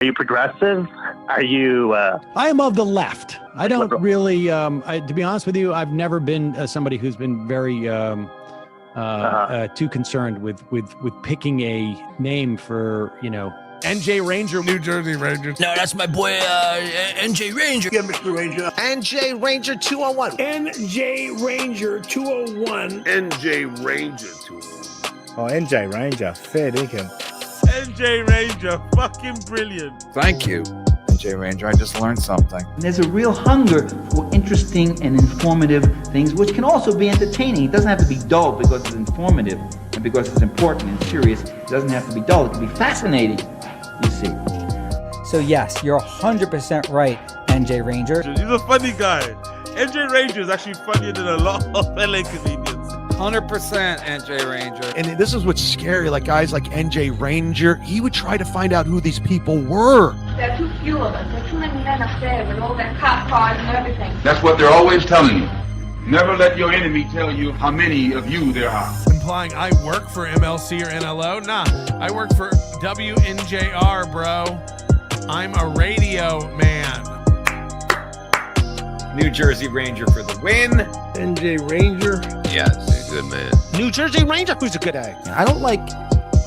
Are you progressive? Are you... I am of the left. I don't really, to be honest with you, I've never been somebody who's been very too concerned with picking a name for, NJ Ranger, New Jersey Rangers. No, that's my boy, NJ Ranger. Yeah, Mr. Ranger. NJ Ranger 201. NJ Ranger 201. NJ Ranger 201. Oh, NJ Ranger, fair dinkum. NJ Ranger, fucking brilliant. Thank you, NJ Ranger. I just learned something. There's a real hunger for interesting and informative things, which can also be entertaining. It doesn't have to be dull because it's informative and because it's important and serious. It doesn't have to be dull. It can be fascinating, you see. So yes, you're 100% right, NJ Ranger. He's a funny guy. NJ Ranger is actually funnier than a lot of LA comedians. 100% NJ Ranger. And this is what's scary, like guys like NJ Ranger, he would try to find out who these people were. There are too few of us. There are too many men up there with all their cop cars and everything. That's what they're always telling you. Never let your enemy tell you how many of you there are. Implying I work for MLC or NLO? Nah, I work for WNJR, bro. I'm a radio man. New Jersey Ranger for the win. NJ Ranger. Yes, he's a good man. New Jersey Ranger, who's a good egg. I don't like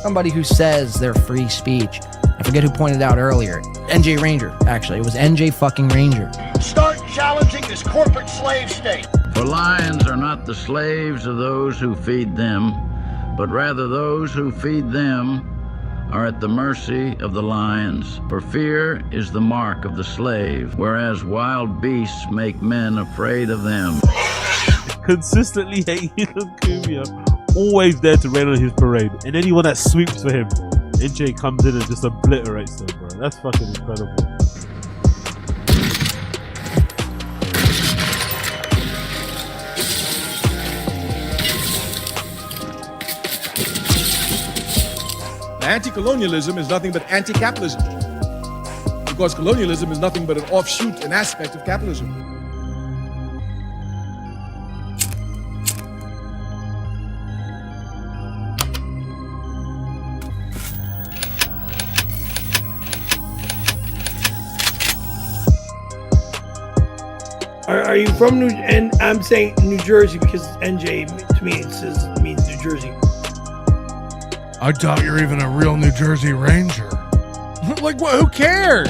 somebody who says they're free speech. I forget who pointed out earlier. NJ Ranger, actually. It was NJ fucking Ranger. Start challenging this corporate slave state. For lions are not the slaves of those who feed them, but rather those who feed them are at the mercy of the lions. For fear is the mark of the slave, whereas wild beasts make men afraid of them. Consistently hating on Kumia, always there to rain on his parade, and anyone that sweeps for him, NJ comes in and just obliterates them, bro. That's fucking incredible. Anti-colonialism is nothing but anti-capitalism, because colonialism is nothing but an offshoot, an aspect of capitalism. Are you from New? And I'm saying New Jersey because NJ to me it means New Jersey. I doubt you're even a real New Jersey Ranger. Like, what? Who cares?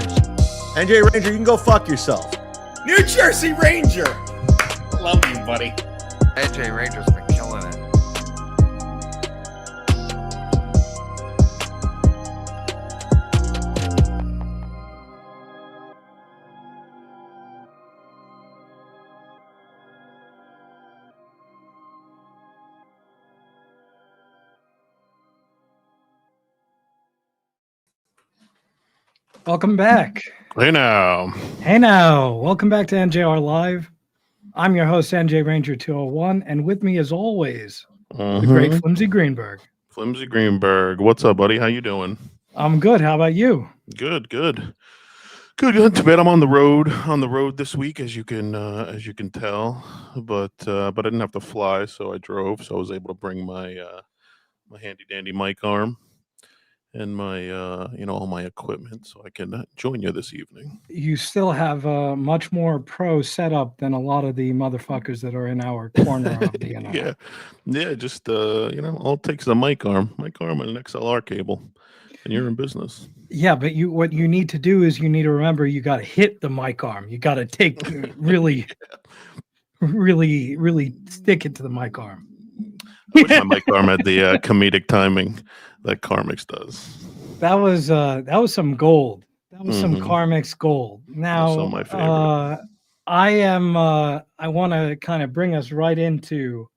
NJ Ranger, you can go fuck yourself. New Jersey Ranger. Love you, buddy. NJ Ranger's been killing it. Welcome back. Hey now. Hey now. Welcome back to NJR Live. I'm your host, NJ Ranger 201, and with me as always, the great Flimsy Greenberg. Flimsy Greenberg. What's up, buddy? How you doing? I'm good. How about you? Good. Too bad I'm on the road this week, as you can tell. But I didn't have to fly, so I drove, so I was able to bring my my handy dandy mic arm and my all my equipment, so I can join you this evening. You still have a much more pro setup than a lot of the motherfuckers that are in our corner of the yeah, just all it takes is a mic arm and an XLR cable, and you're in business. Yeah, but what you need to do is you need to remember you got to hit the mic arm. You got to take really stick it to the mic arm. I wish my mic arm had the comedic timing that Karmic X does. That was some gold. That was some Karmic X gold. Now, my favorite. I want to kind of bring us right into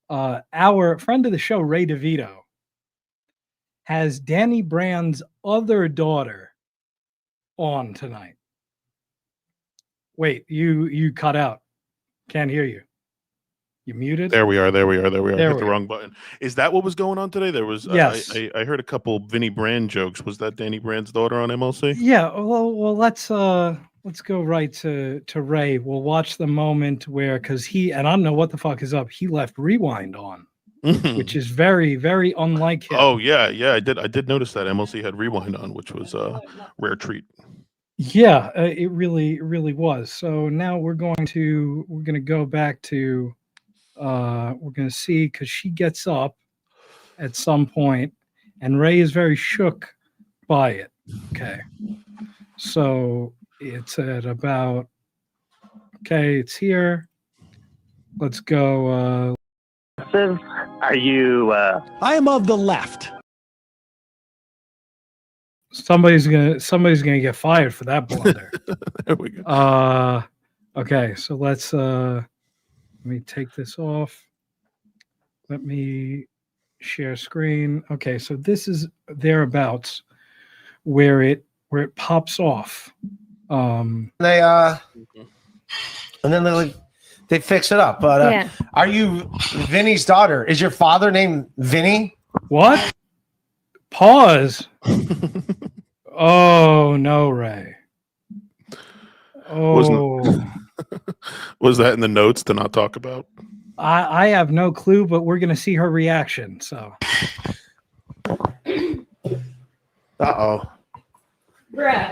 our friend of the show, Ray DeVito, has Danny Brand's other daughter on tonight. Wait, you cut out. Can't hear you. You muted? There we are. Hit the wrong button. Is that what was going on today? There was. Yes. I heard a couple Vinnie Brand jokes. Was that Danny Brand's daughter on MLC? Yeah. Well, let's go right to Ray. We'll watch the moment where, because he, and I don't know what the fuck is up. He left Rewind on which is very, very unlike him. Oh yeah, I did notice that MLC had rewind on, which was a rare treat. Yeah, it really was. So now we're going to go back to we're going to see, because she gets up at some point and Ray is very shook by it. Okay, so it's at about, okay, it's here. Let's go. Are you? I am of the left. Somebody's gonna get fired for that blunder. There we go. Okay, so let's let me take this off. Let me share screen. Okay, so this is thereabouts where it pops off. They and then they fix it up. But are you Vinny's daughter? Is your father named Vinny? What? Pause. Oh no, Ray. Oh, Was that in the notes to not talk about? I have no clue, but we're gonna see her reaction. So. Uh-oh. Bruh.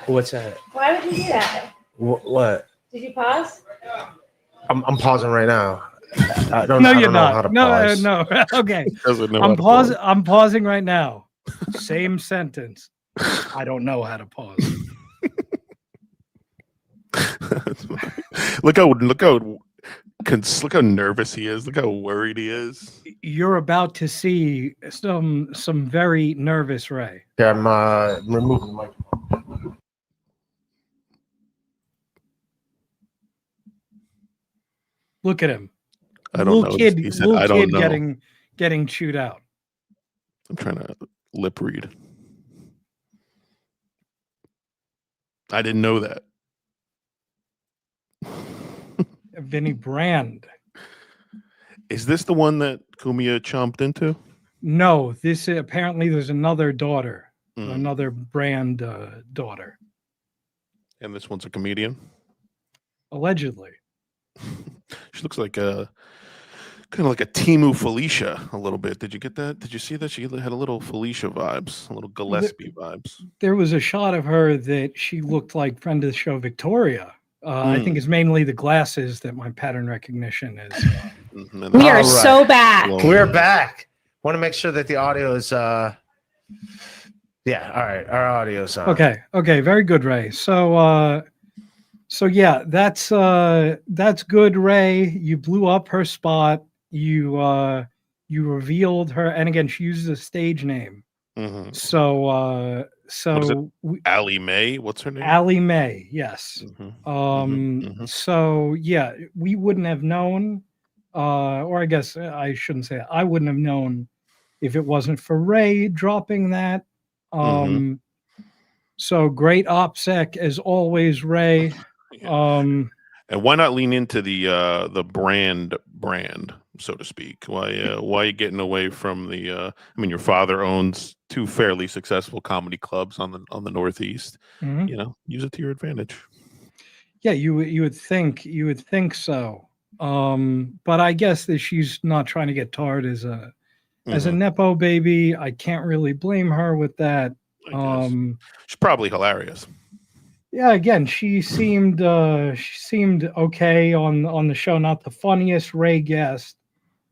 What's that? Why would you do that? What? Did you pause? I'm pausing right now. I don't No, know you're not. how to No, pause. no. Okay. Doesn't know how to pause. I'm pausing right now. Same sentence. I don't know how to pause. Look how nervous he is. Look how worried he is. You're about to see some very nervous Ray. Yeah, I'm removing the microphone. Look at him. I don't know. Kid, He said, little I don't kid know. getting chewed out. I'm trying to lip read. I didn't know that. Vinny Brand. Is this the one that Kumia chomped into? No, this apparently there's another daughter, another Brand daughter. And this one's a comedian? Allegedly. She looks like a kind of like a Timu Felicia a little bit. Did you get that? Did you see that? She had a little Felicia vibes, a little Gillespie vibes. There was a shot of her that she looked like friend of the show Victoria. I think it's mainly the glasses that my pattern recognition is. We are so back. We're back. Want to make sure that the audio is yeah, all right. Our audio's on. Okay, very good, Ray. So yeah, that's good, Ray. You blew up her spot. You revealed her, and again, she uses a stage name. Mm-hmm. So Allie Mae, what's her name? Allie Mae, yes. Mm-hmm. So yeah, we wouldn't have known, or I guess I shouldn't say it. I wouldn't have known if it wasn't for Ray dropping that. So great OPSEC as always, Ray. And why not lean into the brand, so to speak? Why are you getting away from the? I mean, your father owns 2 fairly successful comedy clubs on the Northeast. Mhm. You know, use it to your advantage. Yeah, you would think so. But I guess that she's not trying to get tarred as a nepo baby. I can't really blame her with that. She's probably hilarious. Yeah, again, she seemed okay on the show. Not the funniest Ray guest.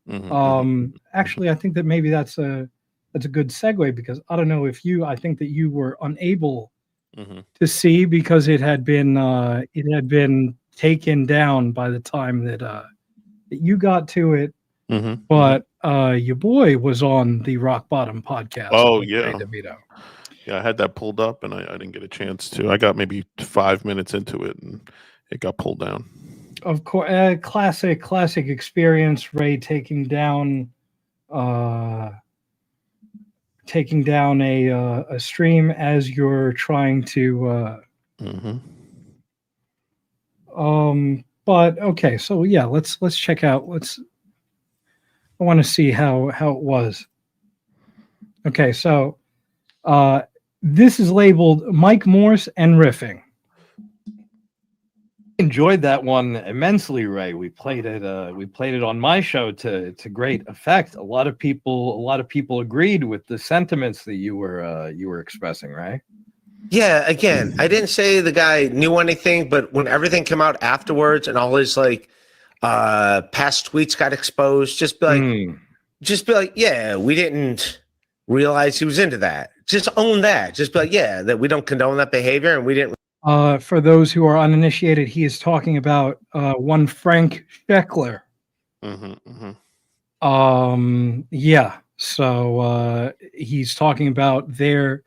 Actually, I think that maybe that's a good segue, because I don't know if I think that you were unable to see because it had been taken down by the time that you got to it. But your boy was on the Rock Bottom podcast. Oh with yeah. Ray DeVito. Yeah, I had that pulled up, and I didn't get a chance to. I got maybe 5 minutes into it, and it got pulled down. Of course, classic experience. Ray taking down a stream as you're trying to. But okay, so yeah, let's check out. I want to see how it was. Okay, so this is labeled Mike Morse and riffing. Enjoyed that one immensely, Ray. We played it. We played it on my show to great effect. A lot of people agreed with the sentiments that you were expressing, right? Yeah, again, I didn't say the guy knew anything, but when everything came out afterwards and all his like past tweets got exposed, just be like, yeah, we didn't realize he was into that. Just own that. Just be like, yeah, that we don't condone that behavior, and we didn't. For those who are uninitiated, he is talking about one Frank Scheckler. Yeah. So he's talking about the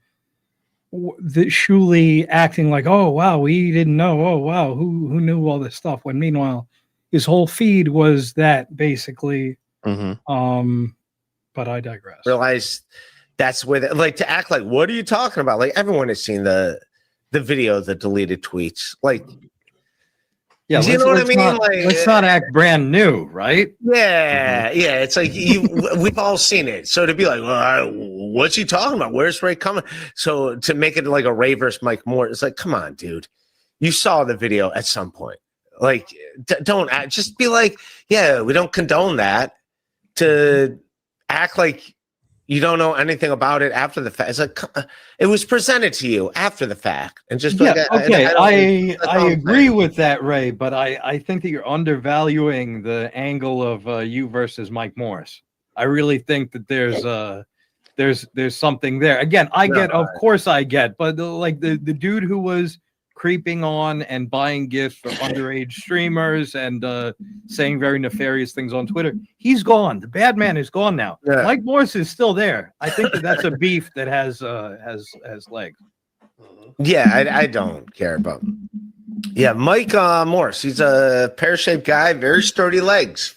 Shuley acting like, oh wow, we didn't know. Oh wow, who knew all this stuff? When meanwhile, his whole feed was that basically. But I digress. Realize that's where like to act like, what are you talking about? Like everyone has seen the video, the deleted tweets. Like, yeah, you know what I mean? Let's not act brand new, right? Yeah, yeah. It's like we've all seen it. So to be like, well, what's he talking about? Where's Ray coming? So to make it like a Ray versus Mike Moore, it's like, come on, dude. You saw the video at some point. Like, don't act, just be like, yeah, we don't condone that. To act like you don't know anything about it after the fact. It's like it was presented to you after the fact, and just yeah, like, okay. I agree with that, Ray, but I think that you're undervaluing the angle of you versus Mike Morris. I really think that there's something there. Again, of course I get, but the dude who was creeping on and buying gifts for underage streamers and saying very nefarious things on Twitter, he's gone. The bad man is gone now. Yeah. Mike Morris is still there. I think that's a beef that has legs. Yeah, I don't care about. Yeah, Mike Morris. He's a pear-shaped guy, very sturdy legs,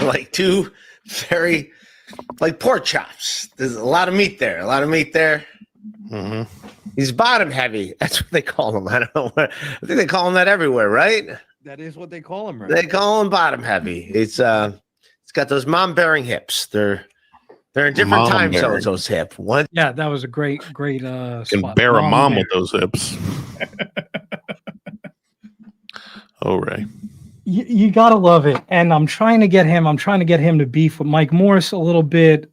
like two very like pork chops. There's a lot of meat there. He's bottom heavy. That's what they call him. I don't know. I think they call him that everywhere, right? That is what they call him. Right? They call him bottom heavy. It's got those mom-bearing hips. They're in different time zones. Those hips. Yeah, that was a great can spot. bear a mom with those hips. Oh, Ray. You gotta love it, and I'm trying to get him to beef with Mike Morris a little bit.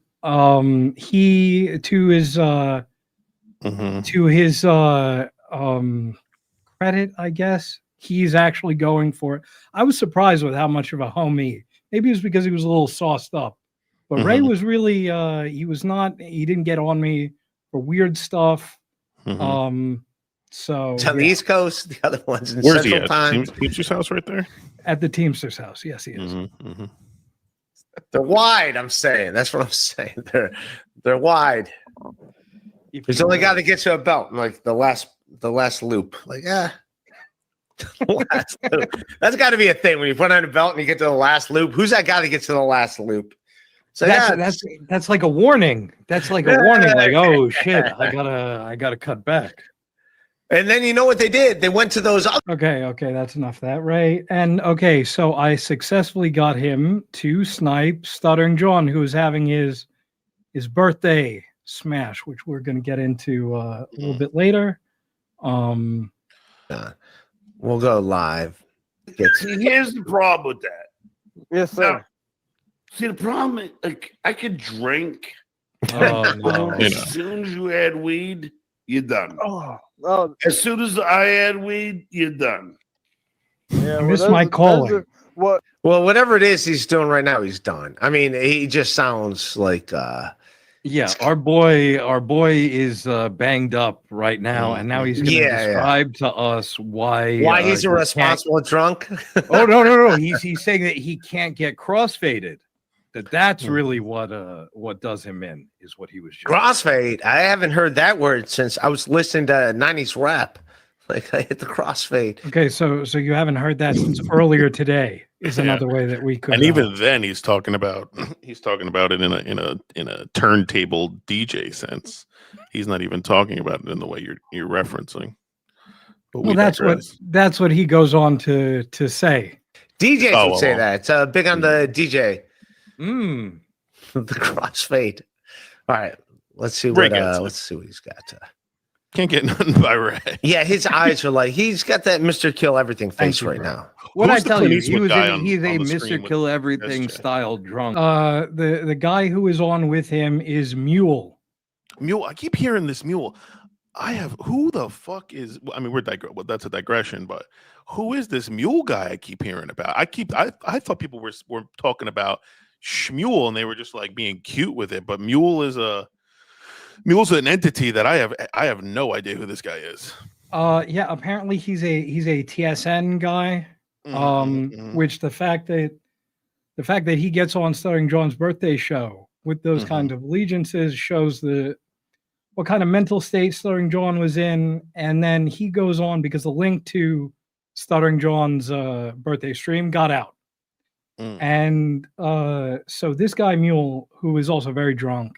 He to his credit, I guess, he's actually going for it. I was surprised with how much of a homie. Maybe it was because he was a little sauced up, but Ray was really he didn't get on me for weird stuff. So it's on the East Coast, the other one's in Where's Central he at? Time. Teamster's house right there? At the Teamster's house, yes, he is. They're wide, I'm saying. That's what I'm saying. They're wide. He's the only guy that gets to a belt, like the last loop. Like, last loop. That's got to be a thing when you put on a belt and you get to the last loop. Who's that guy that gets to the last loop? So that's like a warning. That's like a warning. Like, oh shit, I gotta cut back. And then you know what they did? They went to those. Okay, that's enough of that, Ray. And okay, so I successfully got him to snipe Stuttering John, who is having his birthday smash, which we're going to get into a little bit later. We'll go live. See, here's the problem with that. Yes, sir. Now, see, the problem is, like, I could drink. No. As soon as you add weed, you're done. Oh, as soon as I add weed, you're done. Yeah, I miss my calling. What? Well, whatever it is he's doing right now, he's done. I mean, he just sounds like. Yeah, our boy is banged up right now, and now he's going to describe to us why he's a responsible drunk. Oh no! He's saying that he can't get crossfaded. That's really what does him in, is what he was just crossfade. I haven't heard that word since I was listening to 90s rap. Like, I hit the crossfade. Okay, so you haven't heard that since earlier today. Is another way that we could. And even then, he's talking about it in a turntable DJ sense. He's not even talking about it in the way you're referencing. But well, that's what he goes on to say. DJs would say that. It's big on the DJ. The crossfade. All right, let's see what he's got. Can't get nothing by Ray. Yeah, his eyes are like he's got that Mr. Kill Everything face right now. What I Who's the tell Clint you, Eastwood guy on he's a the screen Mr. with Kill Everything SJ? style drunk. The guy who is on with him is Mule. Mule. I keep hearing this Mule. Who the fuck is? I mean, well, that's a digression, but who is this Mule guy I keep hearing about? I thought people were talking about Shmule and they were just like being cute with it, but Mule's an entity that I have no idea who this guy is. Yeah, apparently he's a TSN guy. Which the fact that he gets on Stuttering John's birthday show with those kinds of allegiances shows what kind of mental state Stuttering John was in, and then he goes on because the link to Stuttering John's birthday stream got out, and so this guy Mule, who is also very drunk,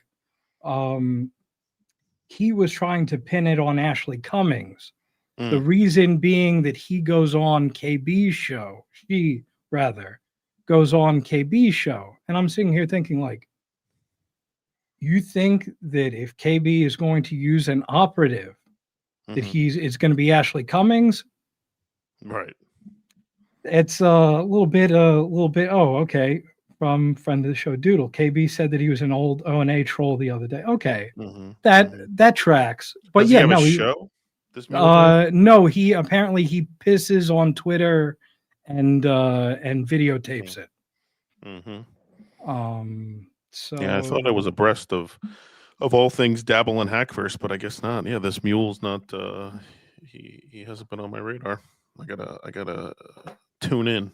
he was trying to pin it on Ashley Cummings. The reason being that he goes on KB's show, she rather goes on KB's show. And I'm sitting here thinking, like, you think that if KB is going to use an operative, that it's going to be Ashley Cummings? Right. It's a little bit, oh, okay. From friend of the show, Doodle. KB said that he was an old O&A troll the other day. Okay. That tracks. But Does yeah, he have no, a show? No, he pisses on Twitter and videotapes it. So yeah, I thought I was abreast of all things Dabble and Hackverse, but I guess not. Yeah, this Mule's not. He hasn't been on my radar. I gotta tune in.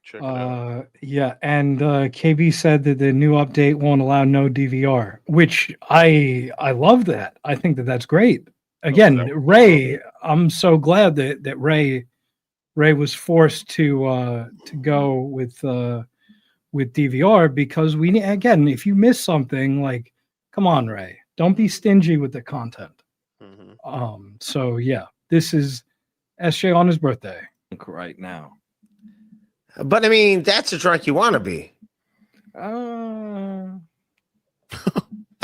Check it out. Yeah, and KB said that the new update won't allow no DVR, which I love that. I think that's great. Again, Ray, I'm so glad that Ray was forced to go with DVR, because again, if you miss something, like, come on, Ray, don't be stingy with the content. So yeah, this is SJ on his birthday right now. But I mean, that's the drunk you want to be. I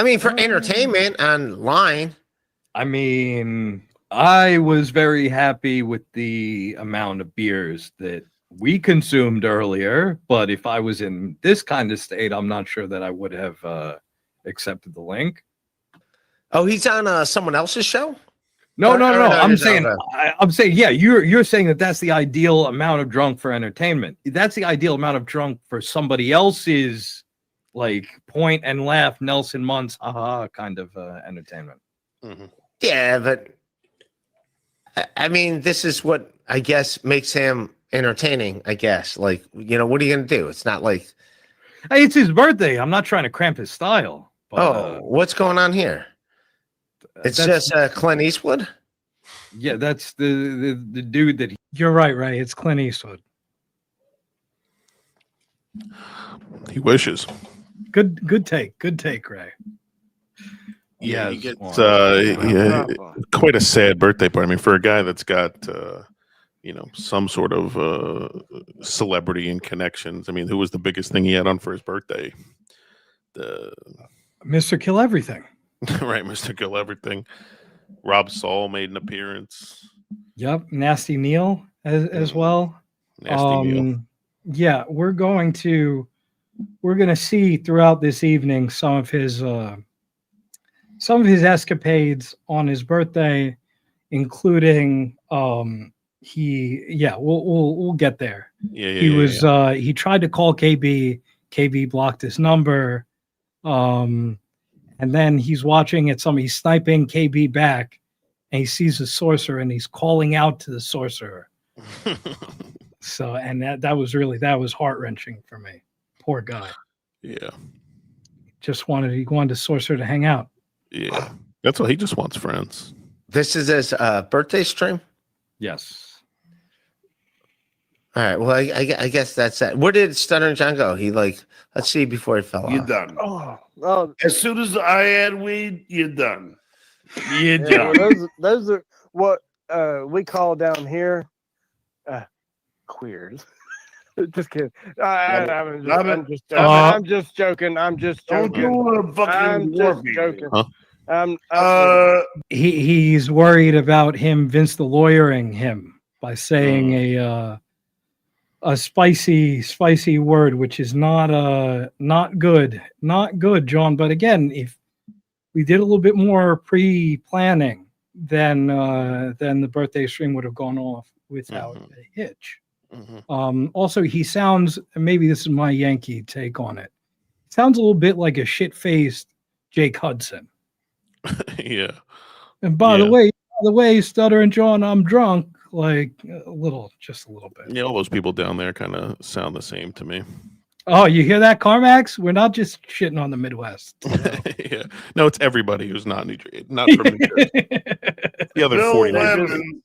mean, for entertainment online. I mean, I was very happy with the amount of beers that we consumed earlier, but if I was in this kind of state, I'm not sure that I would have accepted the link. Oh, he's on someone else's show? No. I'm saying, yeah, you're saying that that's the ideal amount of drunk for entertainment. That's the ideal amount of drunk for somebody else's, like, point and laugh, Nelson Muntz, haha, kind of entertainment. Yeah, but I mean, this is what I guess makes him entertaining, I guess. Like, what are you going to do? It's not like... Hey, it's his birthday. I'm not trying to cramp his style. But, what's going on here? It's just Clint Eastwood? Yeah, that's the dude that... You're right, Ray. It's Clint Eastwood. He wishes. Good take, Ray. Yeah, he gets quite a sad birthday party. I mean, for a guy that's got some sort of celebrity and connections. I mean, who was the biggest thing he had on for his birthday? Mr. Kill Everything. Right, Mr. Kill Everything. Rob Saul made an appearance. Yep, Nasty Neil as well. Nasty Neil. Yeah, we're going to see throughout this evening some of his escapades on his birthday, including we'll get there. He tried to call KB blocked his number, and then he's watching it. He's sniping KB back, and he sees the sorcerer, and he's calling out to the sorcerer. So, and that was heart-wrenching for me. Poor guy. Yeah. He wanted the sorcerer to hang out. Yeah, that's what he just wants, friends. This is his birthday stream? Yes. All right. Well, I guess that's that. Where did Stuttering John go? Let's see before it fell off. You're done. Oh, as soon as I had weed, you're done. You're yeah, done. Those are what we call down here queers. Just kidding. I'm just joking. Don't do a fucking war video. joking. Huh? He's worried about him, Vince the lawyering him by saying a spicy word, which is not good, John. But again, if we did a little bit more pre-planning, then the birthday stream would have gone off without a hitch. Also, he sounds, maybe this is my Yankee take on it, sounds a little bit like a shit-faced Jake Hudson. Yeah. And by the way, Stuttering John, I'm drunk. Like just a little bit. Yeah, all those people down there kind of sound the same to me. Oh, you hear that, Carmax? We're not just shitting on the Midwest. Yeah, no, it's everybody who's not New Jersey, not from New Jersey. The other 49.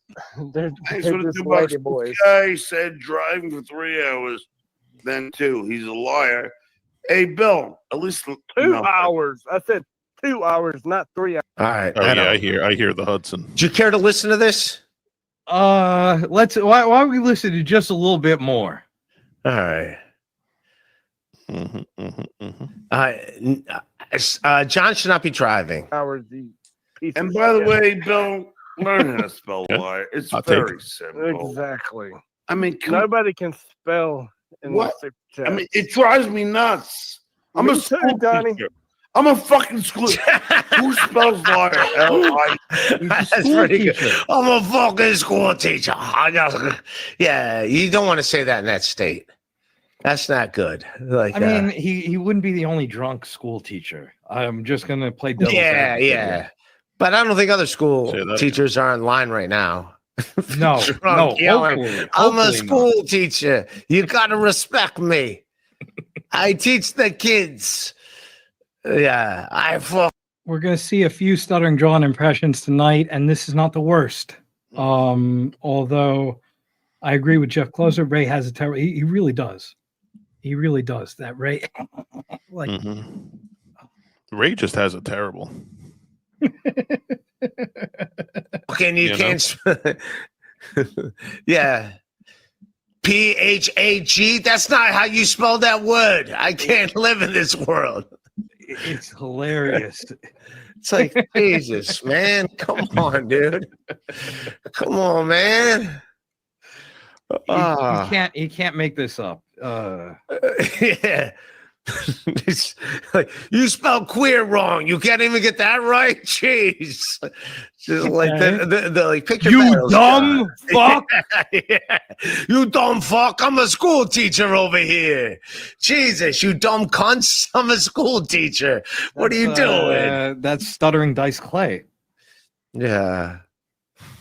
They're What just the lady boys. guy said driving for 3 hours, then 2. He's a liar. Hey, Bill, at least 2 hours. I said 2 hours, not 3 hours. All right. Oh, yeah, I hear the Hudson. Do you care to listen to this? Why don't we listen to just a little bit more? All right. John should not be driving. And by the way, Bill, learn how to spell liar. It's very simple. Exactly. I mean, nobody can spell in what? the I mean, it drives me nuts. I'm Me a too, school Donnie. teacher. I'm a fucking school. Who spells liar? L-I. That's pretty good. I'm a fucking school teacher. Yeah, you don't want to say that in that state. That's not good. Like, I mean, he wouldn't be the only drunk school teacher. I'm just gonna play devil's yeah, advocate yeah. here. But I don't think other school teachers are online right now. No, Drunk, yelling, hopefully I'm a not. school teacher. You gotta respect me. I teach the kids. Yeah, We're gonna see a few Stuttering John impressions tonight, and this is not the worst. Although I agree with Jeff Closer, Ray has a terrible. He really does. He really does. That Ray, like Ray just has a terrible. Okay, and you can't. Yeah. PHAG. That's not how you spell that word. I can't live in this world. It's hilarious. It's like, Jesus, man. Come on, dude. Come on, man. You can't make this up. Yeah. It's like, you spell queer wrong. You can't even get that right. Jeez. Just like the like picture. You dumb fuck. Yeah. You dumb fuck. I'm a school teacher over here. Jesus, you dumb cunts. I'm a school teacher. What are you doing? That's Stuttering Dice Clay. Yeah.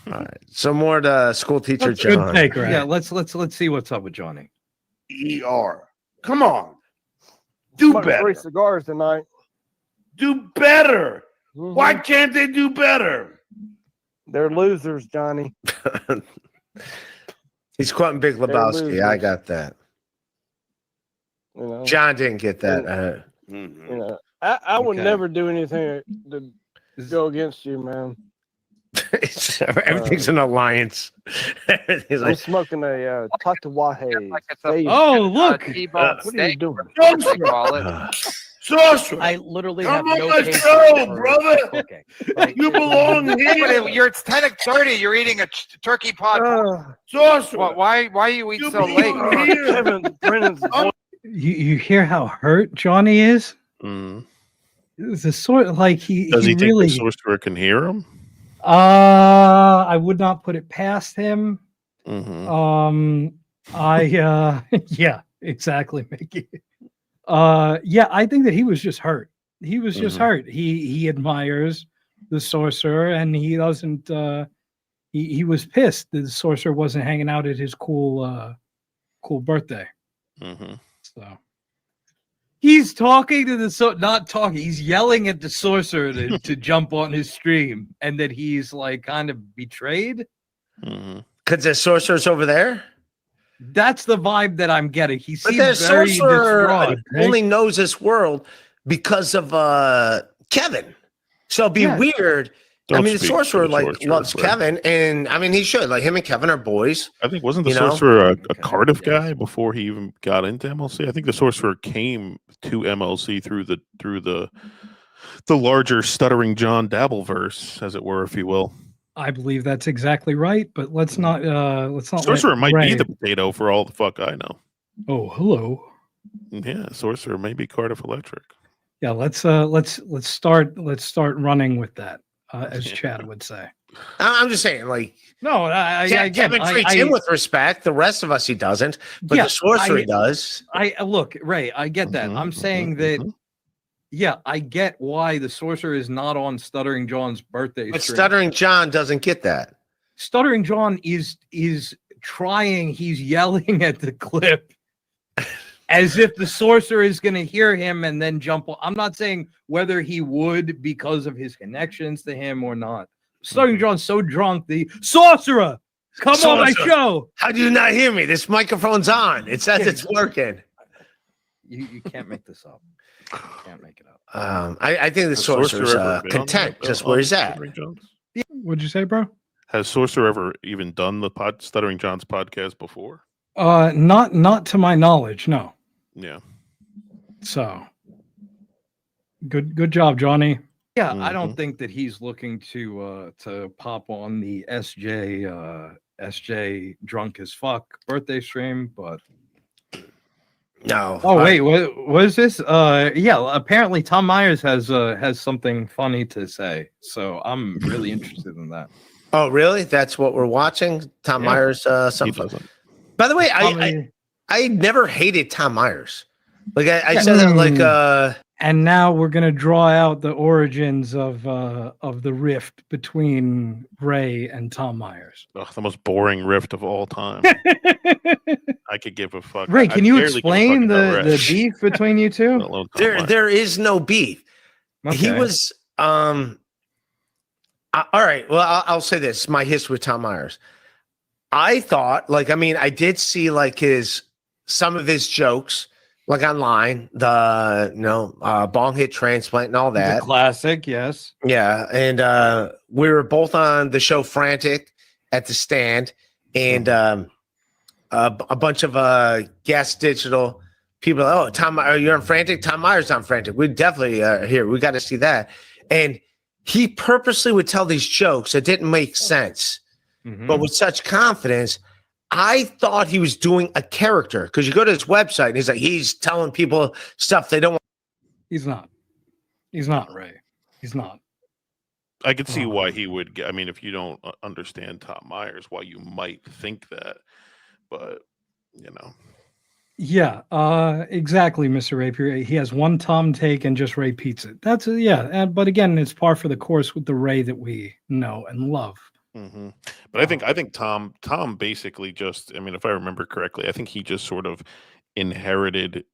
All right. So more to school teacher That's good John. take, right? Yeah, let's see what's up with Johnny. ER. Come on. Do Smoked better. 3 cigars tonight. Do better. Why can't they do better? They're losers, Johnny. He's quoting Big Lebowski. losers. I got that. You know, John didn't get that. you know, I would Okay. never do anything to go against you, man. Everything's an alliance. Everything's I'm like, smoking a Tatawahe. Oh, look. What are you doing? They call it. Sorcerer. I literally Come have on, no let's patience go, for brother. cooking. You belong here. It's 10:30. You're eating a turkey pot. Sorcerer. Why you eat so late? Kevin Brennan's voice. you hear how hurt Johnny is? It's a sort of like Does he really. think the sorcerer can hear him? I would not put it past him. Mm-hmm. Yeah, exactly, Mickey. Yeah, I think that he was just hurt. He was just hurt. He admires the sorcerer, and he doesn't. He was pissed that the sorcerer wasn't hanging out at his cool birthday. So He's talking to the not talking. He's yelling at the sorcerer to jump on his stream, and that he's like kind of betrayed. because the sorcerer's over there. That's the vibe that I'm getting. He But seems the very sorcerer distraught. only knows this world because of Kevin. So it'd be weird. I mean, the sorcerer loves Kevin, and I mean he should. Like him and Kevin are boys. I think wasn't the sorcerer a Cardiff guy before he even got into MLC? I think the sorcerer came to MLC through the the larger Stuttering John Dabbleverse, as it were, if you will. I believe that's exactly right, but let's not Sorcerer might Ray... be the potato for all the fuck I know. Oh, hello. Yeah, Sorcerer may be Cardiff Electric. Yeah, let's start running with that, as Chad would say. I'm just saying, like, no, Kevin treats him with respect. The rest of us, he doesn't, but the sorcerer does. Look, Ray, I get that. I'm saying that. Yeah, I get why the sorcerer is not on Stuttering John's birthday But stream. Stuttering John doesn't get that. Stuttering John is trying. He's yelling at the clip as if the sorcerer is going to hear him and then jump on. I'm not saying whether he would because of his connections to him or not. Stuttering John's so drunk. The sorcerer, come on my show. How do you not hear me? This microphone's on. It says it's working. You can't make this up. You can't make it up. I think the sorcerer's content just where he's at. What'd you say, bro? Has Sorcerer ever even done the Stuttering John's podcast before? Not to my knowledge, no. Yeah. So good job, Johnny. Yeah, I don't think that he's looking to pop on the SJ drunk as fuck birthday stream, but no. Oh wait, what is this? Yeah, apparently Tom Myers has something funny to say, so I'm really interested in that. Oh, really? That's what we're watching? Tom Myers something. By the way, I never hated Tom Myers. Like I said that like and now we're gonna draw out the origins of the rift between Ray and Tom Myers. Ugh, the most boring rift of all time. I could give a fuck. Ray, can you explain the beef between you two? There is no beef. Okay. He was all right. Well, I'll say this: my history with Tom Myers. I thought, I did see some of his jokes. Like online, bong hit transplant and all that. The classic, yes. Yeah. And we were both on the show Frantic at the Stand, and a bunch of guest digital people. Oh, Tom, you're on Frantic? Tom Myers on Frantic. We definitely are here. We got to see that. And he purposely would tell these jokes that didn't make sense, but with such confidence. I thought he was doing a character because you go to his website and he's telling people stuff they don't want. He's not. He's not, Ray. He's not. I could see why he would get. I mean, if you don't understand Tom Myers, why you might think that, but Yeah, exactly, Mr. Rapier. He has one Tom take and just Ray repeats it. That's but again, it's par for the course with the Ray that we know and love. But I think Tom basically just, if I remember correctly, I think he just sort of inherited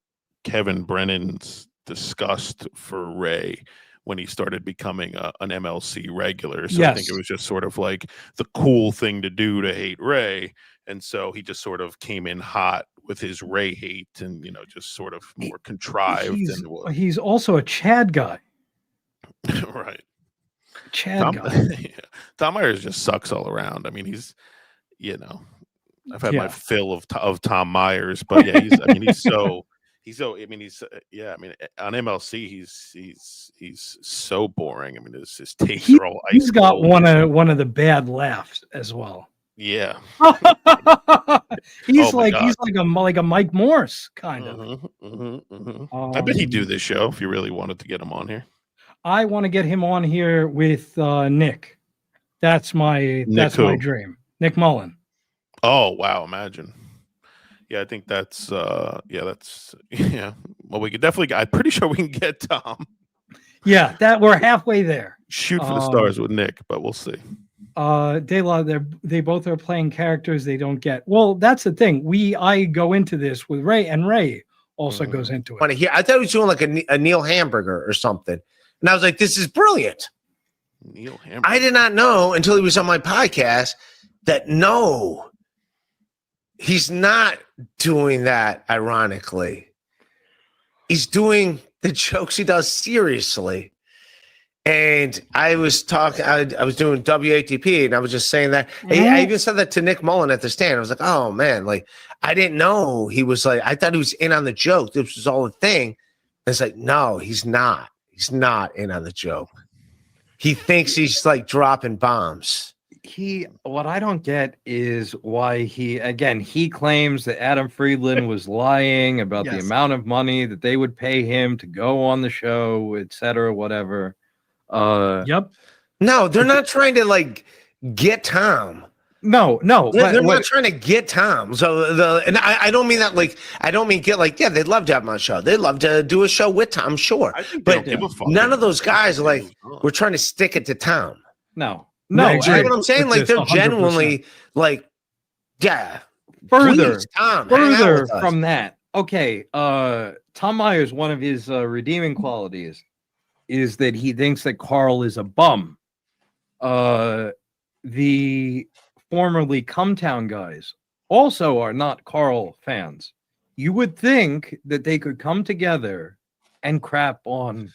Kevin Brennan's disgust for Ray when he started becoming an MLC regular. So I think it was just sort of like the cool thing to do to hate Ray. And so he just sort of came in hot with his Ray hate and, just sort of more contrived. He's also a Chad guy. Right. Chad guy. Tom Myers just sucks all around. I mean, he's, I've had my fill of Tom Myers, but he's on MLC, he's so boring. I mean, his takes are all ice. He's got one of the bad laughs as well. Yeah. he's like a Mike Morse kind of. I bet he'd do this show if you really wanted to get him on here. I want to get him on here with Nick. That's my dream. Nick Mullen. Oh wow! Imagine. Yeah, I think that's Well, we could definitely. I'm pretty sure we can get Tom. Yeah, that we're halfway there. Shoot for the stars with Nick, but we'll see. They both are playing characters they don't get. Well, that's the thing. I go into this with Ray, and Ray also goes into it. I thought he was doing like a Neil Hamburger or something. And I was like, this is brilliant. Neil Hamburger. I did not know until he was on my podcast that no, he's not doing that ironically. He's doing the jokes he does seriously. And I was talking, I was doing WATP and I was just saying that. I even said that to Nick Mullen at the Stand. I was like, oh man, I didn't know he was I thought he was in on the joke. This was all a thing. It's like, no, he's not. He's not in on the joke. He thinks he's like dropping bombs. What I don't get is why he claims that Adam Friedland was lying about the amount of money that they would pay him to go on the show, etc., whatever. Yep. No, they're not trying to like get Tom. No, they're not trying to get Tom. So I don't mean that like I don't mean get like they'd love to have him on the show. They'd love to do a show with Tom, sure. But none of those guys are like we're trying to stick it to Tom. No, you know what I'm saying? Like they're 100%. genuinely like, further please, Tom, hang out with us. from that. Okay, Tom Myers, one of his redeeming qualities is that he thinks that Carl is a bum. The formerly Cumtown guys also are not Carl fans. You would think that they could come together and crap on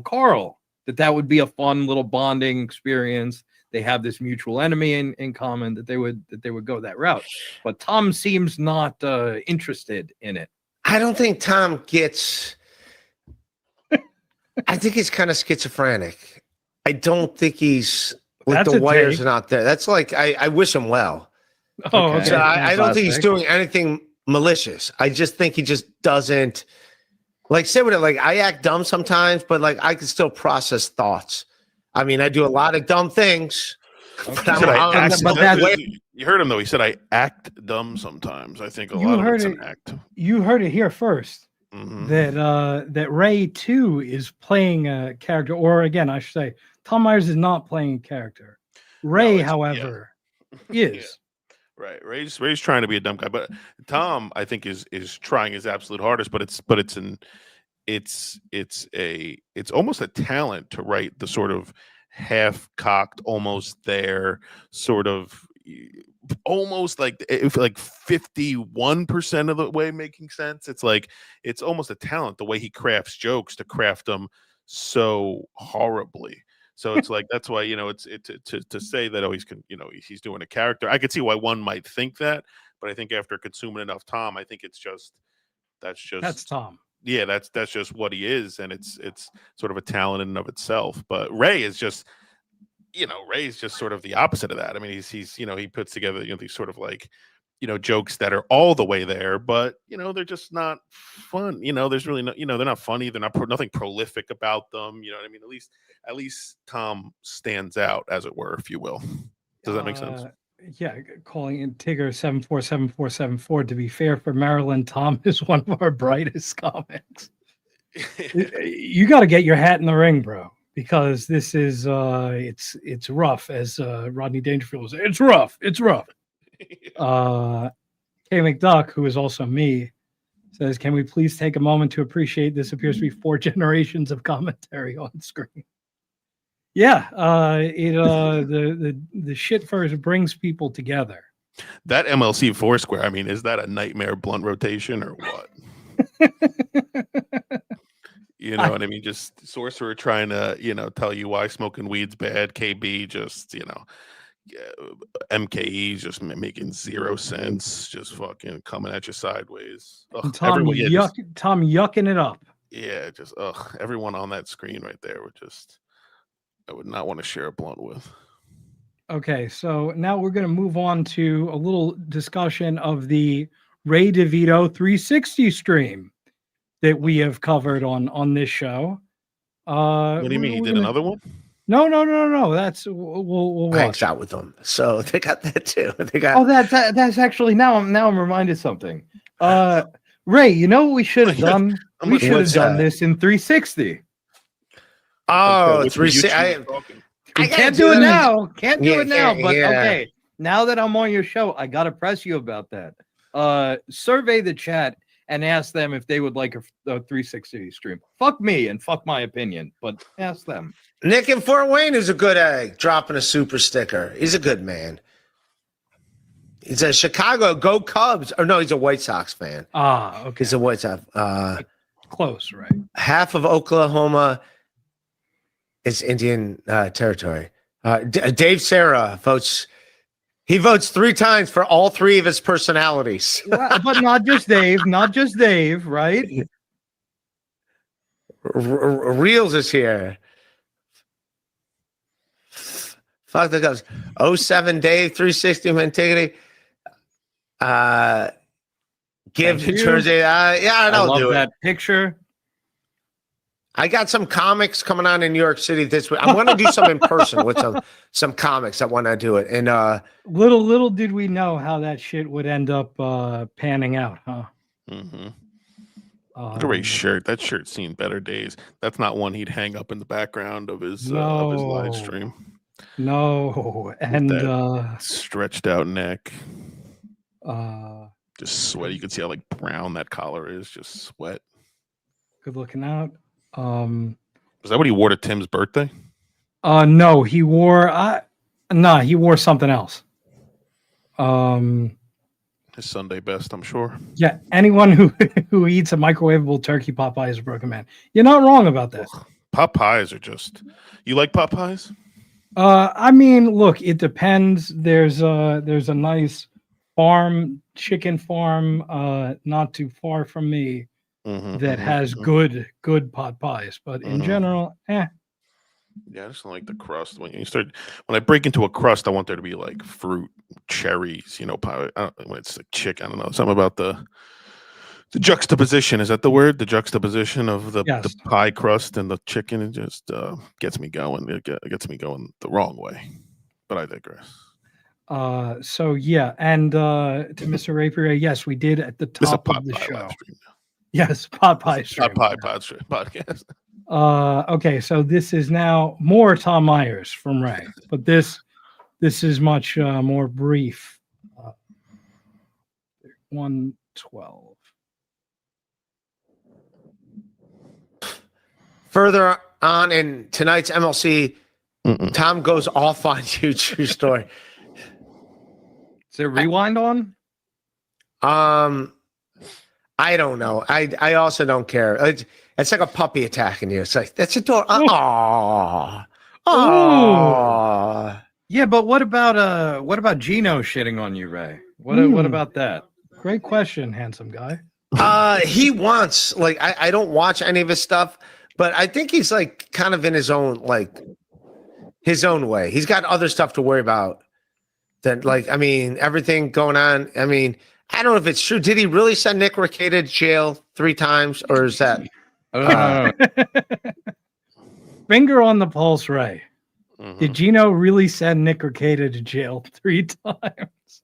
Carl, that would be a fun little bonding experience. They have this mutual enemy in common, that they would go that route. But Tom seems not interested in it. I don't think Tom gets. I think he's kind of schizophrenic. I don't think he's like the wires are not there. That's like I wish him well. Oh, okay. So I don't think he's doing anything malicious. I just think he just doesn't like say what it like. I act dumb sometimes, but like I can still process thoughts. I mean, I do a lot of dumb things. But you heard him though. He said I act dumb sometimes. I think a lot of it's an act. You heard it here first. That Ray too is playing a character, or again, I should say, Tom Myers is not playing a character. Ray, however, is. Right. Ray's trying to be a dumb guy, but Tom, I think, is trying his absolute hardest. But it's almost a talent to write the sort of half-cocked, almost there sort of. Almost like 51% of the way making sense. It's like it's almost a talent the way he crafts jokes to craft them so horribly. So it's like that's why it's to say that he's doing a character. I could see why one might think that, but I think after consuming enough Tom, I think that's Tom. Yeah, that's just what he is, and it's sort of a talent in and of itself. But Ray is just. Ray's just sort of the opposite of that. I mean, he's he puts together these sort of like jokes that are all the way there, but they're just not fun. There's really no they're not funny. They're not nothing prolific about them. You know what I mean? At least Tom stands out, as it were, if you will. Does that make sense? Yeah, calling in Tigger 747474. To be fair, for Maryland, Tom is one of our brightest comics. You got to get your hat in the ring, bro. Because this is it's rough, as Rodney Dangerfield was. It's rough. K. McDuck, who is also me, says, "Can we please take a moment to appreciate this? Appears to be 4 generations of commentary on screen." Yeah, the shit first brings people together. That MLC Foursquare. I mean, is that a nightmare blunt rotation or what? You know what I mean? Just Sorcerer trying to, tell you why smoking weed's bad. KB just, MKE just making 0 sense, just fucking coming at you sideways. Ugh, Tom yucking it up. Yeah, just everyone on that screen right there I would not want to share a blunt with. Okay, so now we're going to move on to a little discussion of the Ray DeVito 360 stream that we have covered on this show. What do you mean? You did another one? No. That's we'll hangs out with them, so they got that too. They got that's actually now I'm reminded something. Ray, what we should have done? We should have done this in 360. Oh, 360. We can't do it now. Can't do it now. But okay, now that I'm on your show, I gotta press you about that. Survey the chat and ask them if they would like a 360 stream. Fuck me and fuck my opinion, but ask them. Nick in Fort Wayne is a good egg, dropping a super sticker. He's a good man. He's a Chicago Go Cubs. Or no, he's a White Sox fan. Ah, okay. He's a White Sox. Close, right? Half of Oklahoma is Indian territory. Dave Serra votes. He votes 3 times for all 3 of his personalities. But not just Dave, right? Reels is here. Fuck the guys. 07 Dave, 360 Mantigity. Give Thank you. Jersey. Yeah, I don't love do that it. Picture. I got some comics coming on in New York City this week. I'm going to do some in person with some comics that want to do it. And little did we know how that shit would end up panning out, huh? Mm-hmm. Look at Ray's shirt. That shirt's seen better days. That's not one he'd hang up in the background of his live stream. No, and stretched out neck. Just sweat. You can see how like brown that collar is. Just sweat. Good looking out. Is that what he wore to Tim's birthday? No, he wore he wore something else. His Sunday best, I'm sure. Yeah, anyone who eats a microwavable turkey pot pie is a broken man. You're not wrong about that. Pot pies are just. You like pot pies? I mean, look, it depends. There's a nice chicken farm, not too far from me. That has good pot pies, but in general, Yeah, I just don't like the crust. When I break into a crust, I want there to be like fruit, cherries, pie. When it's like chicken, I don't know, something about the juxtaposition. Is that the word? The juxtaposition of the pie crust and the chicken. It just gets me going. It gets me going the wrong way. But I digress. So yeah, and to Mr. Rapier, yes, we did at the top of the show. Yes, pot pie stream. Podcast. Okay, so this is now more Tom Myers from Ray, but this is much more brief. 112. further on in tonight's MLC, Tom goes off on you. True story. Is there rewind on? I don't know. I also don't care. It's like a puppy attacking you. It's like, that's adorable. Oh. Yeah, but what about Gino shitting on you, Ray? What about that? Great question, handsome guy. He wants, like, I don't watch any of his stuff, but I think he's like kind of in his own way. He's got other stuff to worry about than, like, I mean, everything going on. I mean, I don't know if it's true. Did he really send Nick Ricada to jail 3 times, or is that? Finger on the pulse, Ray. Did Gino really send Nick Ricada to jail 3 times?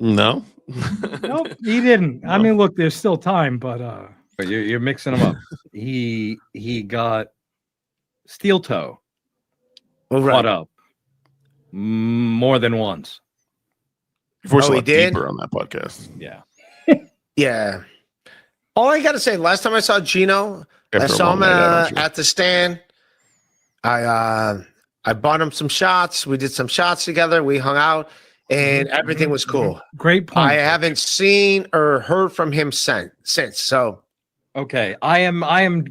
No. Nope, he didn't. No. I mean, look, there's still time, but you're mixing them up. He got steel toe caught up more than once. He did deeper on that podcast. Yeah. Yeah. All I got to say, last time I saw Gino, I saw him at the stand. I bought him some shots. We did some shots together. We hung out, and everything was cool. Great point. I haven't seen or heard from him since. So, okay, I am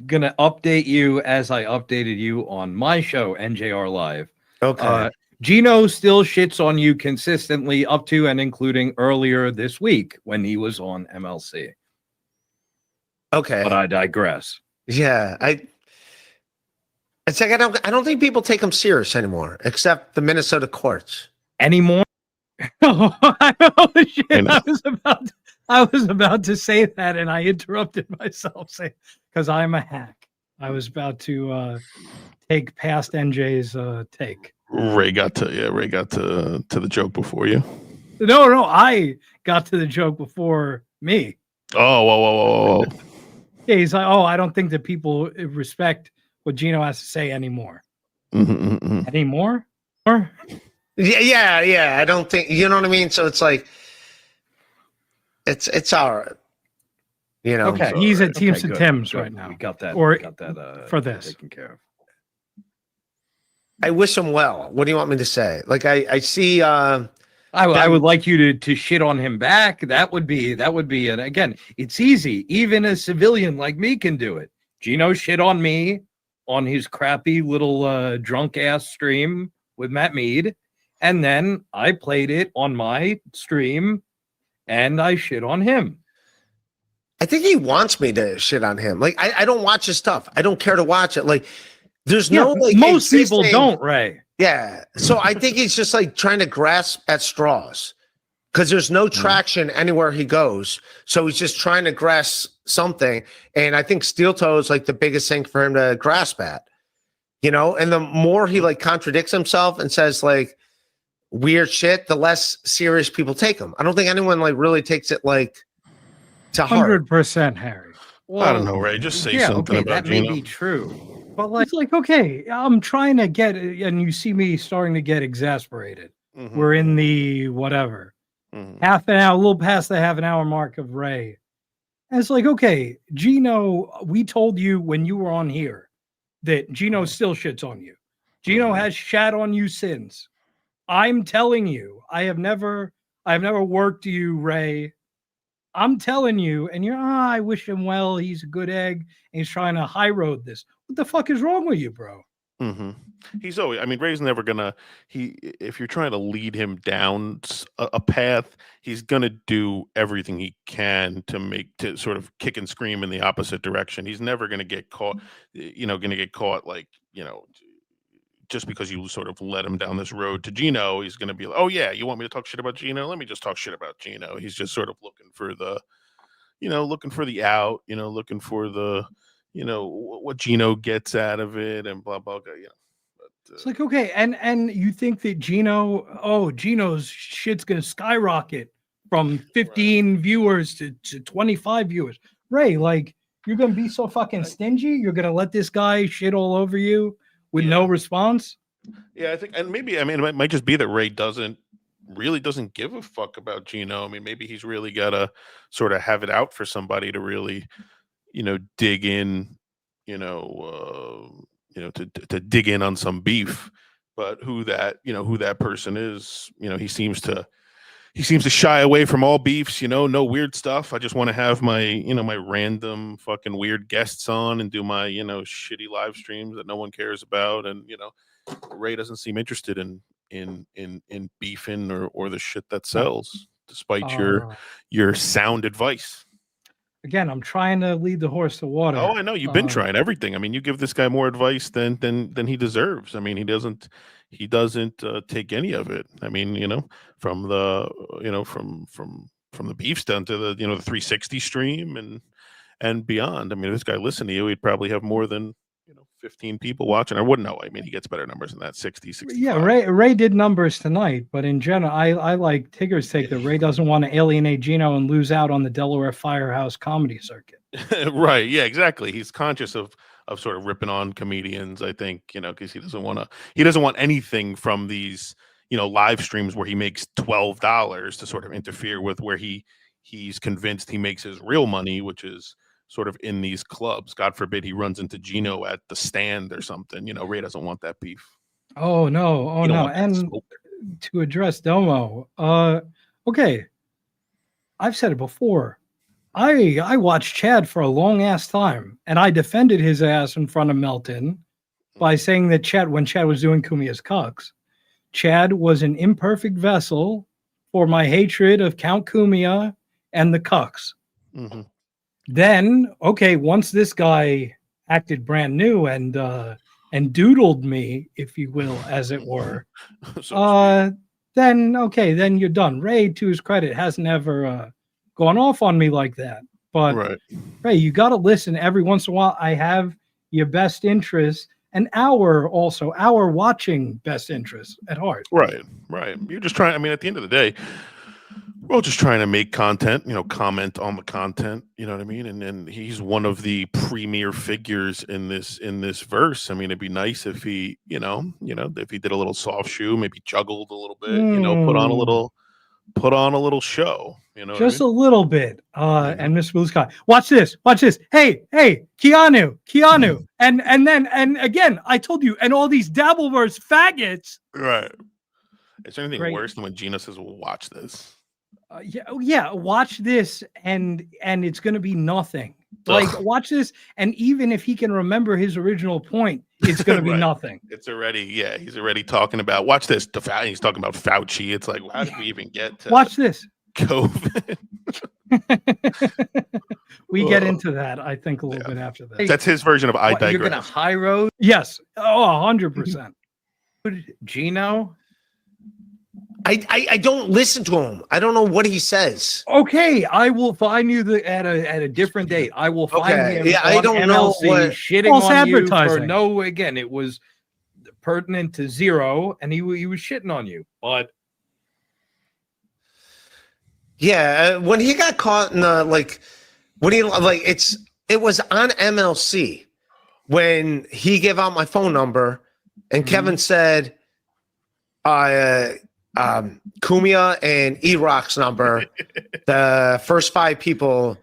gonna update you as I updated you on my show, NJR Live. Okay. Gino still shits on you consistently up to and including earlier this week when he was on MLC. Okay. But I digress. Yeah, it's like I don't think people take him serious anymore, except the Minnesota courts. Anymore? Oh shit! I was about to say that, and I interrupted myself, because I'm a hack. I was about to take past NJ's take. Ray got to the joke before you. No, I got to the joke before me. Oh, whoa. Yeah, he's like, I don't think that people respect what Gino has to say anymore. Anymore? Yeah. I don't think, you know what I mean? So it's like, it's all right. You know, okay. He's at Teams and Tim's right now. We got that. For this taken care of. I wish him well. What do you want me to say? Like I see. I would like you to shit on him back. That would be, and again, it's easy. Even a civilian like me can do it. Gino shit on me on his crappy little drunk ass stream with Matt Mead, and then I played it on my stream, and I shit on him. I think he wants me to shit on him. Like, I don't watch his stuff. I don't care to watch it. Like, there's no like most people don't, Ray. Yeah. So I think he's just like trying to grasp at straws because there's no traction anywhere he goes. So he's just trying to grasp something. And I think steel toe is like the biggest thing for him to grasp at, you know? And the more he like contradicts himself and says like weird shit, the less serious people take him. I don't think anyone like really takes it like to heart. 100%, Harry. Well, I don't know, Ray. Just say something about that may Gino. be true. But like, it's like, okay, I'm trying to get, and you see me starting to get exasperated. We're in the whatever, half an hour, a little past the half an hour mark of Ray. And it's like, okay, Gino, we told you when you were on here that Gino still shits on you. Gino has shat on you since. I'm telling you, I have never worked you, Ray. I'm telling you, and you're, I wish him well. He's a good egg, and he's trying to high road this. What the fuck is wrong with you, bro? He's always, I mean, Ray's never gonna, if you're trying to lead him down a path, he's gonna do everything he can to sort of kick and scream in the opposite direction. He's never gonna get caught, like, you know, just because you sort of let him down this road to Gino. He's gonna be like, oh yeah, you want me to talk shit about Gino? Let me just talk shit about Gino. He's just sort of looking for the, looking for the out, looking for the, what Gino gets out of it and blah blah blah. But, it's like, okay, and you think that Gino's shit's gonna skyrocket from 15 viewers to 25 viewers. Ray, like, you're gonna be so fucking stingy? You're gonna let this guy shit all over you with no response? Yeah, I think, and maybe, I mean, it might just be that Ray really doesn't give a fuck about Gino. I mean, maybe he's really got to sort of have it out for somebody to really, dig in, to dig in on some beef. But who that person is, he seems to shy away from all beefs, no weird stuff. I just want to have my, my random fucking weird guests on and do my, shitty live streams that no one cares about. And, Ray doesn't seem interested in beefing or the shit that sells, despite your sound advice. Again, I'm trying to lead the horse to water. Oh, I know you've been trying everything. I mean, you give this guy more advice than he deserves. I mean, he doesn't take any of it. I mean, from the from the beefs down to the the 360 stream and beyond. I mean, if this guy listened to you, he'd probably have more than 15 people watching. I wouldn't know. I mean, he gets better numbers than that, 60, 65. Yeah, Ray did numbers tonight, but in general, I like Tigger's take that Ray doesn't want to alienate Gino and lose out on the Delaware Firehouse comedy circuit. Right. Yeah, exactly. He's conscious of sort of ripping on comedians, I think, because he doesn't want anything from these, live streams where he makes $12 to sort of interfere with where he's convinced he makes his real money, which is sort of in these clubs. God forbid he runs into Gino at the Stand or something. Ray doesn't want that beef. Oh no. And to address Domo, okay, I've said it before. I watched Chad for a long ass time, and I defended his ass in front of Melton by saying that when Chad was doing Kumia's Cucks, Chad was an imperfect vessel for my hatred of Count Kumia and the Cucks. Mm-hmm. Then, okay, once this guy acted brand new and doodled me, if you will, as it were, then you're done. Ray, to his credit, hasn't ever gone off on me like that. But right. Ray, you got to listen every once in a while. I have your best interest and our watching best interest at heart. Right. You're just trying. I mean, at the end of the day, we're all just trying to make content, comment on the content, you know what I mean? And he's one of the premier figures in this verse. I mean, it'd be nice if he, if he did a little soft shoe, maybe juggled a little bit, put on a little show, just a little bit. And Mr. Blue Sky, watch this. Hey, Keanu. And again, I told you, and all these Dabbleverse faggots. Right. Is there anything worse than when Gino says, well, watch this? Yeah. Watch this, and it's going to be nothing. Like, watch this, and even if he can remember his original point, it's going to be nothing. It's already, he's already talking about. Watch this. He's talking about Fauci. It's like, how did we even get to watch this? COVID. We get into that, I think, a little bit after this. That's his version of I digress. You're gonna high road? Yes. Oh, 100%. Gino? I don't listen to him. I don't know what he says. Okay, I will find you at a different date. I will find him. Yeah, I don't MLC know what shitting false on advertising. you for no. Again, it was pertinent to zero, and he was shitting on you. But yeah, when he got caught in the it was on MLC when he gave out my phone number, and Kevin said, Kumia and E-Rock's number, the first 5 people,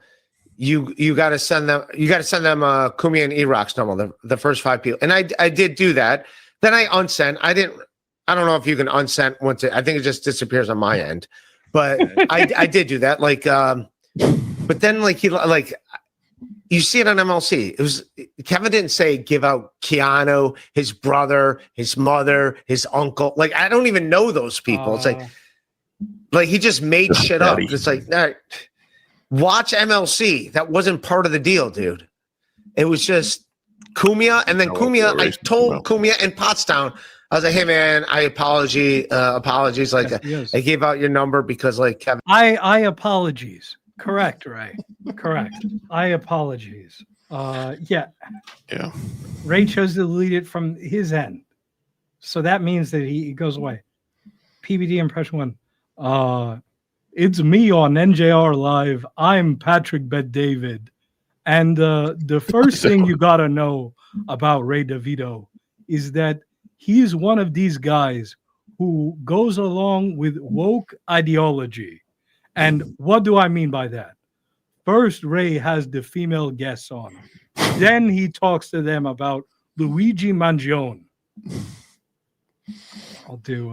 you got to send them. You got to send them Kumia and E-Rock's number. The first 5 people, and I did do that. Then I unsent. I don't know if you can unsent once. I think it just disappears on my end, but I did do that. But then you see it on MLC. It was Kevin didn't say give out Keanu, his brother, his mother, his uncle. I don't even know those people. It's like he just made shit up. It's like, all right, watch MLC. That wasn't part of the deal, dude. It was just Kumia, and then Kumia. I told Kumia in Pottstown, I was like, hey man, apologies. I gave out your number because Kevin. I apologies. Correct, Ray. Correct. I apologies. Yeah. Ray chose to delete it from his end. So that means that he goes away. PBD impression 1. It's me on NJR Live. I'm Patrick Bet-David. And the first thing you got to know about Ray Devito is that he's one of these guys who goes along with woke ideology. And what do I mean by that? First, Ray has the female guests on. Then he talks to them about Luigi Mangione. I'll do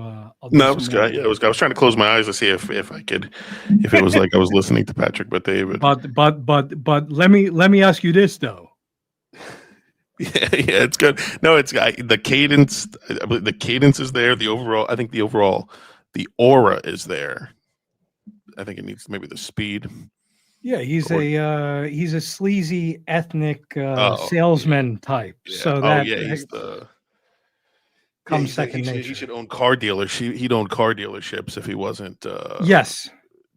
no, it was good. Yeah, it was good. I was trying to close my eyes to see if I could, if it was like I was listening to Patrick Bet-David. But let me ask you this though. Yeah, it's good. No, it's the cadence. The cadence is there. The aura is there. I think it needs maybe the speed. Yeah, he's a sleazy ethnic salesman type. Yeah. So that he's the comes second nature. He should own car dealers. He'd own car dealerships if he wasn't. Yes.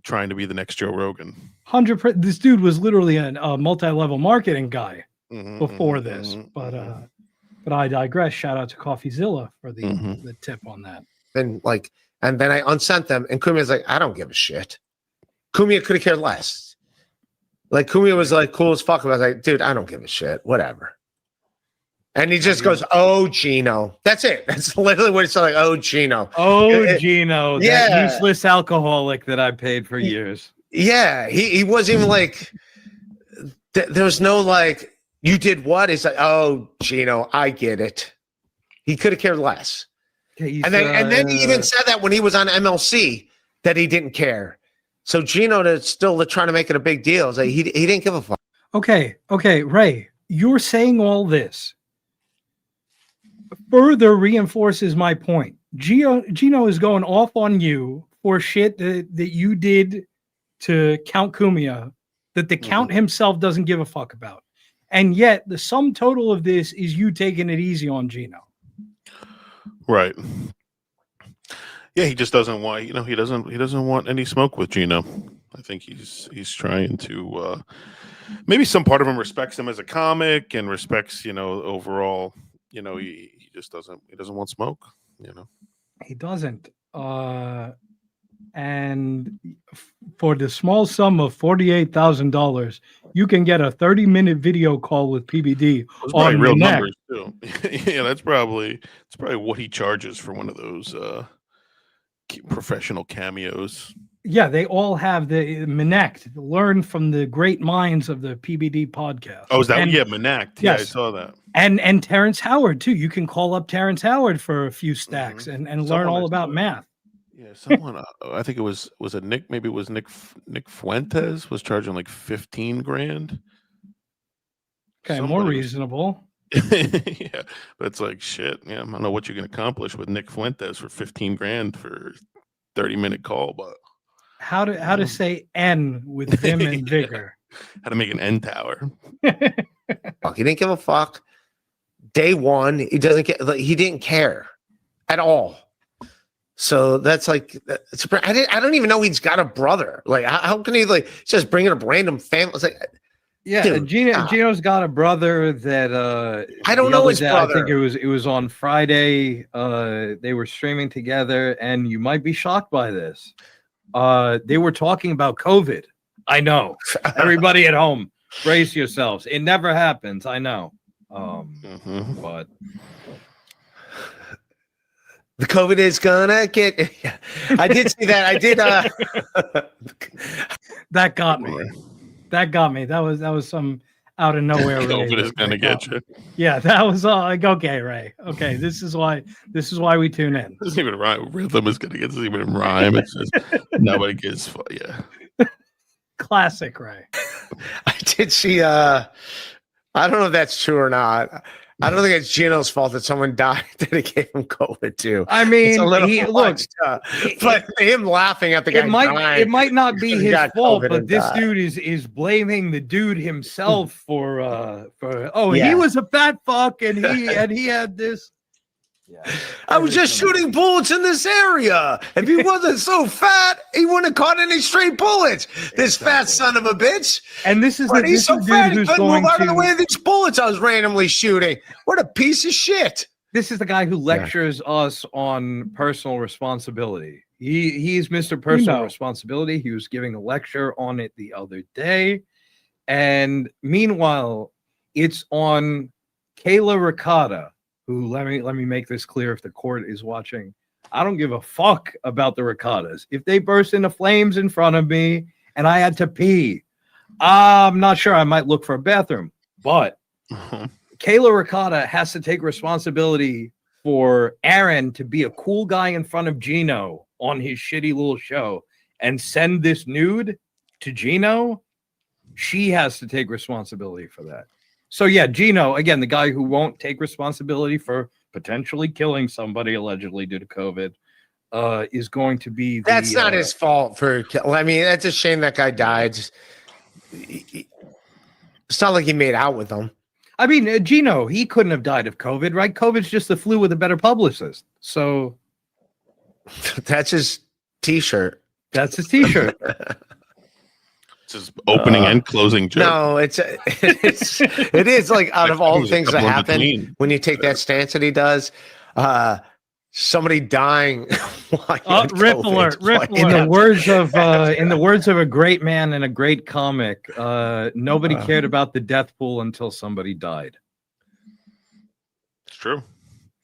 Trying to be the next Joe Rogan. 100%. This dude was literally a multi-level marketing guy before this, but I digress. Shout out to CoffeeZilla for the tip on that. And then I unsent them, and Kumia's like, I don't give a shit. Kumia could have cared less. Kumia was cool as fuck. I was like, dude, I don't give a shit. Whatever. And he just goes, oh, Gino. That's it. That's literally what it sounded like. Oh, Gino. Oh, Gino. That useless alcoholic that I paid for years. Yeah. He wasn't even there's no you did what? It's like, oh, Gino, I get it. He could have cared less. And then he even said that when he was on MLC that he didn't care. So Gino still trying to make it a big deal. It's like he didn't give a fuck. Okay, Ray, you're saying all this further reinforces my point. Gino is going off on you for shit that you did to Count Kumia that the Count himself doesn't give a fuck about. And yet the sum total of this is you taking it easy on Gino. Right. Yeah, he just doesn't want, he doesn't want any smoke with Gino. I think he's trying to maybe some part of him respects him as a comic and respects, overall, he just doesn't want smoke, He doesn't. And for the small sum of $48,000, you can get a 30-minute video call with PBD on real neck. numbers too. Yeah, it's probably what he charges for one of those professional cameos. Yeah, they all have the Minect. Learn from the great minds of the PBD podcast. Oh, is that Minect? Yeah, I saw that. And Terrence Howard too. You can call up Terrence Howard for a few stacks and learn all about math. Yeah, someone. I think it was it Nick. Maybe it was Nick Fuentes was charging like $15,000. Okay, more reasonable. Yeah, but it's like shit. Yeah, I don't know what you can accomplish with Nick Fuentes for $15,000 for 30-minute call, but how to say N with vim and vigor. How to make an N tower. Fuck, he didn't give a fuck. Day one, he didn't care at all. So that's like, I don't even know he's got a brother. Like, how can he just bring in a random family? It's like, yeah, dude, Gino's got a brother that I don't know his brother. I think it was on Friday. They were streaming together, and you might be shocked by this. They were talking about COVID. I know. Everybody at home, brace yourselves. It never happens. I know. But the COVID is gonna get. I did see that. I did. That got me. That got me. That was some out of nowhere. COVID is gonna get you. Yeah, that was like, okay, Ray. Okay, this is why we tune in. It doesn't even rhyme. Rhythm is gonna get. It doesn't even rhyme. It's just nobody gets. Yeah. Classic, Ray. I did see. I don't know if that's true or not. I don't think it's Gino's fault that someone died that he gave him COVID too. I mean, it's a little much, but him laughing at the guy. It might not be his fault, but this dude is blaming the dude himself for he was a fat fuck and he had this. Yeah. I was just shooting bullets in this area. If he wasn't so fat, he wouldn't have caught any straight bullets. This fat son of a bitch. And this is he's so fat he couldn't move out of the way of these bullets I was randomly shooting. What a piece of shit. This is the guy who lectures us on personal responsibility. He's Mr. Personal Responsibility. He was giving a lecture on it the other day. And meanwhile, it's on Kayla Ricotta, who, let me make this clear if the court is watching. I don't give a fuck about the Ricottas. If they burst into flames in front of me and I had to pee, I'm not sure. I might look for a bathroom. But Kayla Ricotta has to take responsibility for Aaron to be a cool guy in front of Gino on his shitty little show and send this nude to Gino. She has to take responsibility for that. So yeah, Gino, again, the guy who won't take responsibility for potentially killing somebody allegedly due to COVID, is going to be. That's not his fault. I mean, that's a shame that guy died. It's not like he made out with them. I mean, Gino, he couldn't have died of COVID, right? COVID's just the flu with a better publicist. So that's his T-shirt. That's his T-shirt. It's his opening and closing joke. No, it is like out of all the things that happen when you take that stance that he does, somebody dying. Rip alert! In the words of a great man and a great comic, nobody cared about the death pool until somebody died. It's true.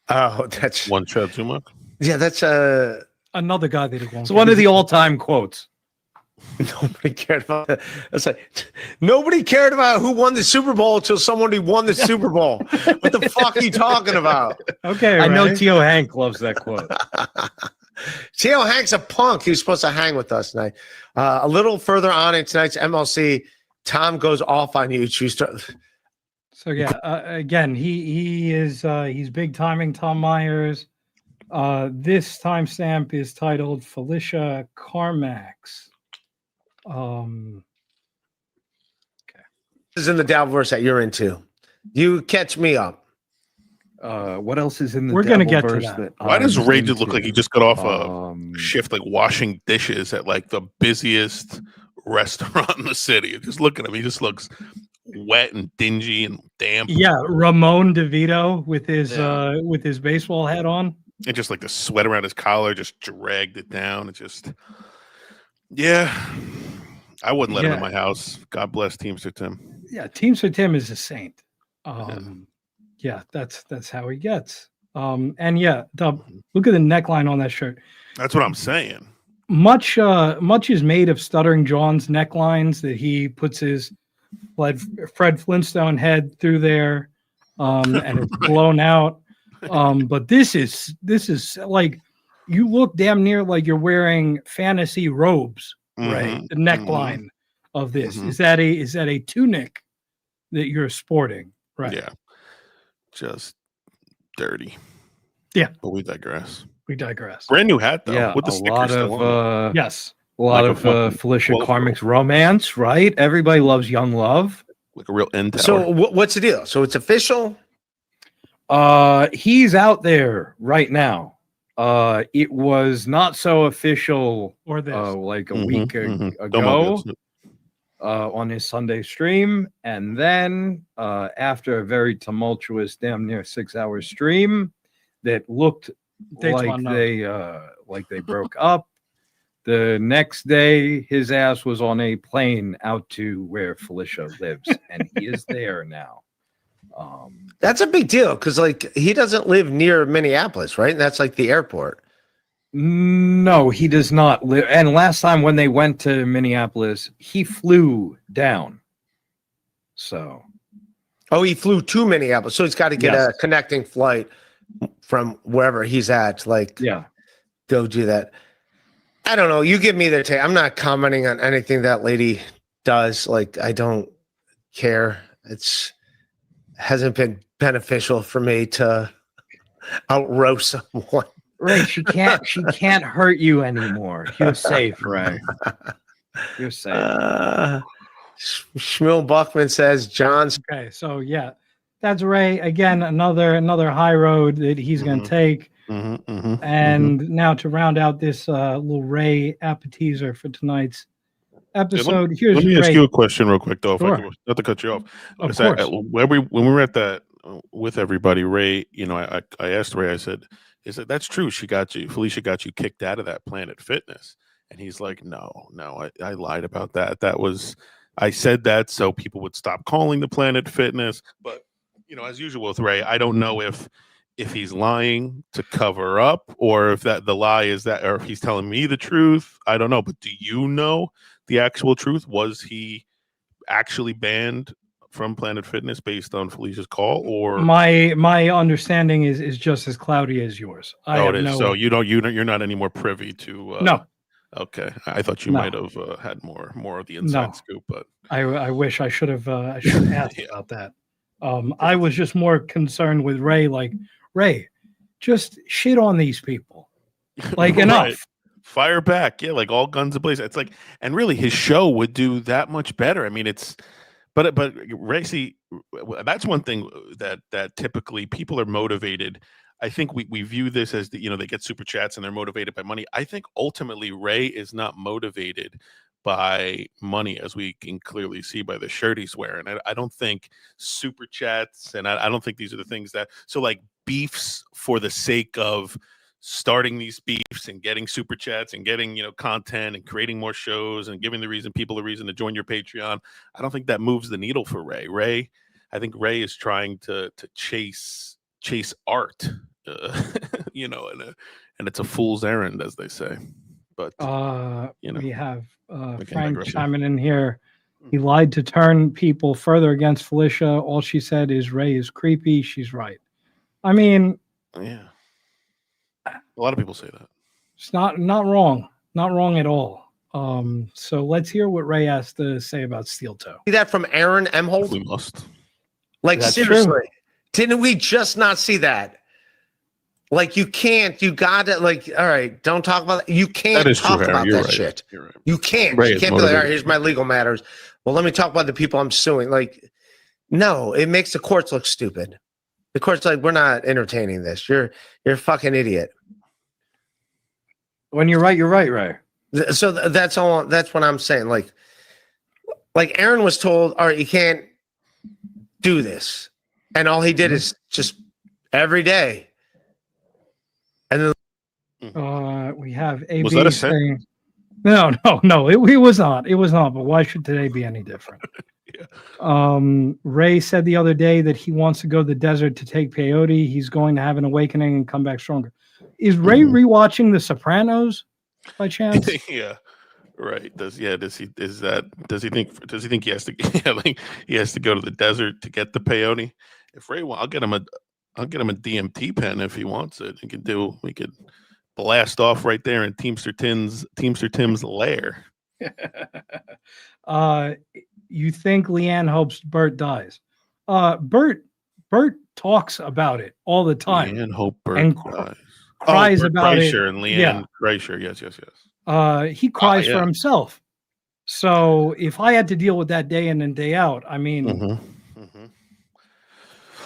Oh, that's one shot Zumock. Yeah, that's another guy that it won't. It's one of the all-time quotes. Nobody cared about that. It's like nobody cared about who won the Super Bowl until somebody won the Super Bowl. What the fuck are you talking about? Okay, I know Tio Hank loves that quote. Tio Hank's a punk. He was supposed to hang with us tonight. A little further on in tonight's MLC, Tom goes off on you. So yeah, again, he's big timing Tom Myers. This timestamp is titled Felicia Carmax. Okay. This is in the Dabbleverse that you're into. You catch me up. What else is in the We're gonna get to that. Why does Ray just look like he just got off a shift like washing dishes at like the busiest restaurant in the city? Just look at him. He just looks wet and dingy and damp. Yeah, Ramon DeVito with his baseball hat on. And just like the sweat around his collar just dragged it down. It just I wouldn't let him in my house. God bless Teamster Tim. Yeah, Teamster Tim is a saint. Yeah, that's how he gets. And yeah, look at the neckline on that shirt. That's what I'm saying. Much is made of Stuttering John's necklines that he puts his Fred Flintstone head through there, and it's blown out. But this is like, you look damn near like you're wearing fantasy robes, right? The neckline of this is that a tunic that you're sporting, right? Yeah, just dirty. Yeah, but we digress. We digress. Brand new hat though. Yeah, with the a stickers lot still of on. Yes, a A lot Like of Felicia Karmic's romance, right? Everybody loves young love. Like a real end tower. So what's the deal? So it's official? He's out there right now. It was not so official like a week ago on his Sunday stream. And then after a very tumultuous, damn near 6-hour stream that looked like they broke up, the next day his ass was on a plane out to where Felicia lives, and he is there now. That's a big deal because like he doesn't live near Minneapolis, right? That's like the airport. No, he does not live. And last time when they went to Minneapolis, he flew down. So, he flew to Minneapolis, so he's got to get a connecting flight from wherever he's at. Like, go do that. I don't know. You give me the take. I'm not commenting on anything that lady does. Like, I don't care. Hasn't been beneficial for me to outroast someone. Right, she can't hurt you anymore. You're safe, Ray. You're safe. Shmuel Buckman says John's okay. So yeah, that's Ray again. Another high road that he's going to take. And now to round out this little Ray appetizer for tonight's episode, let me ask you a question real quick, though. Sure. If I could, not to cut you off. Of course. When we were at that with everybody, Ray, I asked Ray, I said, that's true. Felicia got you kicked out of that Planet Fitness. And he's like, no, I lied about that. I said that so people would stop calling the Planet Fitness. But, as usual with Ray, I don't know if he's lying to cover up or if the lie is that, or if he's telling me the truth. I don't know. But do you know the actual truth? Was he actually banned from Planet Fitness based on Felicia's call, or my understanding is just as cloudy as yours. So you're not any more privy to no. Okay, I thought you might have had more of the inside scoop, but I wish I should have asked about that. I was just more concerned with Ray. Like, Ray, just shit on these people. Like, enough. Right. Fire back, like all guns ablazing. It's like, and really, his show would do that much better. I mean, but Ray, see, that's one thing that typically people are motivated. I think we view this as they get super chats and they're motivated by money. I think ultimately Ray is not motivated by money, as we can clearly see by the shirt he's wearing. I don't think super chats, and I don't think these are the things that, so like beefs for the sake of starting these beefs and getting super chats and getting content and creating more shows and giving people a reason to join your Patreon. I don't think that moves the needle for Ray. I think Ray is trying to chase art, and it's a fool's errand, as they say. But we have Frank chiming in here. He lied to turn people further against Felicia. All she said is Ray is creepy. She's right. I mean, yeah. A lot of people say that. It's not wrong. Not wrong at all. So let's hear what Ray has to say about Steel Toe. See that from Aaron Emholt? We must. Like, That's seriously. true. Didn't we just not see that? Like, you gotta, like, all right, don't talk about that. You can't talk about that shit. You're right. You can't. Ray You is can't be like, all right, motivated. here's my legal matters. Well, let me talk about the people I'm suing. Like, no, it makes the courts look stupid. The court's like, we're not entertaining this. You're a fucking idiot. When you're right, Ray. So that's all. That's what I'm saying. Like Aaron was told, all right, you can't do this, and all he did is just every day. And then we have AB Was that a saying, no, it was not. It was not. But why should today be any different? Ray said the other day that he wants to go to the desert to take peyote. He's going to have an awakening and come back stronger. Is Ray rewatching The Sopranos by chance? Yeah, right. Does he think he has to he has to go to the desert to get the peyote? If Ray wants, I'll get him a DMT pen if he wants it. We could blast off right there in Teamster Tim's lair. You think Leanne hopes Bert dies? Bert talks about it all the time. Leanne hope Bert and dies. cries Bert about Kreischer it. And Leanne Kreischer. Yes. he cries yeah. for himself. So if I had to deal with that day in and day out, I mean,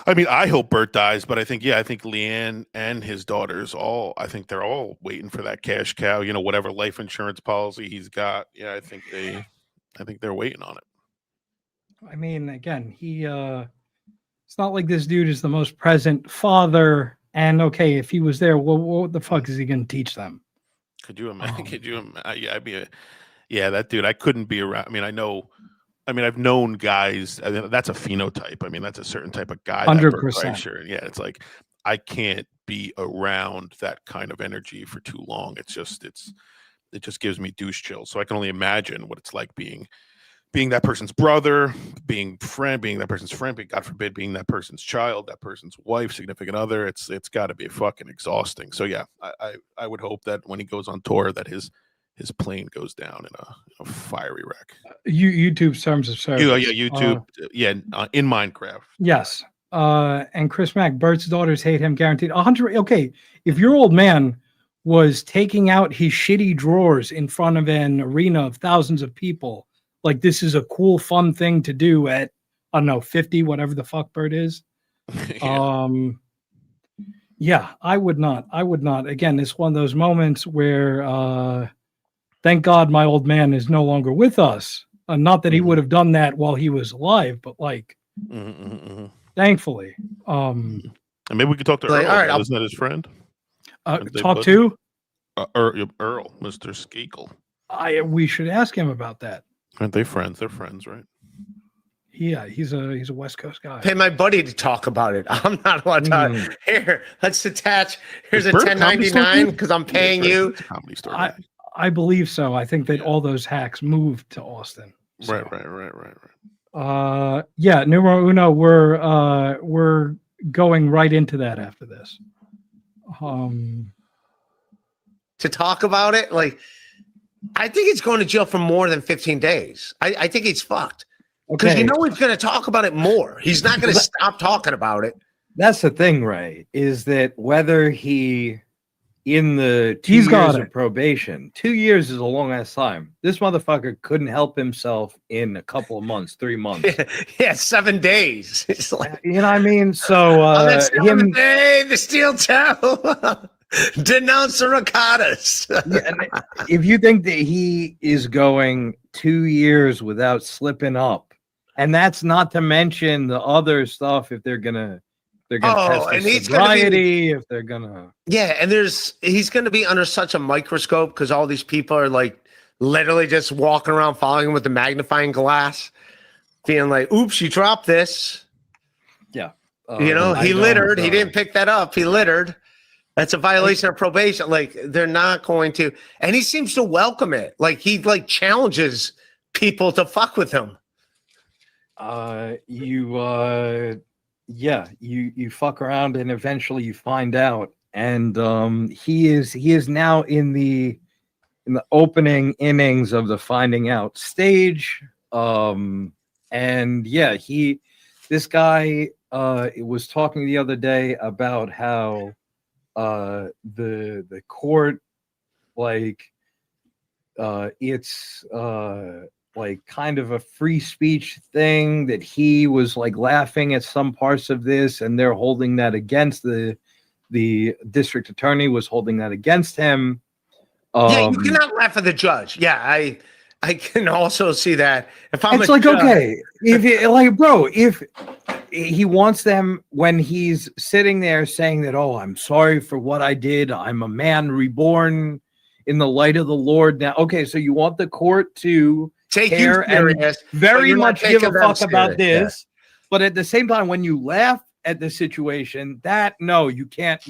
I mean, I hope Bert dies, but I think Leanne and his daughters I think they're all waiting for that cash cow, whatever life insurance policy he's got. Yeah, I think they're waiting on it. I mean, again, it's not like this dude is the most present father. And okay, if he was there, what the fuck is he going to teach them? Could you imagine? Yeah, that dude, I couldn't be around. I've known guys. That's a phenotype. That's a certain type of guy. 100%. Yeah, it's like I can't be around that kind of energy for too long. It just gives me douche chills. So I can only imagine what it's like being that person's brother, being that person's friend, God forbid, being that person's child, that person's wife, significant other. It's got to be fucking exhausting. So yeah, I would hope that when he goes on tour, that his plane goes down in a fiery wreck. YouTube's terms of service. YouTube. In Minecraft. Yes. And Chris Mack, Bert's daughters hate him, guaranteed. 100. Okay, if your old man was taking out his shitty drawers in front of an arena of thousands of people, like this is a cool, fun thing to do at, I don't know, 50, whatever the fuck Bert is. Yeah, I would not. Again, it's one of those moments where, thank God my old man is no longer with us. Not that he would have done that while he was alive, but like, thankfully. And maybe we could talk to Earl. All right, isn't that his friend? Talk to Earl, Mr. Skakel. We should ask him about that. Aren't they friends? They're friends, right? Yeah, he's a West Coast guy. Pay my buddy to talk about it. I'm not allowed to talk. Here, let's attach. Here's a Bert a comedy store 1099 dude? because I'm paying you. It's a comedy store guy. I believe so. I think that all those hacks moved to Austin. So. Right. Yeah, numero uno. We're going right into that after this. To talk about it, like I think he's going to jail for more than 15 days. I think he's fucked. Because he's going to talk about it more. He's not going to stop talking about it. That's the thing, Ray, is that whether he, in the 2 years of probation, 2 years is a long ass time. This motherfucker couldn't help himself in a couple of months, 3 months. Yeah, 7 days. It's like, you know what I mean? So, the steel toe. Denounce the ricotta's. If you think that he is going 2 years without slipping up, and that's not to mention the other stuff, if they're gonna test his sobriety, if they're gonna and he's gonna be under such a microscope because all these people are like literally just walking around following him with the magnifying glass, being like, "Oops, you dropped this." Yeah, he littered. He didn't pick that up. He littered. That's a violation of probation. Like they're not going to, and he seems to welcome it. Like he challenges people to fuck with him. You fuck around and eventually you find out. And he is now in the opening innings of the finding out stage. This guy was talking the other day about how the court, it's like kind of a free speech thing, that he was like laughing at some parts of this, and they're holding that against the district attorney was holding that against him. You cannot laugh at the judge. Yeah, I can also see that. If I'm it's like, okay, if he wants them, when he's sitting there saying that, oh, I'm sorry for what I did, I'm a man reborn in the light of the Lord now. Okay, so you want the court to take care you serious, and very much give a fuck about this, but at the same time, when you laugh at the situation, you can't.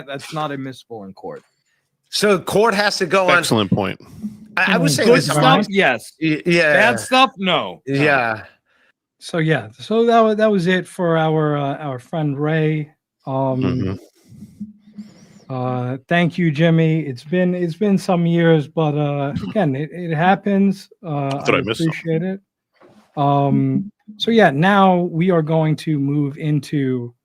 That's not admissible in court. So court has to go on. Excellent point. I would say good this stuff, yes. Yeah. Bad stuff, no. Yeah. So that was it for our friend Ray. Thank you, Jimmy. It's been some years, but again, it happens. I appreciate it. Now we are going to move into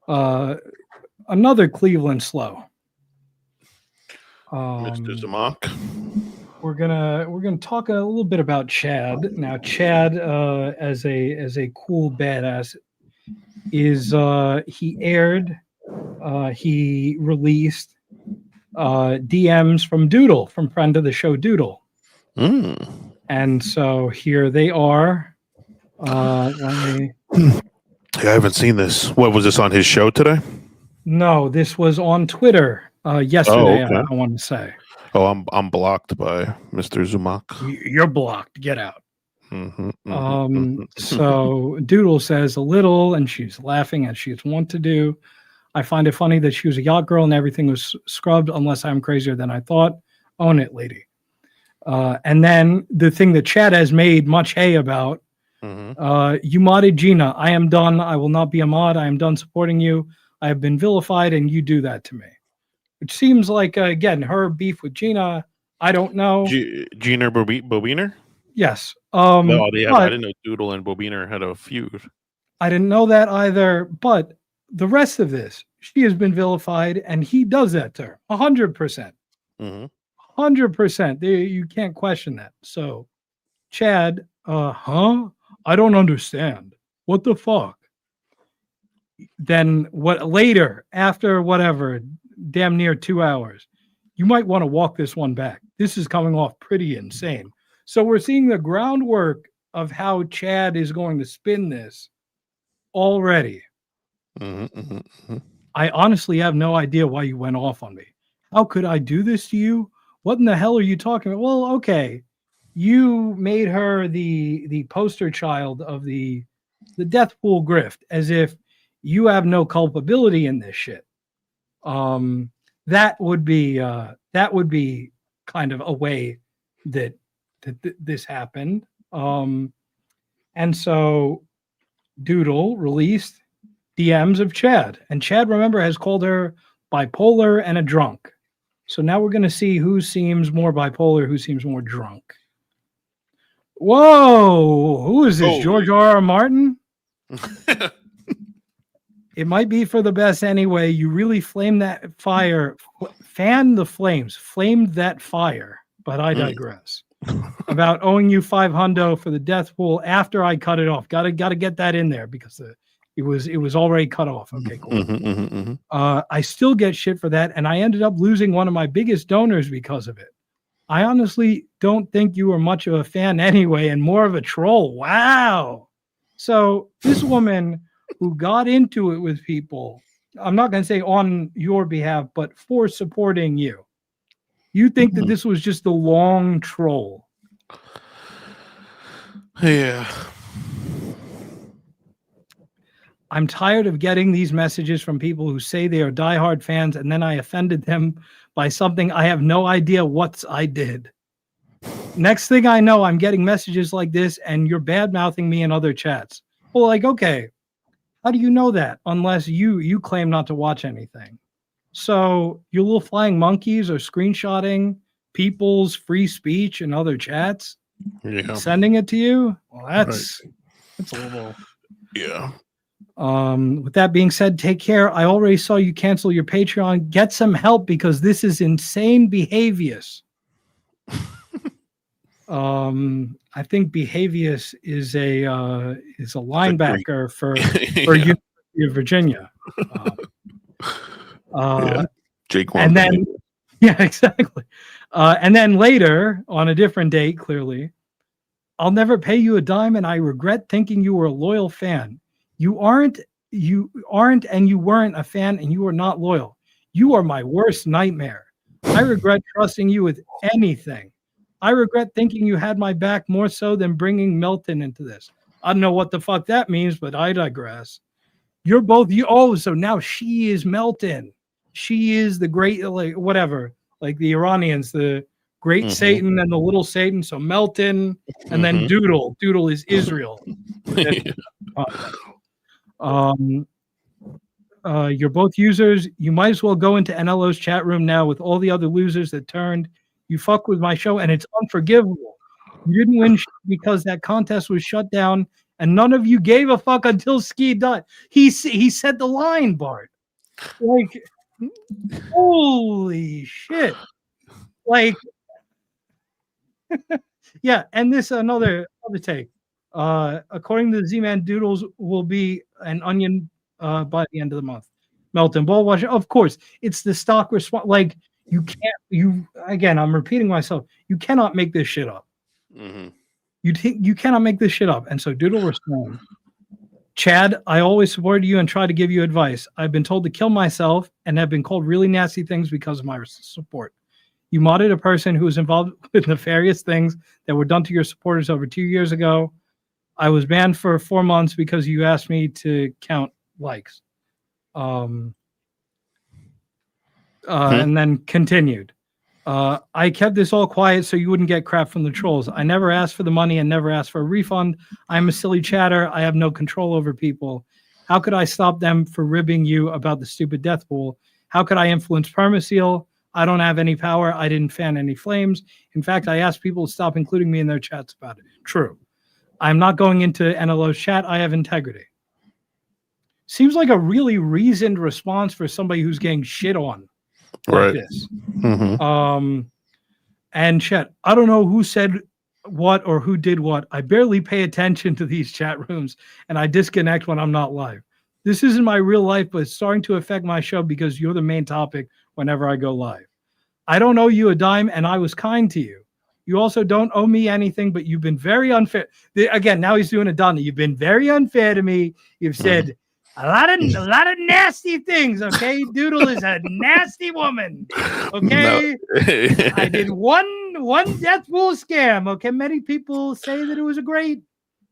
another Cleveland slow. Mr. Zumock. We're gonna talk a little bit about Chad. Now, Chad, as a cool badass, is he released DMs from Doodle, from friend of the show Doodle. And so here they are. Yeah, I haven't seen this. What was this on his show today? No, this was on Twitter yesterday. Oh, okay. I want to say. Oh, I'm blocked by Mr. Zumock. You're blocked. Get out. So Doodle says a little, and she's laughing as she's wont to do. I find it funny that she was a yacht girl and everything was scrubbed, unless I'm crazier than I thought. Own it, lady. And then the thing that Chad has made much hay about, you modded Gina. I am done. I will not be a mod. I am done supporting you. I have been vilified, and you do that to me. Which seems like, again, her beef with Gina. I don't know. Gina Bobiner? Yes. I didn't know Doodle and Bobiner had a feud. I didn't know that either. But the rest of this, she has been vilified, and he does that to her. 100%. 100%. You can't question that. So, Chad, I don't understand. What the fuck? Then what later, after whatever, damn near 2 hours, you might want to walk this one back. This is coming off pretty insane. So we're seeing the groundwork of how Chad is going to spin this already. I honestly have no idea why you went off on me. How could I do this to you? What in the hell are you talking about? Well, okay. You made her the poster child of the death pool grift, as if you have no culpability in this shit. That would be kind of a way that this happened. And so Doodle released DMs of Chad, and Chad, remember, has called her bipolar and a drunk. So now we're going to see who seems more bipolar, who seems more drunk. Whoa, who is this? George R.R. Martin? It might be for the best anyway. You really flamed that fire, fanned the flames, flamed that fire. But I digress. About owing you $500 for the death pool after I cut it off. Got to get that in there because it was already cut off. Okay, cool. I still get shit for that, and I ended up losing one of my biggest donors because of it. I honestly don't think you were much of a fan anyway, and more of a troll. Wow. So this woman who got into it with people, I'm not going to say on your behalf, but for supporting you. You think that this was just a long troll? Yeah. I'm tired of getting these messages from people who say they are diehard fans, and then I offended them by something I have no idea what I did. Next thing I know, I'm getting messages like this, and you're bad-mouthing me in other chats. Well, like, okay, how do you know that? Unless you claim not to watch anything. So your little flying monkeys are screenshotting people's free speech in other chats, sending it to you. Well, that's a little. Yeah. With that being said, take care. I already saw you cancel your Patreon. Get some help because this is insane behaviors. I think Behavius is a linebacker for University of Virginia. Jake and then exactly. And then later on a different date, clearly, I'll never pay you a dime, and I regret thinking you were a loyal fan. You aren't, and you weren't a fan, and you are not loyal. You are my worst nightmare. I regret trusting you with anything. I regret thinking you had my back more so than bringing Melton into this. I don't know what the fuck that means, but I digress. You're both you. Oh, so now she is Melton. She is the great, like whatever, like the Iranians, the great Satan and the little Satan. So Melton, and then Doodle. Doodle is Israel. You're both users. You might as well go into NLO's chat room now with all the other losers that turned. You fuck with my show, and it's unforgivable. You didn't win because that contest was shut down, and none of you gave a fuck until Ski died. He said the line, Bart. Like, holy shit. Like, yeah, and this another take. According to the Z-Man, Doodles will be an onion by the end of the month. Melton Ball washing. Of course, it's the stock response. Like, you can't. Again, I'm repeating myself. You cannot make this shit up. Mm-hmm. You cannot make this shit up. And so Doodle responds, Chad, I always supported you and try to give you advice. I've been told to kill myself and have been called really nasty things because of my support. You modded a person who was involved with nefarious things that were done to your supporters over 2 years ago. I was banned for 4 months because you asked me to count likes. And then continued. I kept this all quiet so you wouldn't get crap from the trolls. I never asked for the money and never asked for a refund. I'm a silly chatter. I have no control over people. How could I stop them for ribbing you about the stupid death pool? How could I influence Permaseal? I don't have any power. I didn't fan any flames. In fact, I asked people to stop including me in their chats about it. True. I'm not going into NLO's chat. I have integrity. Seems like a really reasoned response for somebody who's getting shit on like this. Mm-hmm. And chat, I don't know who said what or who did what. I barely pay attention to these chat rooms and I disconnect when I'm not live. This isn't my real life, but it's starting to affect my show because you're the main topic whenever I go live. I don't owe you a dime and I was kind to you. You also don't owe me anything, but you've been very unfair. Again, now he's doing a Donna. You've been very unfair to me. You've said a lot of nasty things. Okay, Doodle is a nasty woman. Okay, no. I did one death pool scam. Okay, many people say that it was a great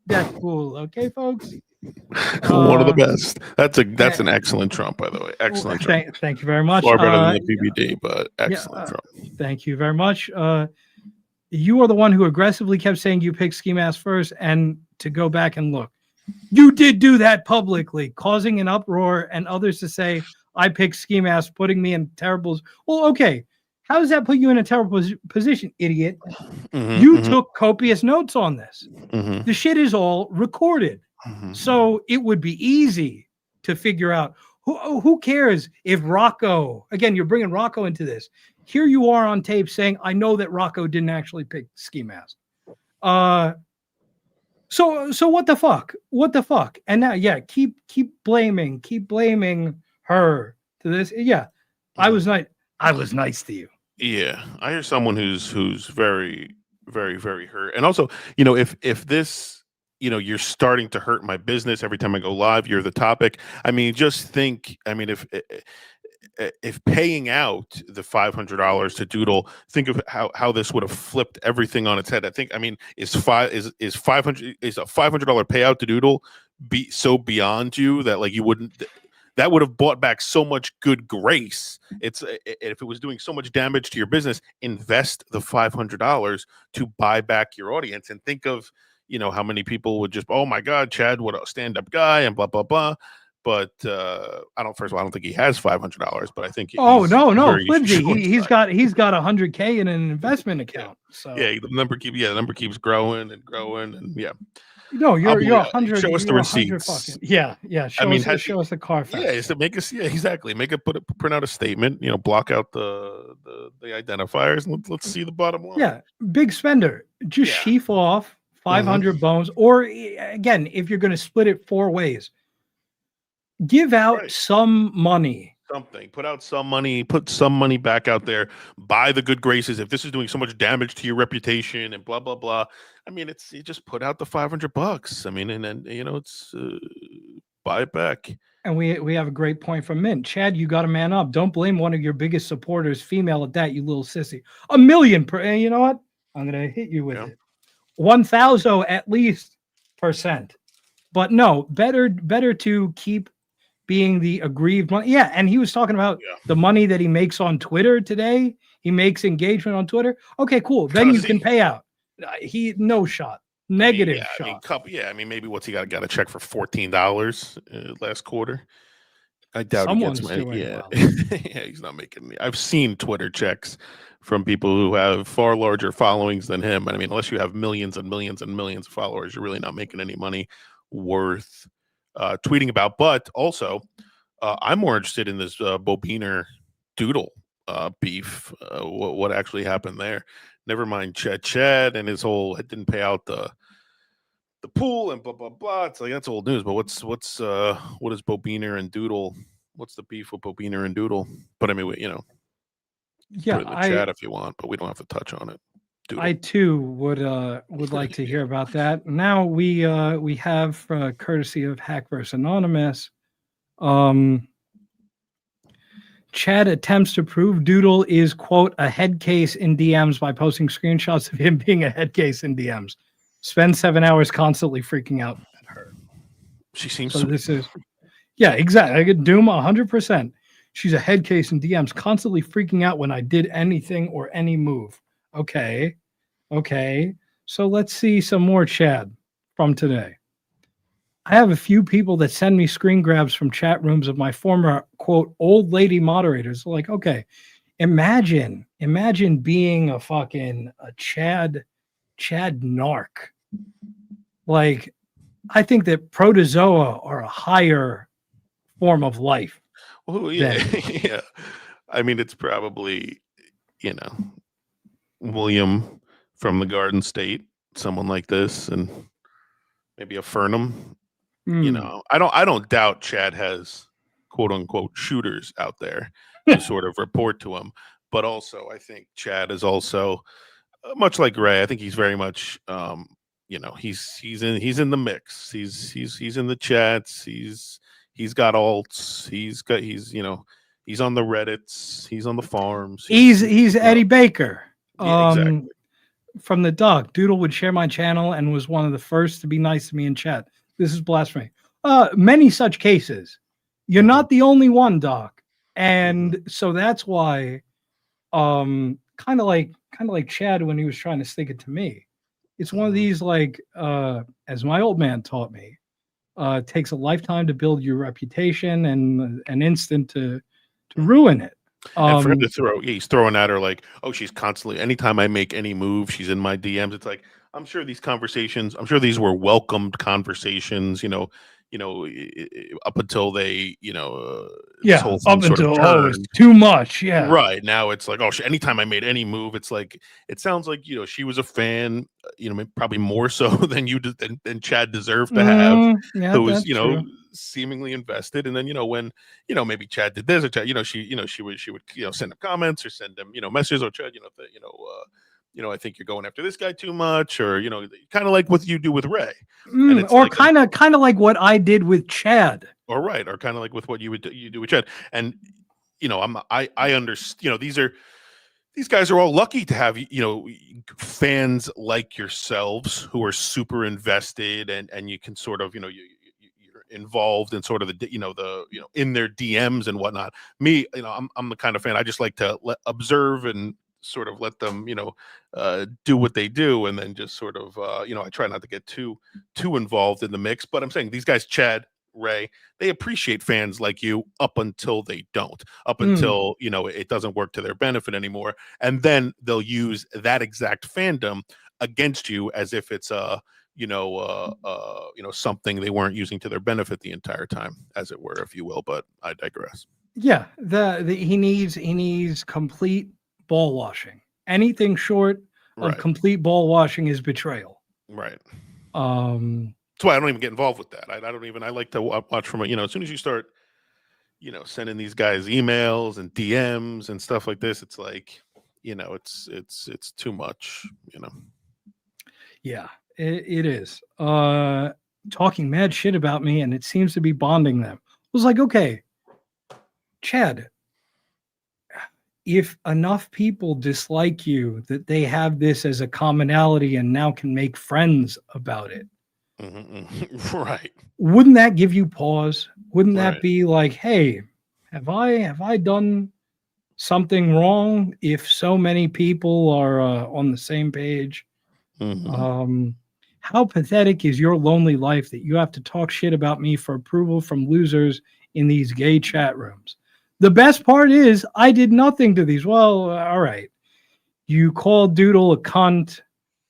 death pool. Okay, folks. One of the best. That's an excellent Trump, by the way. Excellent Trump. Thank you very much. Far better than the PBD, but excellent Trump. Thank you very much. You are the one who aggressively kept saying you picked Ski Mask first, and to go back and look, you did do that publicly, causing an uproar and others to say I picked Ski Mask, putting me in terrible. Well, okay, how does that put you in a terrible position, idiot? You took copious notes on this. The shit is all recorded, so it would be easy to figure out. Who cares if Rocco? Again, you're bringing Rocco into this. Here you are on tape saying, I know that Rocco didn't actually pick Ski Mask. So what the fuck? What the fuck? And now, yeah, keep blaming her to this. Yeah, I was nice to you. Yeah, I hear someone who's very, very, very hurt. And also, you know, if this, you know, you're starting to hurt my business every time I go live, you're the topic. I mean, just think, I mean, if paying out the $500 to Doodle, think of how this would have flipped everything on its head. I think, I mean, is a $500 payout to Doodle be so beyond you that like you wouldn't, that would have bought back so much good grace. It's if it was doing so much damage to your business, invest the $500 to buy back your audience and think of, you know, how many people would just, oh my God, Chad, what a stand-up guy and blah, blah, blah. But I don't think he has $500, but I think no, Flimsy, he's got $100K in an investment account. So yeah, the number keeps growing and growing, and yeah. No, you're 100. Show us the receipts. Yeah. Show us the car. Yeah, so make us. Yeah, exactly. Print out a statement. You know, block out the identifiers, and let's see the bottom line. Yeah, big spender. Just sheaf off 500 bones, or again, if you're going to split it 4 ways. Give out some money. Something. Put out some money. Put some money back out there. Buy the good graces. If this is doing so much damage to your reputation and blah blah blah, I mean, you just put out the $500. I mean, and then you know, it's buy it back. And we have a great point from Mint. Chad, you got to man up. Don't blame one of your biggest supporters, female at that. You little sissy. $1 million per. And you know what? I'm gonna hit you with it. 1,000 at least %. But no, better to keep being the aggrieved money. Yeah, and he was talking about the money that he makes on Twitter today. He makes engagement on Twitter. Okay, cool. Then you can pay out. No shot. Negative shot. I mean, maybe what's he got a check for $14 last quarter. I doubt someone's he gets doing well. Yeah, he's not making. I've seen Twitter checks from people who have far larger followings than him. I mean, unless you have millions and millions and millions of followers, you're really not making any money worth tweeting about. But also, I'm more interested in this Bobiner Doodle beef. What actually happened there? Never mind Chad and his whole it didn't pay out the pool and blah blah blah. It's like that's old news. But what is Bobina and Doodle? What's the beef with Bobina and Doodle? But I mean, put it in the chat if you want, but we don't have to touch on it. Doodle. I too would like to hear about that. Now we have courtesy of Hackverse Anonymous. Chad attempts to prove Doodle is, quote, a head case in DMs by posting screenshots of him being a head case in DMs. Spend 7 hours constantly freaking out at her. She seems so. This is, yeah, exactly. I get Doom 100%. She's a head case in DMs, constantly freaking out when I did anything or any move. Okay. So let's see some more Chad from today. I have a few people that send me screen grabs from chat rooms of my former, quote, old lady moderators. Like, okay, imagine being a Chad narc. Like, I think that protozoa are a higher form of life. Oh, yeah. Yeah. I mean, it's probably, William from the Garden State, someone like this, and maybe a Fernum. I don't doubt Chad has quote unquote shooters out there to sort of report to him, but also I think Chad is also much like Ray. I think he's very much he's in the mix. He's in the chats. He's got alts. He's on the Reddits. He's on the forums. He's Eddie Baker. Yeah, exactly. From the Doc, Doodle would share my channel and was one of the first to be nice to me in chat. This is blasphemy. Many such cases. You're not the only one, Doc. And so that's why, kind of like Chad when he was trying to stick it to me. It's one of these, like, as my old man taught me, takes a lifetime to build your reputation and an instant to ruin it. And for him to he's throwing at her like, oh, she's constantly, anytime I make any move, she's in my DMs. It's like, I'm sure these were welcomed conversations, up until they, up until it's too much. Yeah. Right. Now it's like, oh, anytime I made any move, it's like, it sounds like, she was a fan, probably more so than than Chad deserved to have, who was, true. Seemingly invested. And then, when, maybe Chad did this or Chad, she would, send him comments or send him, messages or Chad, I think you're going after this guy too much, or kind of like what you do with Ray, or like kind of like what I did with Chad, or kind of like with what you do with Chad. And I understand. These guys are all lucky to have fans like yourselves who are super invested, and you can sort of you're involved in sort of the in their DMs and whatnot. Me, I'm the kind of fan I just like to observe and sort of let them do what they do, and then just sort of I try not to get too involved in the mix. But I'm saying these guys, Chad, Ray, they appreciate fans like you up until they don't, up until it doesn't work to their benefit anymore, and then they'll use that exact fandom against you as if it's something they weren't using to their benefit the entire time, as it were, if you will. But I digress. Yeah, he needs complete ball washing. Anything short of complete ball washing is betrayal. Right. That's why I don't even get involved with that. I like to watch from as soon as you start, sending these guys emails and DMs and stuff like this, it's like, it's too much, Yeah, it is. Talking mad shit about me, and it seems to be bonding them. I was like, okay, Chad, if enough people dislike you that they have this as a commonality and now can make friends about it, right? Wouldn't that give you pause? Wouldn't that be like, hey, have I done something wrong? If so many people are on the same page, how pathetic is your lonely life that you have to talk shit about me for approval from losers in these gay chat rooms? The best part is I did nothing to these. Well, all right. You called Doodle a cunt.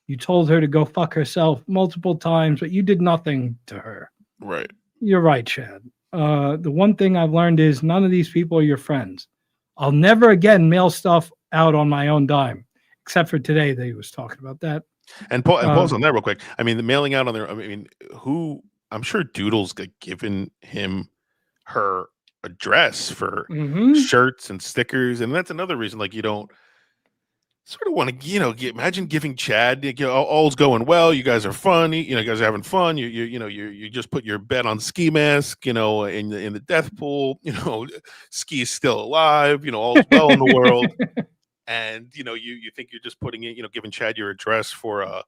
You told her to go fuck herself multiple times, but you did nothing to her. Right. You're right, Chad. The one thing I've learned is none of these people are your friends. I'll never again mail stuff out on my own dime, except for today that he was talking about that. And pause on that real quick. I mean, the mailing out on there. I mean, who? I'm sure Doodle's given him her address for shirts and stickers, and that's another reason. Like, you don't sort of want to, imagine giving Chad. All's going well. You guys are fun. You guys are having fun. You just put your bet on Ski Mask. In the death pool. Ski is still alive. All's well in the world. And you think you're just putting it, giving Chad your address for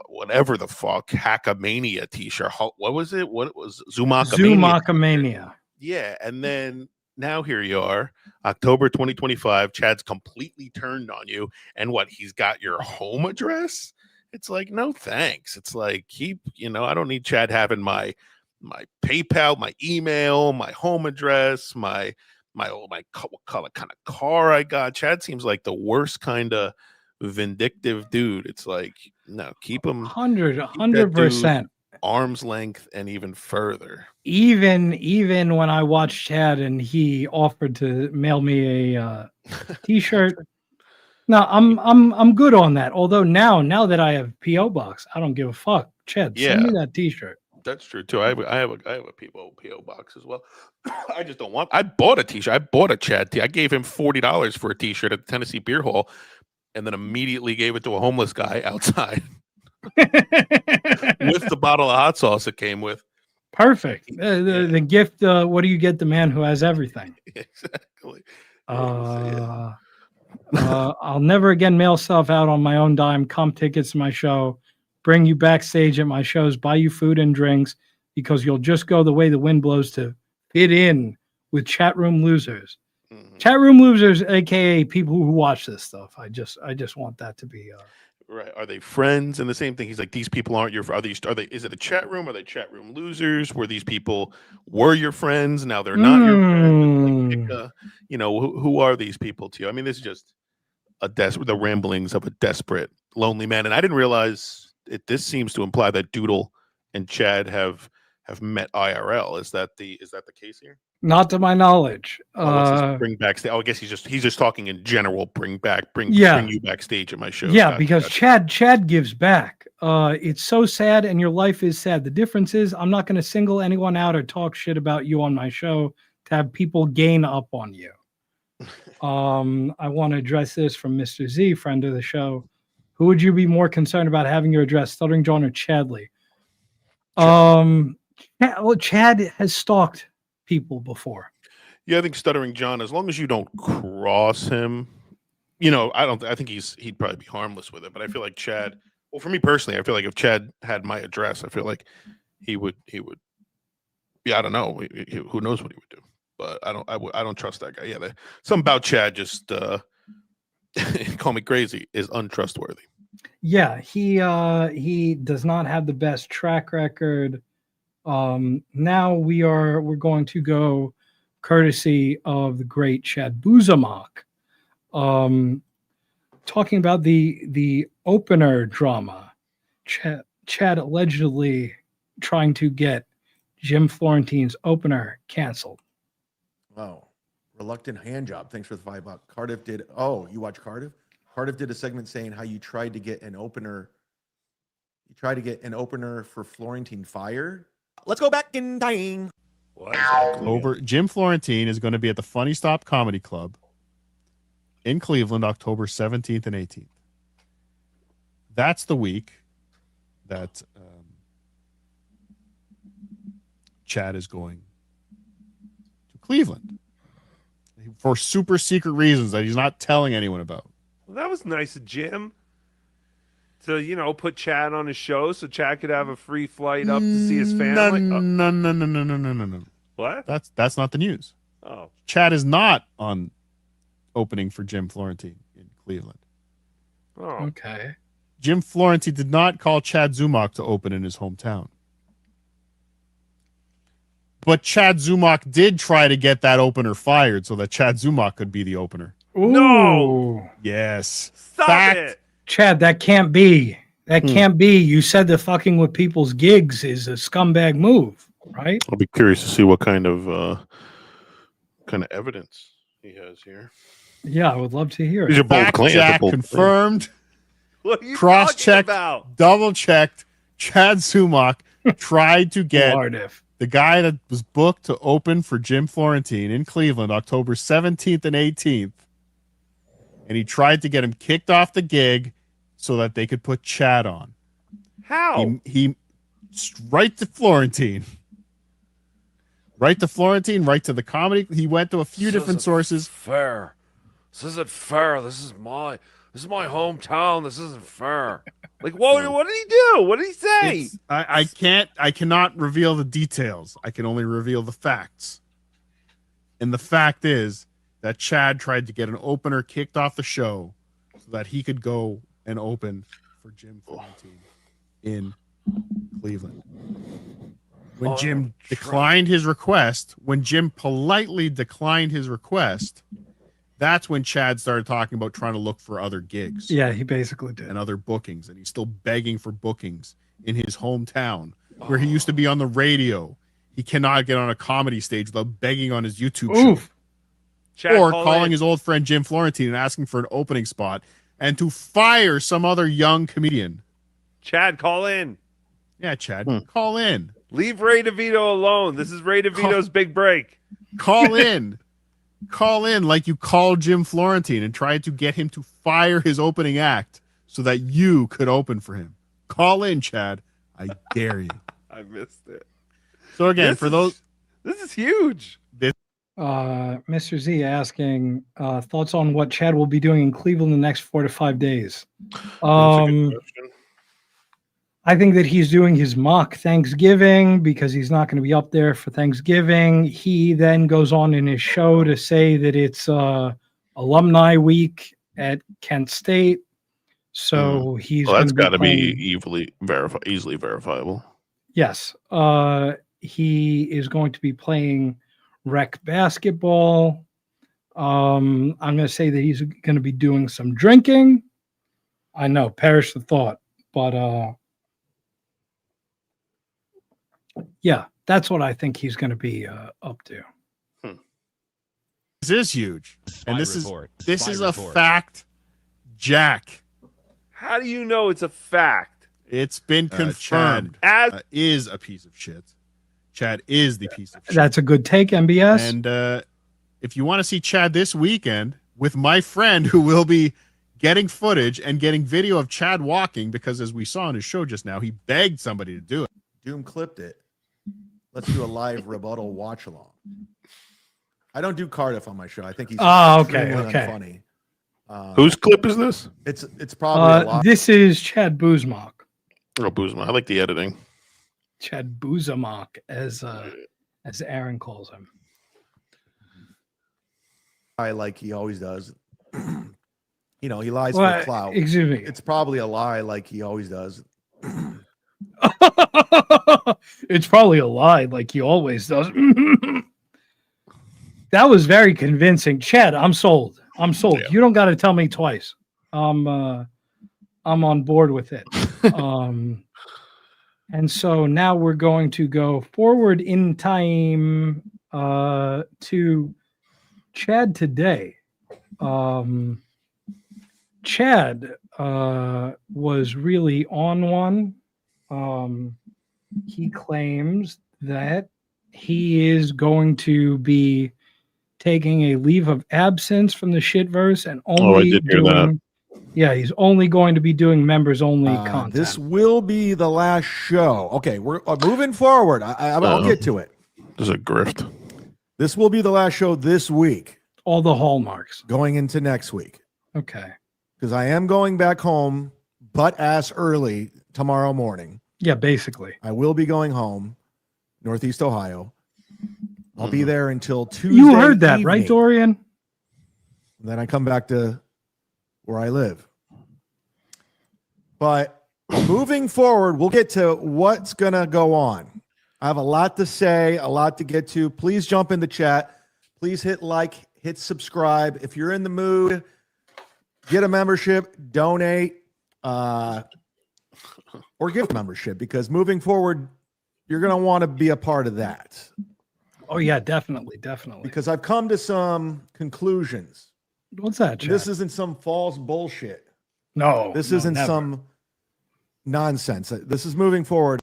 whatever the fuck Hackamania t-shirt. What was it? What was Zumockamania? Yeah, and then now here you are, October 2025. Chad's completely turned on you, and he's got your home address. It's like, no thanks. It's like, I don't need Chad having my PayPal, my email, my home address, what color kind of car I got. Chad seems like the worst kind of vindictive dude. It's like, no, keep him 100% arm's length and even further. Even when I watched Chad and he offered to mail me a t-shirt. No, I'm good on that. Although now that I have PO box, I don't give a fuck. Chad, send me that t-shirt. That's true too. I have a PO box as well. I just don't want. I bought a t-shirt. I bought a Chad tee. I gave him $40 for a t-shirt at the Tennessee Beer Hall, and then immediately gave it to a homeless guy outside with the bottle of hot sauce it came with. Perfect. The gift. What do you get the man who has everything? Exactly. I'll never again mail stuff out on my own dime. Comp tickets to my show. Bring you backstage at my shows, buy you food and drinks, because you'll just go the way the wind blows to fit in with chat room losers. Chat room losers, aka people who watch this stuff. I just want that to be right. Are they friends? And the same thing. He's like, these people aren't your. Are they? Is it a chat room? Are they chat room losers? Were these people your friends? Now they're not your friends. Like, who are these people to you? I mean, this is just the ramblings of a desperate, lonely man. And I didn't realize. This seems to imply that Doodle and Chad have met IRL. Is that the case here? Not to my knowledge. Bring backstage. I guess he's just talking in general. Bring you backstage at my show. Yeah, because Chad gives back. It's so sad, and your life is sad. The difference is, I'm not going to single anyone out or talk shit about you on my show to have people gain up on you. I want to address this from Mr. Z, friend of the show. Who would you be more concerned about having your address, Stuttering John or Chadley? Chad has stalked people before. Yeah, I think Stuttering John, as long as you don't cross him, I think he'd probably be harmless with it. But I feel like Chad, well, for me personally, I feel like if Chad had my address, I feel like he would. Yeah, I don't know. Who knows what he would do? But I don't trust that guy. Yeah, something about Chad just. Call me crazy, is untrustworthy. Yeah, he does not have the best track record. Now we're going to go courtesy of the great Chad Zumock, talking about the opener drama. Chad allegedly trying to get Jim Florentine's opener canceled. Oh. Reluctant hand job. Thanks for the $5. Cardiff did. Oh, you watch Cardiff? Cardiff did a segment saying how you tried to get an opener. You tried to get an opener for Florentine fired. Let's go back in time. Jim Florentine is going to be at the Funny Stop Comedy Club in Cleveland, October 17th and 18th. That's the week that Chad is going to Cleveland. For super secret reasons that he's not telling anyone about. Well, that was nice of Jim to, put Chad on his show so Chad could have a free flight up to see his family. No. What? That's not the news. Oh. Chad is not on opening for Jim Florentine in Cleveland. Oh. Okay. Jim Florentine did not call Chad Zumock to open in his hometown. But Chad Zumock did try to get that opener fired so that Chad Zumock could be the opener. Ooh. No. Yes. Stop it. Chad, that can't be. That can't be. You said that fucking with people's gigs is a scumbag move, right? I'll be curious to see what kind of evidence he has here. Yeah, I would love to hear it. These are both Fact claims. Jack confirmed. What are you Cross-checked, talking about? double-checked. Chad Zumock tried to get Cardiff. the guy that was booked to open for Jim Florentine in Cleveland October 17th and 18th. And he tried to get him kicked off the gig so that they could put Chad on. How? He right to Florentine. Right to Florentine, right to the comedy. He went to a few different sources. Fair. This isn't fair. This is my hometown. This isn't fair. Like, what did he do? What did he say? I cannot reveal the details. I can only reveal the facts. And the fact is that Chad tried to get an opener kicked off the show so that he could go and open for Jim Florentine in Cleveland. When Jim declined his request, when Jim politely declined his request, that's when Chad started talking about trying to look for other gigs. Yeah, he basically did. And other bookings. And he's still begging for bookings in his hometown where he used to be on the radio. He cannot get on a comedy stage without begging on his YouTube show. Chad, or call calling in. his old friend Jim Florentine and asking for an opening spot and to fire some other young comedian. Chad, call in. Yeah, Chad, call in. Leave Ray DeVito alone. This is Ray DeVito's big break. Call in. Call in like you called Jim Florentine and tried to get him to fire his opening act so that you could open for him. Call in, Chad. I dare you. I missed it. So again, this is huge. Mr. Z asking thoughts on what Chad will be doing in Cleveland in the next 4 to 5 days. I think that he's doing his mock Thanksgiving because he's not going to be up there for Thanksgiving. He then goes on in his show to say that it's alumni week at Kent State. So he's that's got to be easily verifiable. Yes. He is going to be playing rec basketball. I'm going to say that he's going to be doing some drinking. I know, perish the thought, but yeah, that's what I think he's going to be up to. This is huge. And this is a fact, Jack. How do you know it's a fact? It's been confirmed. Chad is a piece of shit. Chad is the piece of shit. That's a good take, MBS. And if you want to see Chad this weekend with my friend who will be getting footage and getting video of Chad walking, because as we saw on his show just now, he begged somebody to do it. Doom clipped it. Let's do a live rebuttal watch along. I don't do Cardiff on my show. I think he's extremely unfunny. Whose clip is this? It's probably a lot. This is Chad Buzmock. Oh, Buzma. I like the editing. Chad Buzmock, as Aaron calls him. I like he always does. He lies for clout. Excuse me. It's probably a lie like he always does. It's probably a lie like he always does. That was very convincing. Chad, I'm sold. Yeah. You don't got to tell me twice. I'm on board with it. And so now we're going to go forward in time to Chad today. Chad was really on one. He claims that he is going to be taking a leave of absence from the shitverse and only he's only going to be doing members only content. This will be the last show. Okay, we're moving forward. I'll get to it. This is a grift. This will be the last show this week. All the hallmarks going into next week. Okay. Because I am going back home butt-ass early tomorrow morning. Yeah, basically. I will be going home, Northeast Ohio. I'll be there until Tuesday. You heard that, evening. right, Dorian? Then I come back to where I live. But moving forward, we'll get to what's going to go on. I have a lot to say, a lot to get to. Please jump in the chat. Please hit like, hit subscribe. If you're in the mood, get a membership, donate, or gift membership, because moving forward, you're going to want to be a part of that. Oh yeah, definitely. Because I've come to some conclusions. What's that? This isn't some false bullshit. No, This no, isn't never. some nonsense. This is moving forward.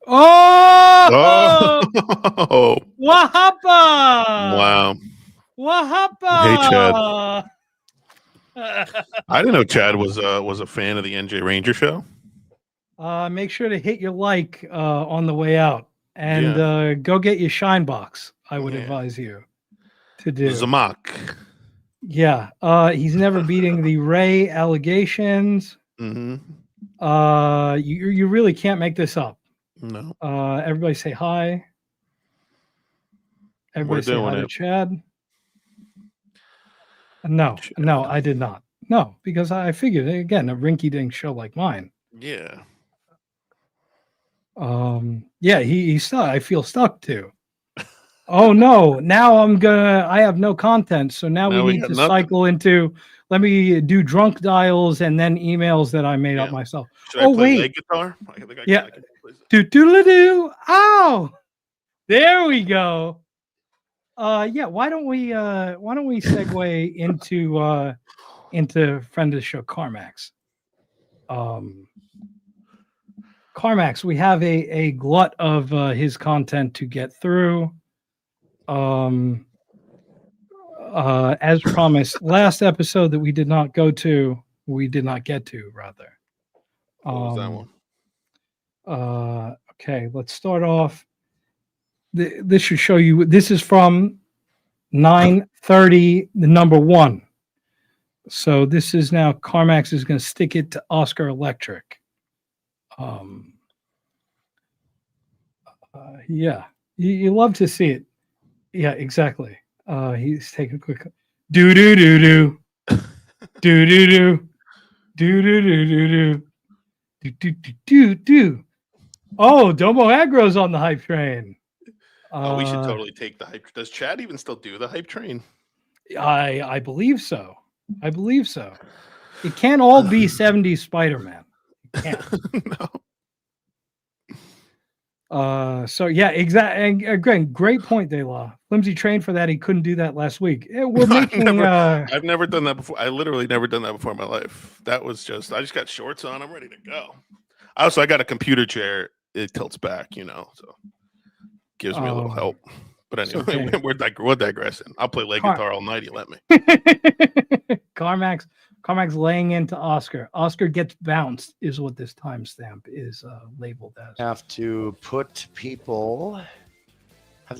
Oh! Oh, Wahapa! wow. Wahapa! I didn't know Chad was a fan of the NJ Ranger show. Make sure to hit your like on the way out, and go get your shine box. I would advise you to do. Zumock. Yeah, he's never beating the Ray allegations. Mm-hmm. You really can't make this up. No. Everybody say hi. Everybody say hi to Chad. No, I did not. No, because I figured again a rinky-dink show like mine. Yeah. Yeah, he's stuck. I feel stuck too. Oh no! Now I have no content, so now we need to cycle into. Let me do drunk dials and then emails that I made up myself. Should I play leg guitar? I can Do. Ow! There we go. Yeah. Why don't we segue into friend of the show, Karmax. Karmax, we have a glut of his content to get through. As promised, last episode that we did not get to, rather. What was that one? Okay, let's start off. This should show you. This is from 9:30, the number 1. So this is now Karmax is going to stick it to Oscar Electric. Yeah, you love to see it. Yeah, exactly. He's taking a quick do. Oh, Domo Agro's on the hype train. We should totally take the hype. Does Chad even still do the hype train? I believe so. It can't all be 70s Spider-Man. It can't. No. So yeah, exactly. Again, great point, De La. Flimsy trained for that. He couldn't do that last week. We're making. I've never done that before. I literally never done that before in my life. That was just. I just got shorts on. I'm ready to go. I got a computer chair. It tilts back, so gives me a little help. But anyway, okay. we're digressing. I'll play leg guitar all night. You let me. Karmax laying into Oscar. Oscar gets bounced is what this timestamp is labeled as. Have to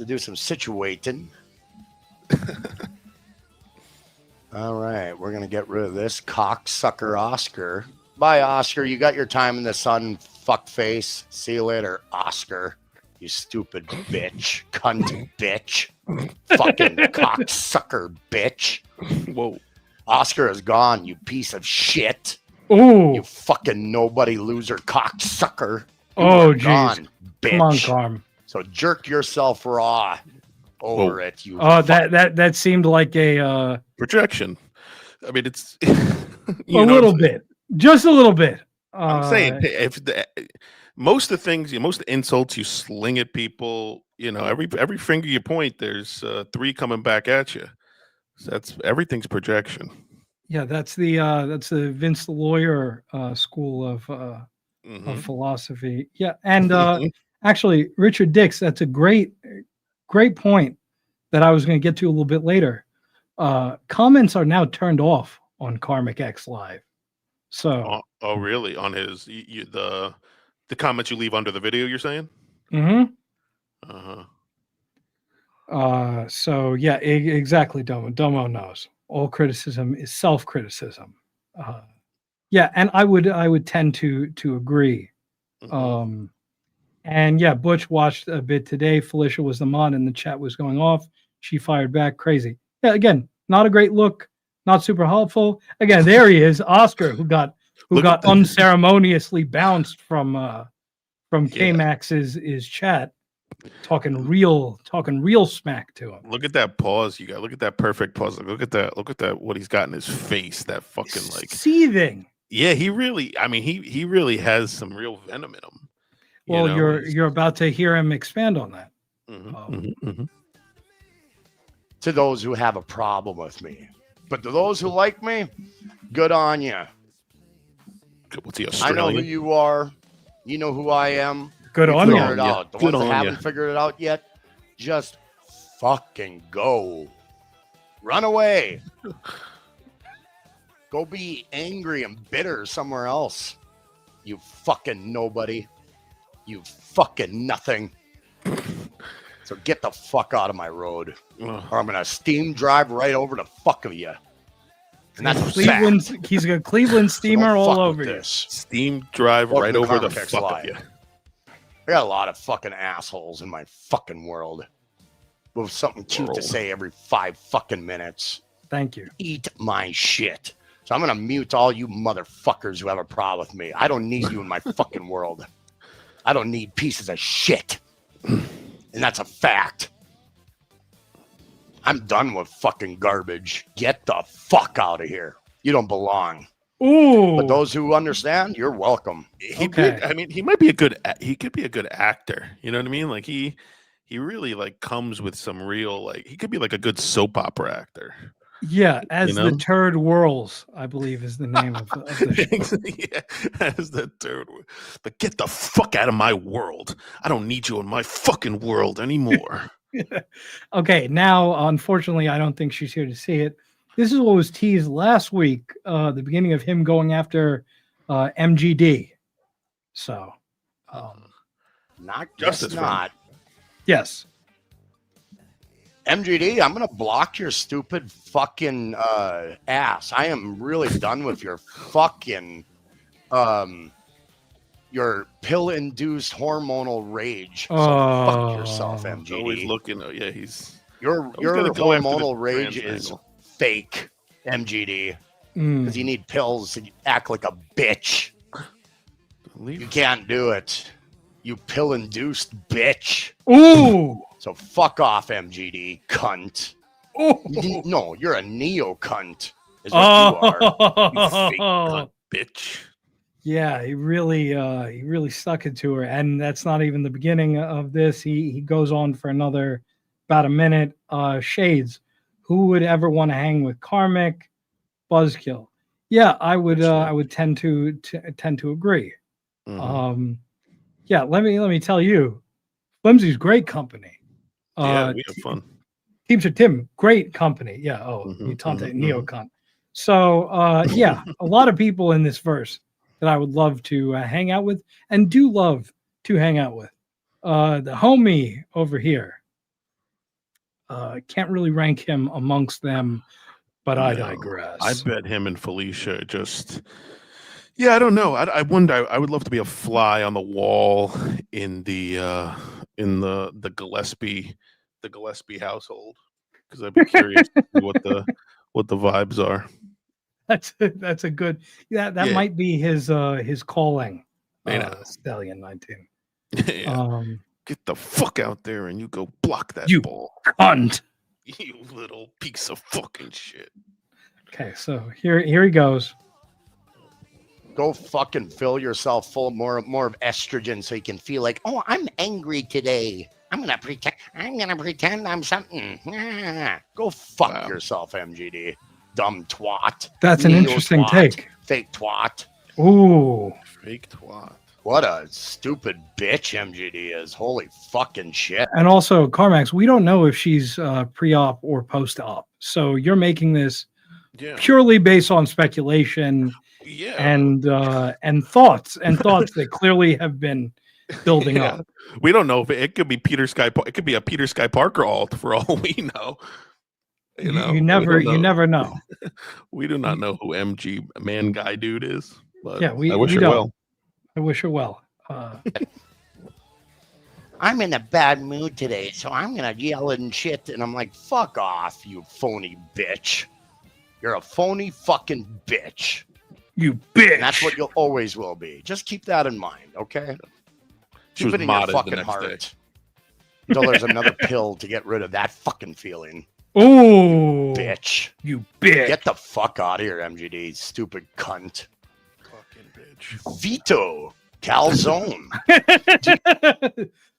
do some situating. All right, we're gonna get rid of this cocksucker Oscar. Bye, Oscar. You got your time in the sun, fuckface. See you later, Oscar. You stupid bitch, cunt bitch, fucking cocksucker bitch. Whoa. Oscar is gone, you piece of shit. Ooh. You fucking nobody loser cocksucker. Oh, jeez. Gone, bitch. Come on, Carm. So jerk yourself raw over it. You. Oh, that seemed like a projection. I mean, it's a little bit, just a little bit. I'm saying if most of the things, most of the insults you sling at people, every finger you point, there's 3 coming back at you. So everything's projection. Yeah, that's the Vince the Lawyer school of philosophy. Yeah, and actually, Richard Dix, that's a great point that I was going to get to a little bit later. Comments are now turned off on Karmic X Live. So, oh really? On his the comments you leave under the video, you're saying? Mm-hmm. So yeah, exactly. Domo knows all criticism is self-criticism. Yeah, and I would tend to agree. And yeah, Butch watched a bit today. Felicia was the mod and the chat was going off. She fired back crazy. Yeah, again, not a great look, not super helpful. Again, there he is, Oscar, who got unceremoniously bounced from K-Max's chat. Talking real smack to him. Look at that pause you got. Look at that perfect pause. Look at that. What he's got in his face. That fucking seething. Yeah, he really. I mean, he really has some real venom in him. Well, you're about to hear him expand on that. To those who have a problem with me. But to those who like me, good on you. What's the I know who Australian? you are. You know who I am. Good on Figure you. it out. The Good ones that on haven't ya. figured it out yet, just fucking go. Run away. Go be angry and bitter somewhere else. You fucking nobody. You fucking nothing. So get the fuck out of my road. Or I'm going to steam drive right over the fuck of you. And that's Cleveland. He's got Cleveland steamer all over you. Steam drive Welcome right to over the Karmic X fuck of Live. you. I got a lot of fucking assholes in my fucking world with something cute to say every 5 fucking minutes. Thank you. Eat my shit. So I'm going to mute all you motherfuckers who have a problem with me. I don't need you in my fucking world. I don't need pieces of shit. And that's a fact. I'm done with fucking garbage. Get the fuck out of here. You don't belong. Ooh. But those who understand, you're welcome. I mean, he might be a good. He could be a good actor. You know what I mean? Like he really like comes with some real like. He could be like a good soap opera actor. Yeah, as You know? the turd whirls, I believe is the name of the show. Yeah, as the third one. But get the fuck out of my world. I don't need you in my fucking world anymore. Okay, now unfortunately, I don't think she's here to see it. This is what was teased last week, the beginning of him going after MGD. So, not Justice just not. Yes. MGD, I'm gonna block your stupid fucking ass. I am really done with your fucking your pill-induced hormonal rage. So fuck yourself, MGD. Always looking. Oh yeah, he's Your gonna go after the hormonal rage trans is angle. fake, MGD. Mm. Because you need pills and you act like a bitch. You can't do it. You pill-induced bitch. Ooh. So fuck off, MGD, cunt. Ooh. No, you're a neo cunt. Is what you are. You fake cunt, bitch. Yeah, he really stuck it to her, and that's not even the beginning of this. He goes on for another about a minute. Shades, who would ever want to hang with Karmic? Buzzkill. Yeah, I would tend to agree. Yeah, let me tell you, Flimsy's great company. Yeah, we have fun. Teamster Tim, great company. Yeah. Oh, Mutante Neocon. So yeah, a lot of people in this verse that I would love to hang out with and do love to hang out with. The homie over here. Can't really rank him amongst them, but I digress. I bet him and Felicia just. Yeah, I don't know. I wonder. I would love to be a fly on the wall in the Gillespie household because I'd be curious to see what the vibes are. That's a good. Yeah, that might be his calling. Stallion 19. Yeah. Get the fuck out there and you go block that You ball. Cunt. You little piece of fucking shit. Okay, so here he goes. Go fucking fill yourself full of more of estrogen so you can feel like, oh, I'm angry today. I'm gonna pretend I'm something. Go fuck yourself, MGD. Dumb twat. That's an Neo interesting twat. take. Fake twat. Ooh. Fake twat. What a stupid bitch MGD is. Holy fucking shit. And also, Carmax, we don't know if she's pre-op or post-op. So you're making this purely based on speculation and thoughts that clearly have been building up. We don't know if it could be Peter Sky. It could be a Peter Sky Parker alt for all we know. You know, You never know. We do not know who MG Man Guy Dude is. But Yeah, I wish we her don't. well. I wish her well. I'm in a bad mood today, so I'm gonna yell and shit. And I'm like, fuck off, you phony bitch. You're a phony fucking bitch. You bitch. And that's what you always will be. Just keep that in mind, okay? She Keep was it in your modded the fucking next heart. Until there's another pill to get rid of that fucking feeling. Ooh. Bitch. You bitch. Get the fuck out of here, MGD. Stupid cunt. Fucking bitch. Vito. Calzone.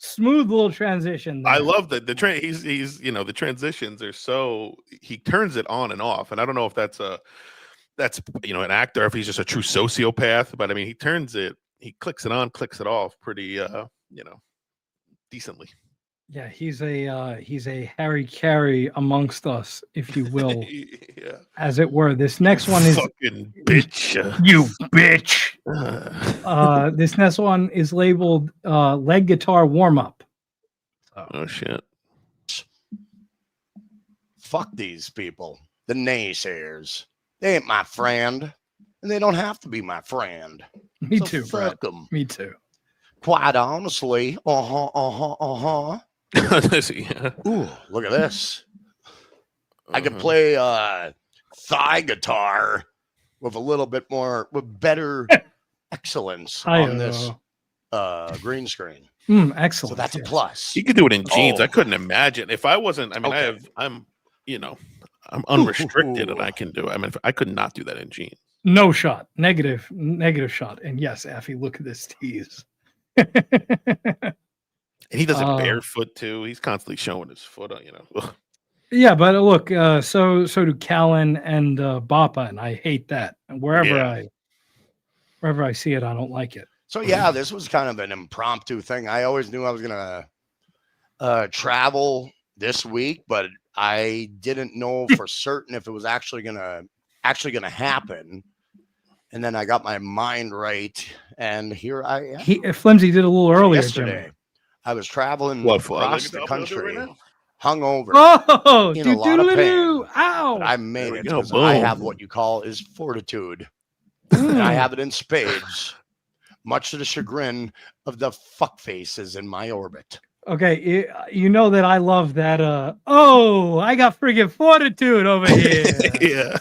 Smooth little transition. I there. love that he's the transitions are so he turns it on and off, and I don't know if that's an actor, if he's just a true sociopath, but I mean he clicks it on, clicks it off pretty decently. Yeah, he's a Harry Carey amongst us, if you will, yeah. as it were. This next one is fucking bitch. You bitch. This next one is labeled leg guitar warm up. Oh shit. Fuck these people, the naysayers. They ain't my friend, and they don't have to be my friend. Me So too, fuck Brett. them. Me too. Quite honestly, Yeah. Ooh, look at this. I could play thigh guitar with a little bit more, with better excellence on this green screen. Excellent. So that's a plus. You could do it in jeans. Oh. I couldn't imagine if I wasn't. I mean, I'm unrestricted and I can do it. I mean, I could not do that in jeans. No shot. Negative shot. And yes, Affy, look at this tease. And he does it barefoot too. He's constantly showing his foot. Ugh. Yeah, but look, so do Callan and Bappa, and I hate that. And wherever I see it, I don't like it. So yeah, this was kind of an impromptu thing. I always knew I was gonna travel this week, but I didn't know for certain if it was actually gonna happen. And then I got my mind right, and here I am. Flimsy did a little earlier Yesterday. Jimmy. I was traveling across the country, hungover, Oh, in a lot of pain. Ow! But I made it go, because I boom. have what you call is fortitude, and I have it in spades, much to the chagrin of the fuck faces in my orbit. Okay, you know that I love that. I got friggin' fortitude over here. Yeah.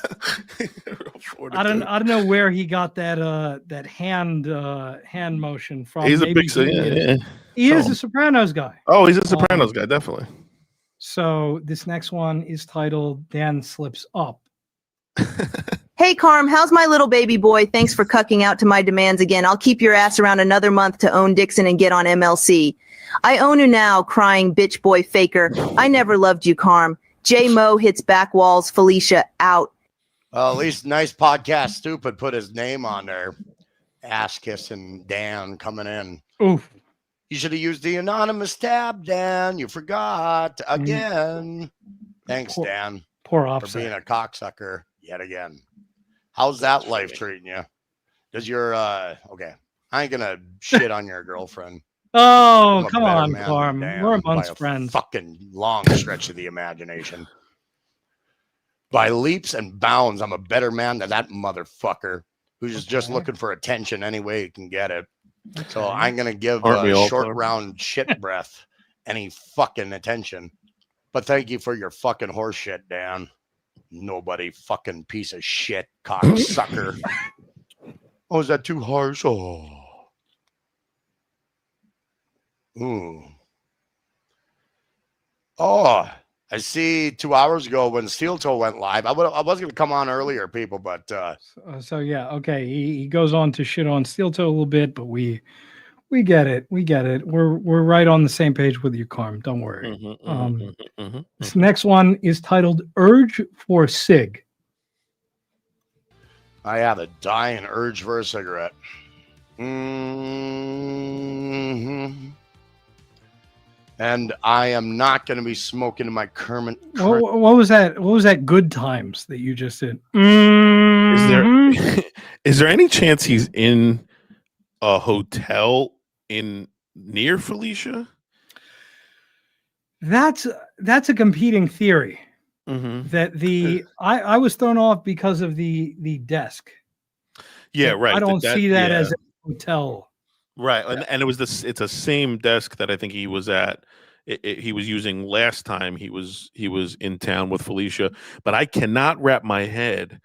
I don't know where he got that hand motion from. He's a Maybe big yeah. he is a Sopranos guy. Oh, he's a Sopranos guy, definitely. So this next one is titled Dan Slips Up. Hey, Carm, how's my little baby boy? Thanks for cucking out to my demands again. I'll keep your ass around another month to own Dixon and get on MLC. I own you now, crying bitch boy faker. I never loved you, Carm. J Mo hits back walls. Felicia out. Well, at least Nice Podcast Stupid put his name on there. Ass kissing Dan coming in. Oof. You should have used the anonymous tab, Dan. You forgot again. Thanks, Dan. Poor for Offset. being a cocksucker yet again. How's that life treating you? Does your okay? I ain't gonna shit on your girlfriend. Oh, I'm a come better on, man Carm. than Dan We're by amongst a friends. Fucking long stretch of the imagination. By leaps and bounds, I'm a better man than that motherfucker who's just looking for attention any way he can get it. So I'm gonna give Aren't we all, short Carm? round shit breath any fucking attention. But thank you for your fucking horse shit, Dan. Nobody fucking piece of shit cocksucker. Oh, is that too harsh? Oh. Ooh. Oh, I see 2 hours ago when Steel Toe went live. I was going to come on earlier, people, but So yeah, okay. He goes on to shit on Steel Toe a little bit, but we get it. We get it. We're right on the same page with you, Carm. Don't worry. This next one is titled "Urge for Sig." I have a dying urge for a cigarette. Mm-hmm. And I am not going to be smoking in my current. What was that? What was that? Good times that you just did. Is there any chance he's in a hotel near Felicia? That's a competing theory. That I was thrown off because of the desk. Yeah, right. I don't see that yeah. as a hotel. Right, and it was this. It's a same desk that I think he was at. He was using last time he was in town with Felicia. But I cannot wrap my head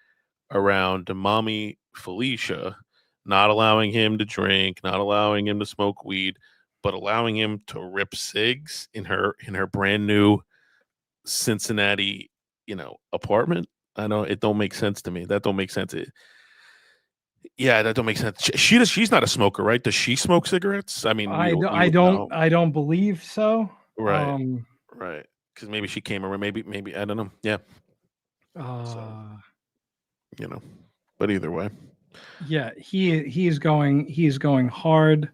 around mommy Felicia not allowing him to drink, not allowing him to smoke weed, but allowing him to rip cigs in her brand new Cincinnati, apartment. I know it don't make sense to me. That don't make sense. Yeah, that don't make sense. She's not a smoker, right? Does she smoke cigarettes? I mean, I you would don't know. I don't believe so. Right. Right. Because maybe she came around. Maybe I don't know. Yeah. You know, but either way. Yeah, he's going hard.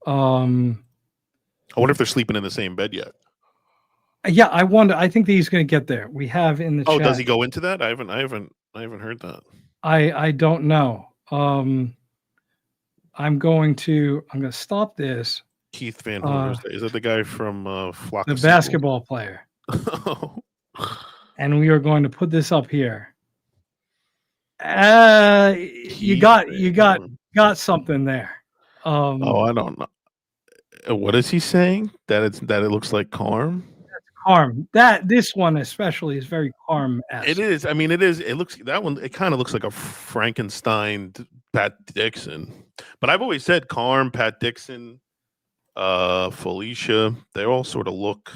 I wonder if they're sleeping in the same bed yet. Yeah, I wonder. I think that he's going to get there. We have in the Oh, chat. does he go into that? I haven't heard that. I don't know. I'm going to stop this. Keith Van Horn, is that the guy from Flock The of Sequel? basketball player. And we are going to put this up here. You got something there. Oh, I don't know. What is he saying? That it looks like Karm? Karm. This one especially is very Karm-esque. It is. I mean, it is. It looks that one. It kind of looks like a Frankenstein Pat Dixon. But I've always said Karm, Pat Dixon, Felicia. They all sort of look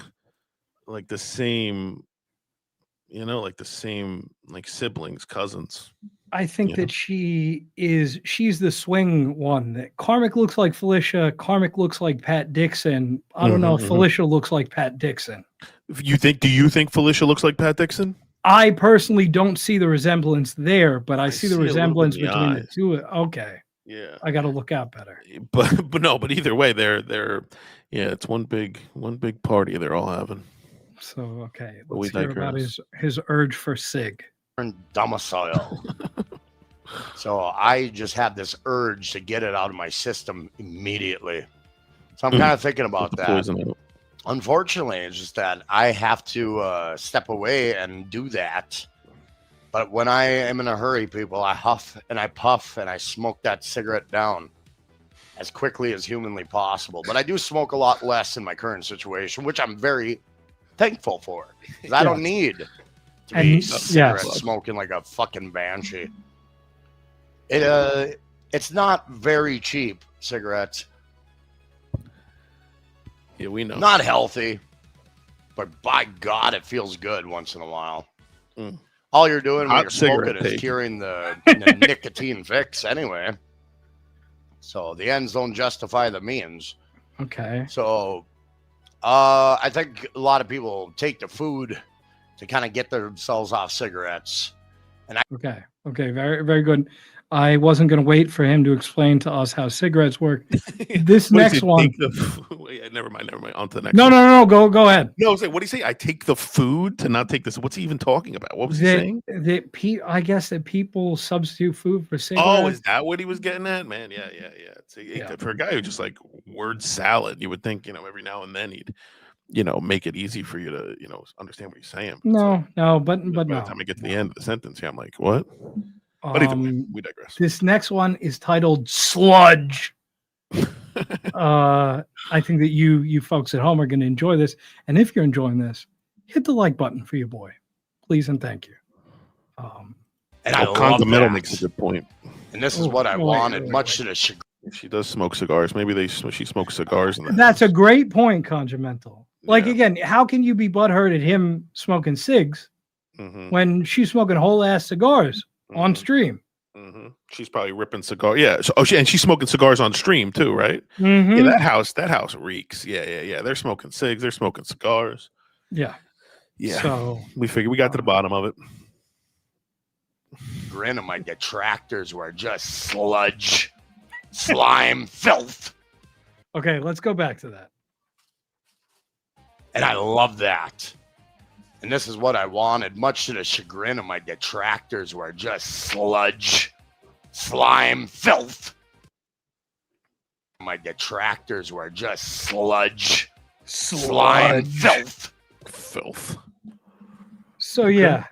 like the same. You know, like the same, like siblings, cousins. I think that she's the swing one. That Karmic looks like Felicia. Karmic looks like Pat Dixon. I don't know if Felicia looks like Pat Dixon. Do you think Felicia looks like Pat Dixon? I personally don't see the resemblance there, but I see the resemblance between the two. Okay. Yeah. I got to look out better. But either way, they're it's one big party they're all having. So okay, But let's we hear about digress. his urge for cig. Domicile. So I just had this urge to get it out of my system immediately. So I'm kind of thinking about Put the that. poison in it. Unfortunately, it's just that I have to step away and do that. But when I am in a hurry, people, I huff and I puff and I smoke that cigarette down as quickly as humanly possible. But I do smoke a lot less in my current situation, which I'm very thankful for. 'Cause I don't need to be cigarette smoking like a fucking banshee. It's not very cheap, cigarettes. Yeah, we know. Not healthy, but by God, it feels good once in a while. All you're doing when Hot you're smoking cigarette is take. curing the nicotine fix anyway. So the ends don't justify the means. Okay. So I think a lot of people take the food to kind of get themselves off cigarettes. And Okay. Very, very good. I wasn't going to wait for him to explain to us how cigarettes work. This What does next he one. take yeah, never mind. On to the next No, one. no. Go ahead. No, what do you say? I take the food to not take this. What's he even talking about? What was he saying? I guess that people substitute food for cigarettes. Oh, is that what he was getting at? Man, yeah. For a guy who just like word salad, you would think, every now and then he'd, make it easy for you to, understand what he's saying. No, but By no. the time I get to the end of the sentence, I'm like, what? But either way, we digress. This next one is titled Sludge. I think that you folks at home are going to enjoy this. And if you're enjoying this, hit the like button for your boy. Please and thank you. And I Conga love Metal that. makes a good point. And this is what I wanted, much to the chagrin. She does smoke cigars. Maybe she smokes cigars. In That's a great point, Congimental. Like, again, how can you be butthurt at him smoking cigs when she's smoking whole ass cigars on stream? She's probably ripping cigars. Yeah. So, and she's smoking cigars on stream too, right? Mhm. Yeah, that house reeks. Yeah. They're smoking cigs. They're smoking cigars. Yeah. Yeah. So we figured we got to the bottom of it. Grin of my detractors were just sludge, slime, filth. Okay, let's go back to that. And I love that. And this is what I wanted, much to the chagrin of my detractors were just sludge, slime, filth. My detractors were just sludge, slime, filth. Filth. So yeah,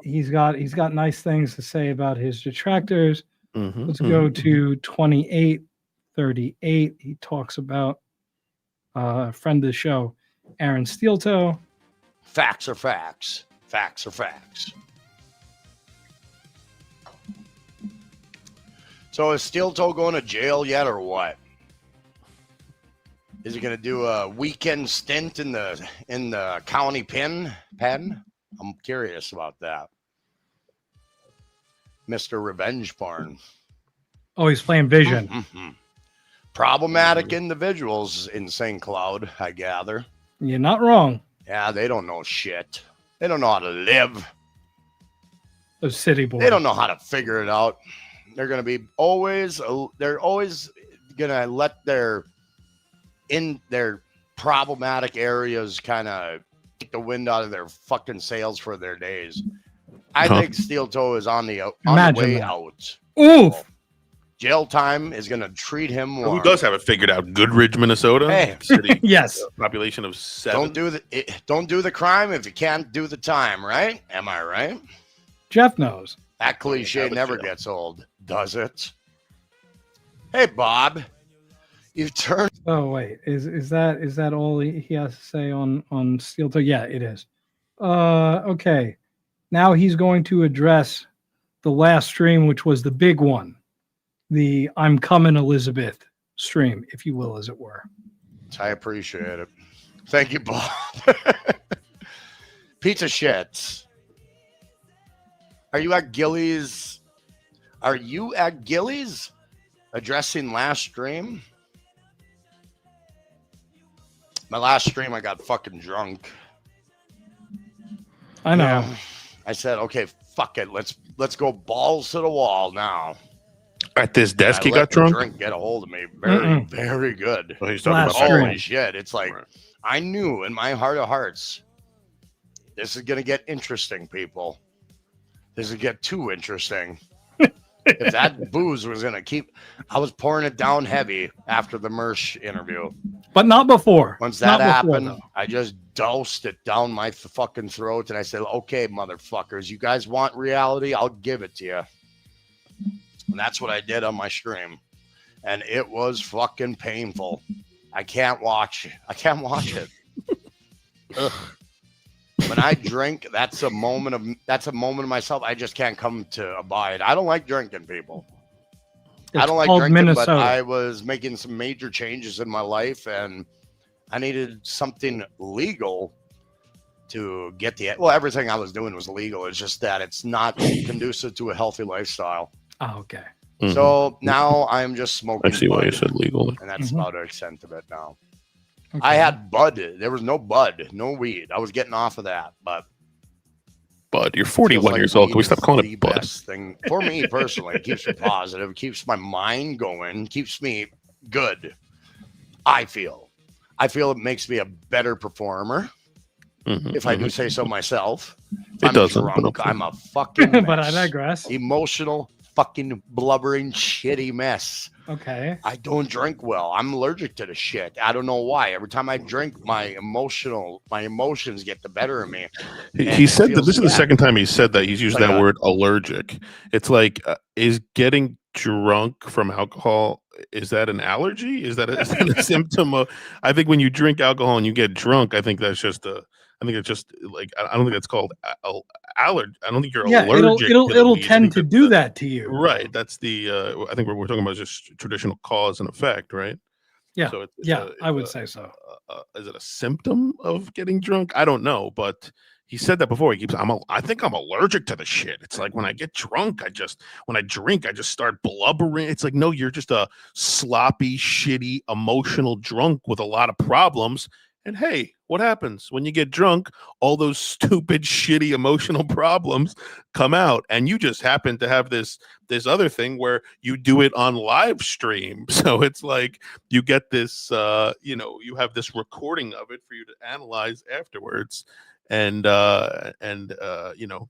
he's got nice things to say about his detractors. Let's go to 2838. He talks about a friend of the show, Aaron Steeltoe. Facts are facts. Facts are facts. So is Steeltoe going to jail yet or what? Is he going to do a weekend stint in the county pen? I'm curious about that. Mr. Revenge Porn. Oh, he's playing Vision. Problematic individuals in St. Cloud, I gather. You're not wrong. Yeah, they don't know shit. They don't know how to live. Those city boys. They don't know how to figure it out. They're going to be they're always going to let their problematic areas kind of take the wind out of their fucking sails for their days. I think Steel Toe is on the way out. Oof. Jail time is going to treat him warm. Who does have it figured out? Goodridge, Minnesota. Hey. City, yes. Population of 7. Don't do the crime if you can't do the time, right? Am I right? Jeff knows. That cliche never gets old, does it? Hey, Bob. You've turned. Oh wait, is that all he has to say on Steel Toe? Yeah, it is. Okay. Now he's going to address the last stream, which was the big one, the "I'm Coming, Elizabeth" stream, if you will, as it were. I appreciate it. Thank you, Bob. Pizza shits. Are you at Gillies? Addressing last stream? My last stream, I got fucking drunk. I know. Yeah. I said, okay, fuck it. Let's go balls to the wall now. At this desk, he let got the drunk? Drink get a hold of me. Very, very good. Oh, he's talking about holy shit. It's like, I knew in my heart of hearts, this is going to get interesting, people. This is get too interesting. If that booze was going to keep, I was pouring it down heavy after the Mersh interview. But not before. Once that happened, I just doused it down my fucking throat. And I said, okay, motherfuckers, you guys want reality? I'll give it to you. And that's what I did on my stream. And it was fucking painful. I can't watch it. Ugh. When I drink, that's a moment of myself I just can't come to abide. I don't like drinking, people. I don't like drinking, Minnesota. but I was making some major changes in my life, and I needed something legal to get everything I was doing was legal. It's just that it's not conducive to a healthy lifestyle. Oh, okay. So now I'm just smoking. I see why you bud, said legal. and that's about the extent of it now. Okay. I had bud. There was no bud, no weed. I was getting off of that, but Bud, you're 41 years old. Can we stop calling it Bud? Best thing for me personally. It keeps me positive, keeps my mind going, keeps me good. I feel it makes me a better performer. If I do say so myself. If I'm drunk, I'm a fucking mess. But I digress. Emotional, fucking blubbering, shitty mess. Okay. I don't drink well. I'm allergic to the shit. I don't know why. Every time I drink, my emotions get the better of me. He said that this is the second time he said that. He's used that word allergic. It's like, is getting drunk from alcohol, is that an allergy? Is that a symptom of? I think when you drink alcohol and you get drunk, I think that's just I think it's just like, I don't think that's called allergy. I don't think you're allergic. It'll tend to do that to you. Right. That's the, I think we're talking about just traditional cause and effect, right? Yeah. So I would say so. Is it a symptom of getting drunk? I don't know, but he said that before. I think I'm allergic to the shit. It's like when I get drunk, when I drink, I just start blubbering. It's like, no, you're just a sloppy, shitty, emotional drunk with a lot of problems. And hey, what happens when you get drunk? All those stupid, shitty, emotional problems come out, and you just happen to have this other thing where you do it on live stream. So it's like you get this, you have this recording of it for you to analyze afterwards, and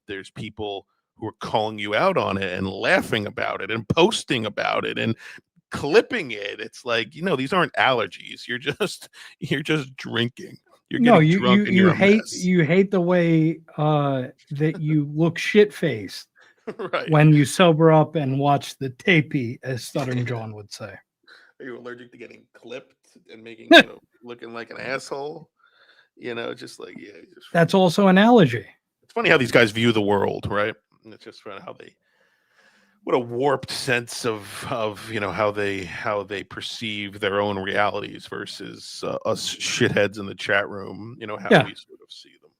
there's people who are calling you out on it and laughing about it and posting about it and clipping it. It's like, these aren't allergies. You're just drinking. You're getting drunk and you're a mess. You hate the way that you look shit faced right when you sober up and watch the tapey, as Stuttering John would say. Are you allergic to getting clipped and making looking like an asshole? Just like That's also an allergy. It's funny how these guys view the world, right? And it's just funny what a warped sense of how they perceive their own realities versus us shitheads in the chat room. How we sort of see them.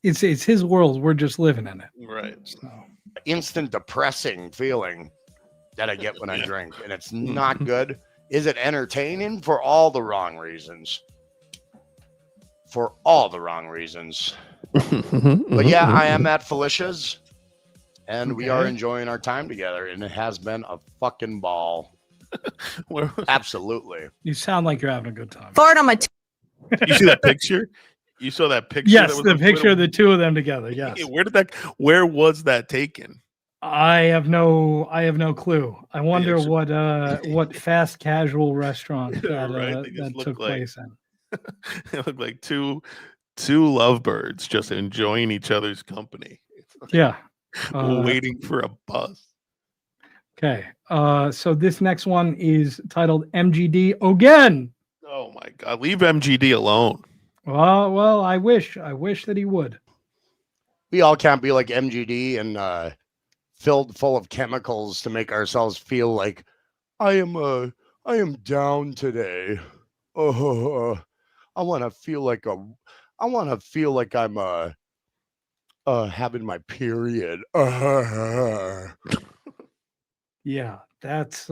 It's his world. We're just living in it. Right. So. instant depressing feeling that I get when I drink, and it's not good. Is it entertaining? For all the wrong reasons. For all the wrong reasons. But yeah, I am at Felicia's, and we are enjoying our time together, and it has been a fucking ball. Absolutely. You sound like you're having a good time. Fart on my. You see that picture? You saw that picture? Yes, that was the on picture Twitter? of the two of them together. Yes. Where was that taken? I have no clue. I wonder what fast casual restaurant that took place in. They look like two lovebirds just enjoying each other's company. Yeah. Waiting for a bus. Okay. So this next one is titled MGD again. Oh my God. Leave MGD alone. Well, I wish that he would. We all can't be like MGD and filled full of chemicals to make ourselves feel like I am down today. I want to feel like I'm having my period. Yeah, that's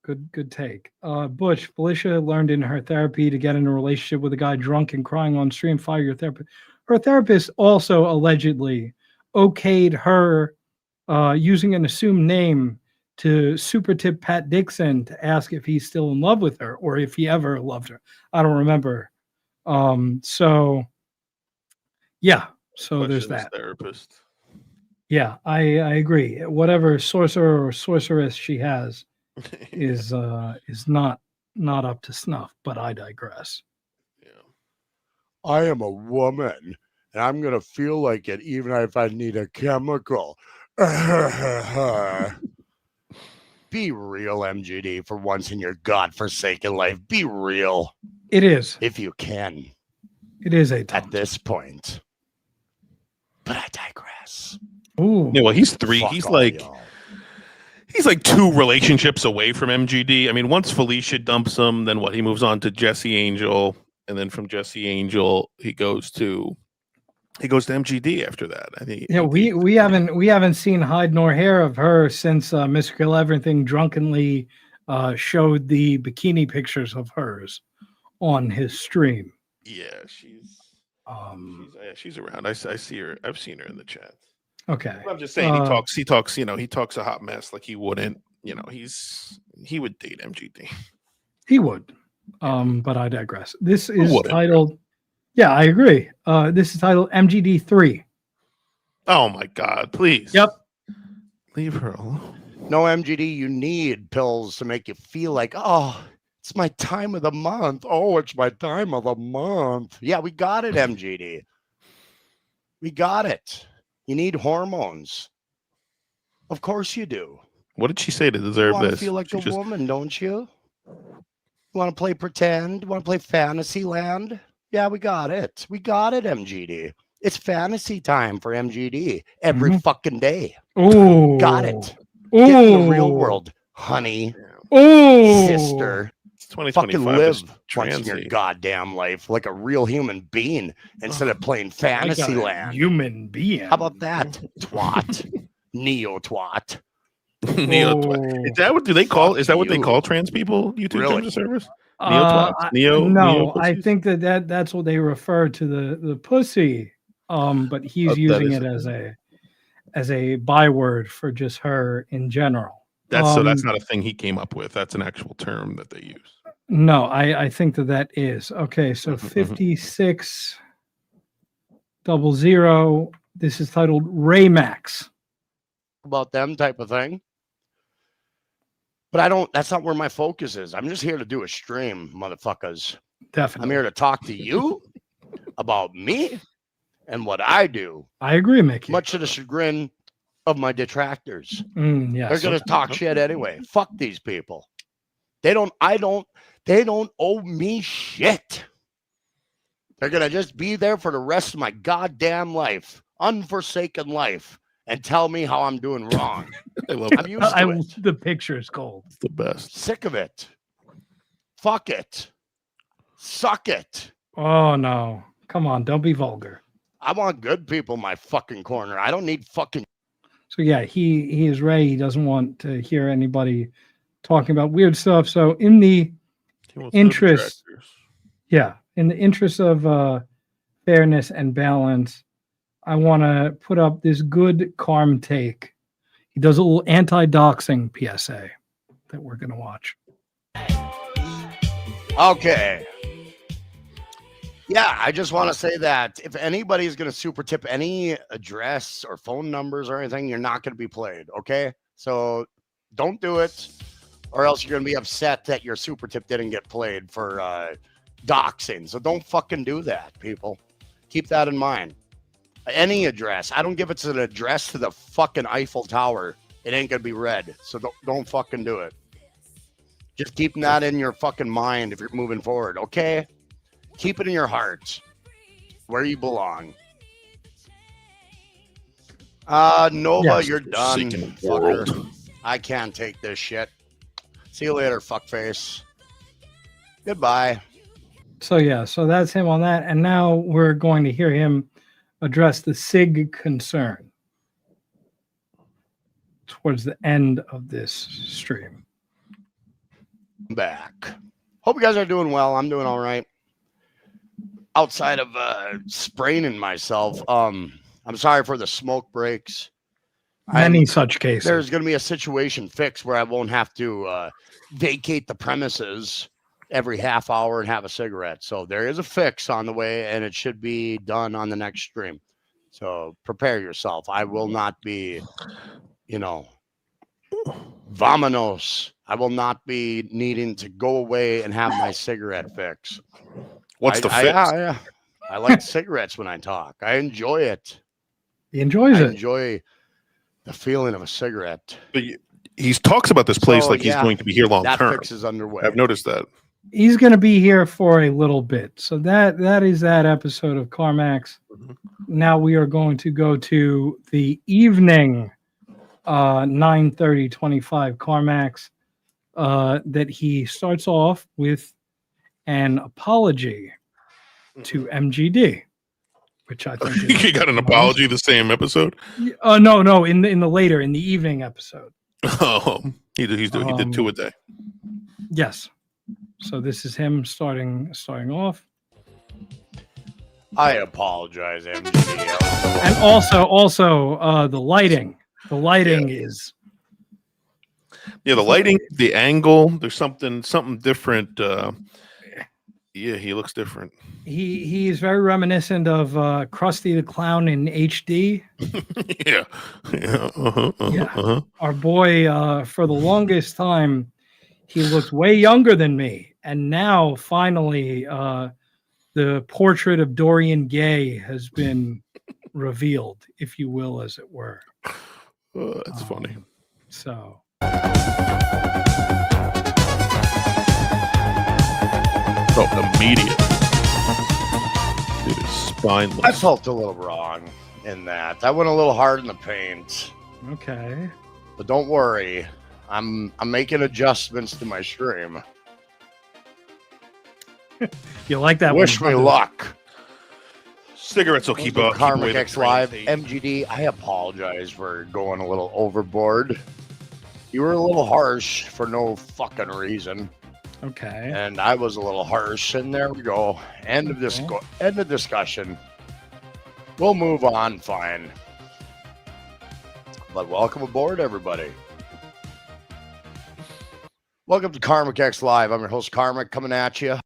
good take. Bush, Felicia learned in her therapy to get in a relationship with a guy drunk and crying on stream. Fire your therapist. Her therapist also allegedly okayed her using an assumed name to super tip Pat Dixon to ask if he's still in love with her or if he ever loved her. I don't remember. So yeah, so there's that. Therapist. Yeah, I agree. Whatever sorcerer or sorceress she has is not up to snuff, but I digress. I am a woman, and I'm going to feel like it even if I need a chemical. Be real, MGD, for once in your godforsaken life. Be real. It is. If you can. It is at this point. But I digress. Ooh. Yeah, well, he's three. He's like two relationships away from MGD. I mean, once Felicia dumps him, then what? He moves on to Jesse Angel, and then from Jesse Angel, he goes to MGD after that. I think. Yeah, we haven't seen hide nor hair of her since Mr. Kill Everything drunkenly showed the bikini pictures of hers on his stream. Yeah, she's around. I see her. I've seen her in the chat. Okay. I'm just saying he talks a hot mess like he wouldn't, he would date MGD. He would. But I digress. This is titled Yeah, I agree. This is titled MGD 3. Oh my God, please. Yep. Leave her alone. No, MGD, you need pills to make you feel like, oh, it's my time of the month. Oh, it's my time of the month. Yeah, we got it, MGD. We got it. You need hormones. Of course you do. What did she say to deserve You this? feel like a woman, don't you? You want to play pretend? You want to play fantasy land? Yeah, we got it. We got it, MGD. It's fantasy time for MGD every fucking day. Ooh. Got it. Ooh. Get in the real world, honey. Ooh. Sister. It's fucking live is once in your goddamn life like a real human being instead of playing fantasy land. Human being. How about that? Twat. Neo twat. Neo twat. Is that what do they call? Is that what they call trans people? YouTube terms of service. Neo twats. No, I think that's what they refer to the pussy. But he's using it as a byword for just her in general. So that's not a thing he came up with. That's an actual term that they use. No, I think that is. Okay, so 5600. This is titled Raymax. About them type of thing. But that's not where my focus is. I'm just here to do a stream, motherfuckers. Definitely. I'm here to talk to you about me and what I do. I agree, Mickey. Much to the chagrin of my detractors. Yes. They're gonna talk shit anyway. Fuck these people. They don't owe me shit. They're gonna just be there for the rest of my goddamn life, unforsaken life, and tell me how I'm doing wrong. I love I'm used to it. The picture is cold. It's the best. Sick of it. Fuck it. Suck it. Oh no. Come on, don't be vulgar. I want good people in my fucking corner. I don't need fucking So yeah, he is Ray. He doesn't want to hear anybody talking about weird stuff. So in the interest, in the interest of fairness and balance, I want to put up this good Karm take. He does a little anti-doxing PSA that we're going to watch. Okay. Yeah, I just want to say that if anybody's going to super tip any address or phone numbers or anything, you're not going to be played, okay? So don't do it, or else you're going to be upset that your super tip didn't get played for doxing. So don't fucking do that, people. Keep that in mind. Any address. I don't give it an address to the fucking Eiffel Tower. It ain't going to be read. So don't fucking do it. Just keep that in your fucking mind if you're moving forward, okay? Keep it in your heart, where you belong. Nova, Yes. you're done, Seeking fucker. world. I can't take this shit. See you later, fuckface. Goodbye. So yeah, so that's him on that. And now we're going to hear him address the SIG concern towards the end of this stream. Back. Hope you guys are doing well. I'm doing all right. Outside of spraining myself, I'm sorry for the smoke breaks. Many such cases. There's going to be a situation fix where I won't have to vacate the premises every half hour and have a cigarette. So there is a fix on the way, and it should be done on the next stream. So prepare yourself. I will not be, vamonos. I will not be needing to go away and have my cigarette fix. What's the fix? I like cigarettes when I talk. I enjoy it. He enjoys I it. enjoy the feeling of a cigarette. But he talks about this place So, like he's yeah, going to be here long that term. fix is underway. I've noticed that. He's going to be here for a little bit. So that is that episode of CarMax. Now we are going to go to the evening 9:30:25 CarMax that he starts off with an apology to MGD, which I think is You got an apology the same episode? no, in the evening episode. Oh, he did 2 a day. Yes. So this is him starting off. I apologize, MGD. And also the lighting. The lighting is Yeah, the lighting, the angle, there's something different. Yeah, he looks different. he is very reminiscent of Krusty the Clown in HD. Yeah. Our boy, for the longest time, he looked way younger than me, and now finally, the portrait of Dorian Gay has been revealed, if you will, as it were. That's funny. So. Oh, immediate. Dude is spineless. I felt a little wrong in that. I went a little hard in the paint. Okay. But don't worry. I'm making adjustments to my stream. You like that? Wish me luck. Cigarettes will keep up. Karmic X Live, MGD. I apologize for going a little overboard. You were a little harsh for no fucking reason. Okay. And I was a little harsh, and there we go. End of discussion. We'll move on, fine. But welcome aboard, everybody. Welcome to Karmic X Live. I'm your host, Karmic, coming at you.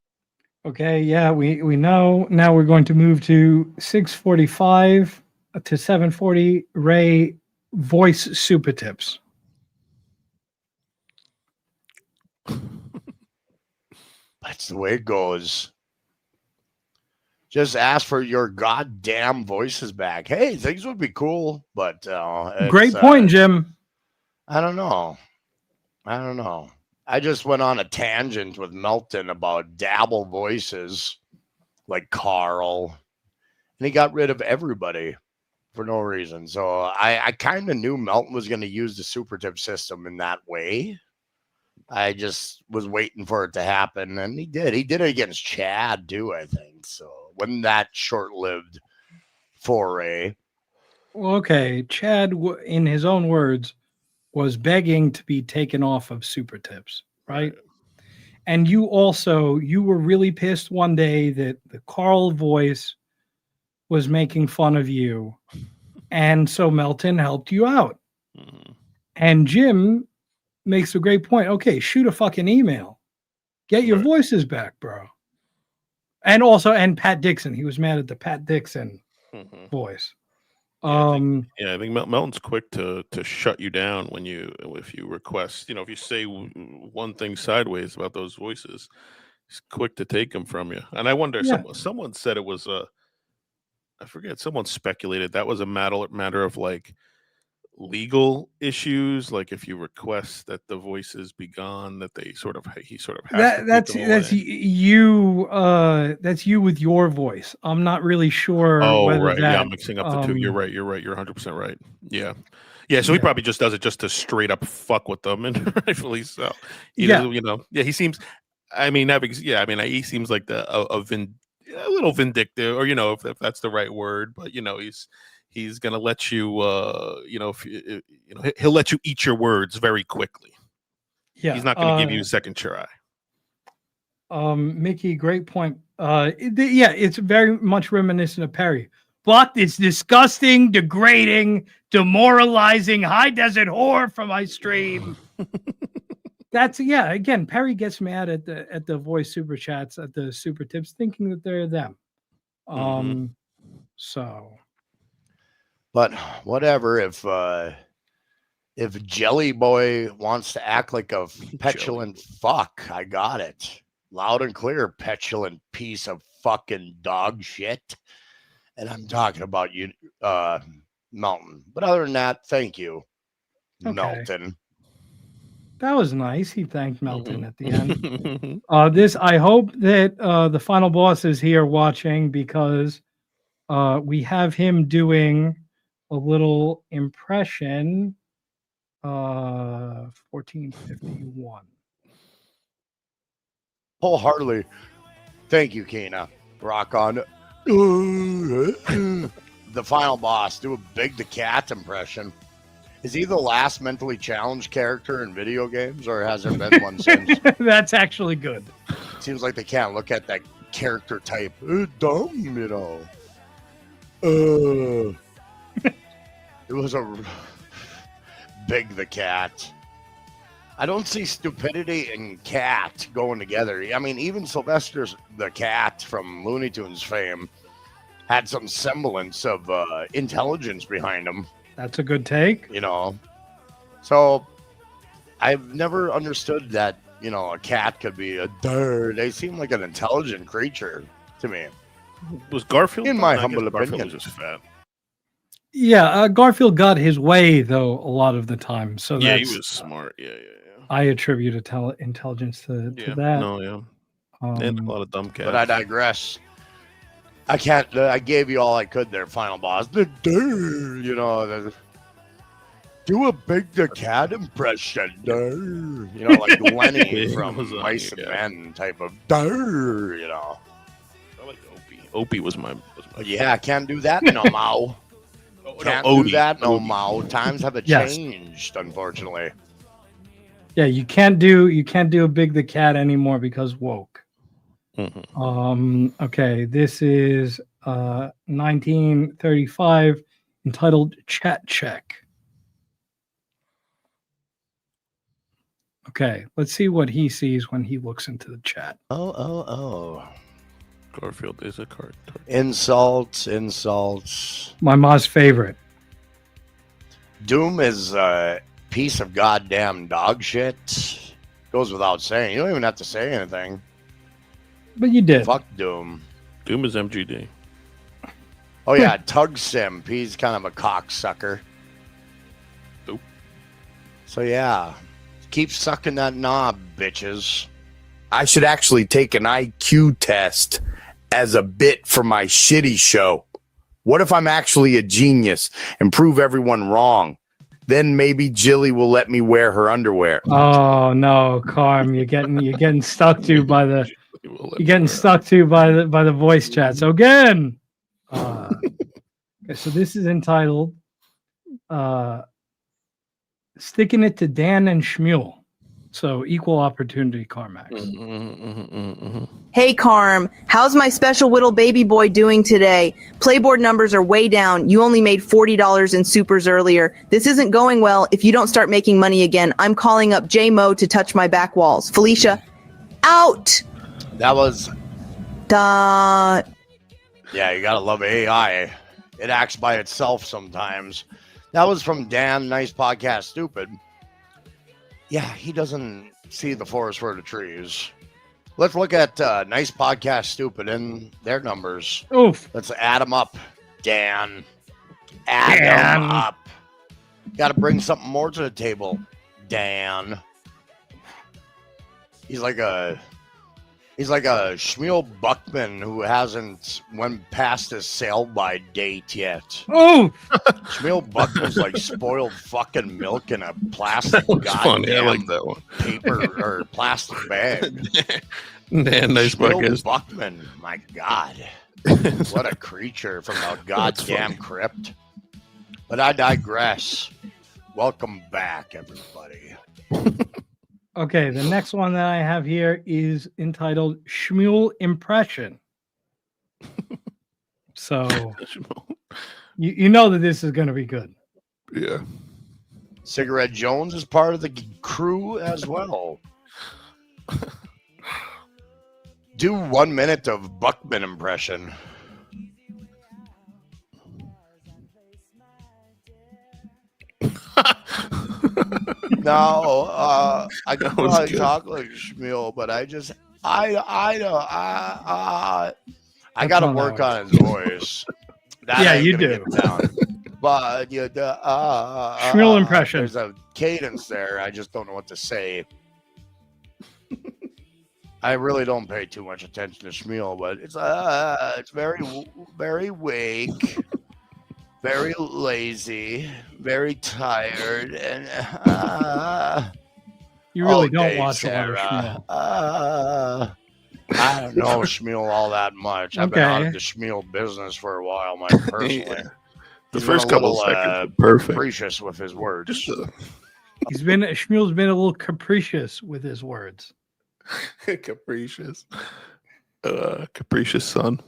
Okay, yeah, we know. Now we're going to move to 6:45 to 7:40 Ray voice super tips. That's the way it goes. Just ask for your goddamn voices back. Hey, things would be cool, but Great point, Jim. I don't know. I just went on a tangent with Melton about dabble voices like Carl, and he got rid of everybody for no reason. So I kind of knew Melton was going to use the super tip system in that way. I just was waiting for it to happen, and he did. He did it against Chad too, I think. So wasn't that short-lived foray? Well, okay, Chad, in his own words, was begging to be taken off of Super Tips, right? And you were really pissed one day that the Carl voice was making fun of you. And so Melton helped you out. And Jim makes a great point. Okay, shoot a fucking email. Get your voices back, bro. And Pat Dixon. He was mad at the Pat Dixon voice. I think Melton's quick to shut you down if you request. If you say one thing sideways about those voices, he's quick to take them from you. And I wonder, someone said it was I forget. Someone speculated that was a matter of like legal issues, like if you request that the voices be gone, that he sort of has to That's you. That's you with your voice. I'm not really sure. Oh, whether right. that, I'm mixing up the two. You're right. You're 100% right. Yeah. So he probably just does it just to straight up fuck with them, and rightfully so. He seems. He seems like a little vindictive, or if that's the right word, but he's gonna let you, he'll let you eat your words very quickly. Yeah, he's not gonna give you a second try. Mickey, great point. It's very much reminiscent of Perry. But it's disgusting, degrading, demoralizing, high desert whore from my stream. That's again, Perry gets mad at the voice super chats, at the super tips, thinking that they're them. But whatever, if Jelly Boy wants to act like a petulant fuck, I got it. Loud and clear, petulant piece of fucking dog shit. And I'm talking about you, Melton. But other than that, thank you, Melton. That was nice. He thanked Melton at the end. I hope that the final boss is here watching, because we have him doing a little impression. 1451. Wholeheartedly. Thank you, Kena. Rock on. The final boss. Do a Big the Cat impression. Is he the last mentally challenged character in video games, or has there been one since? That's actually good. Seems like they can't look at that character type. Dumb, It was a Big the Cat. I don't see stupidity and cat going together. I mean, even Sylvester the Cat from Looney Tunes fame had some semblance of intelligence behind him. That's a good take. So I've never understood that, a cat could be a dirt. They seem like an intelligent creature to me. Was Garfield? In my humble Garfield opinion. was just fat. Yeah, Garfield got his way, though, a lot of the time. So he was smart. Yeah. I attribute intelligence to that. No, yeah. And a lot of dumb cats. But I digress. I can't. I gave you all I could there, final boss. Do a Big the Cat impression. Like Lenny from Mice and Men type of. I like Opie. Opie was my yeah, I can't do that no more. Can't do that no more. Times have changed, unfortunately. Yeah, you can't do a Big the Cat anymore because woke. Okay, this is 1935, entitled Chat Check. Okay, let's see what he sees when he looks into the chat. Oh. Garfield is a card. Insults. My mom's favorite. Doom is a piece of goddamn dog shit. Goes without saying. You don't even have to say anything. But you did. Fuck Doom. Doom is MGD. Oh yeah, Tug Simp. He's kind of a cocksucker. Nope. So yeah, keep sucking that knob, bitches. I should actually take an IQ test as a bit for my shitty show. What if I'm actually a genius and prove everyone wrong? Then maybe Jilly will let me wear her underwear. Oh no, Carm, you're getting stuck to by the voice chats again. Okay, so this is entitled sticking it to Dan and Shmuel. So equal opportunity Karmax. Hey, Carm, how's my special little baby boy doing today? Playboard numbers are way down. You only made $40 in supers earlier. This isn't going well. If you don't start making money again, I'm calling up J-Mo to touch my back walls. Felicia, out! That was... Duh. Yeah, you gotta love AI. It acts by itself sometimes. That was from Dan, Nice Podcast, Stupid. Yeah, he doesn't see the forest for the trees. Let's look at Nice Podcast, Stupid, and their numbers. Oof. Let's add them up, Dan. Add them up. Got to bring something more to the table, Dan. He's like a Shmuel Buckman who hasn't went past his sale-by date yet. Oh, Shmuel Buckman's like spoiled fucking milk in a plastic Funny. I like that one. paper or plastic bag. Man, Nice Shmuel Podcast. Buckman, my God, what a creature from the goddamn crypt. But I digress. Welcome back, everybody. Okay, the next one that I have here is entitled Shmuel Impression. So you know that this is going to be good. Yeah. Cigarette Jones is part of the crew as well. Do 1 minute of Buckman impression. No, I can probably talk like Shmuel, but I got to work on his voice. Yeah, you do. But Shmuel impression. There's a cadence there. I just don't know what to say. I really don't pay too much attention to Shmuel, but it's very, very weak. Very lazy, very tired, and you really don't watch a lot of Shmuel. I don't know Shmuel all that much. I've been out of the Shmuel business for a while, Mike, personally. Yeah. The first couple seconds, perfect. Capricious with his words. Shmuel's been a little capricious with his words. Capricious, capricious son.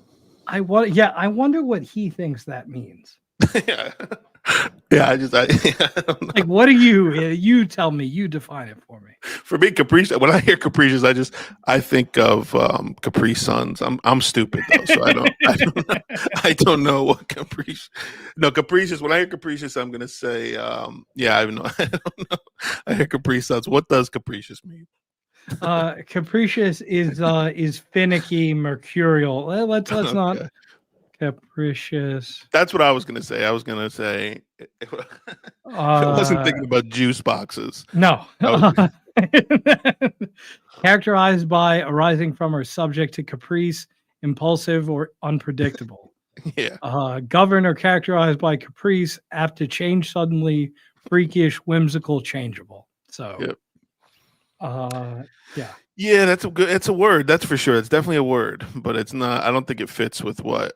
I wonder what he thinks that means. Yeah, I don't know. Like, what are you? You tell me. You define it for me. For me, capricious. When I hear capricious, I think of Capri Suns. I'm stupid though, so I don't know what capricious. No, capricious. When I hear capricious, I'm gonna say, I don't know. I hear Capri Suns. What does capricious mean? Capricious is finicky, mercurial. Let's Okay. not. Capricious. That's what I was gonna say. I was gonna say I wasn't thinking about juice boxes. No. Characterized by arising from or subject to caprice, impulsive or unpredictable. Yeah. Governed or characterized by caprice, apt to change suddenly, freakish, whimsical, changeable. So Yep. Yeah. Yeah, it's a word, that's for sure. It's definitely a word, but it's not. I don't think it fits with what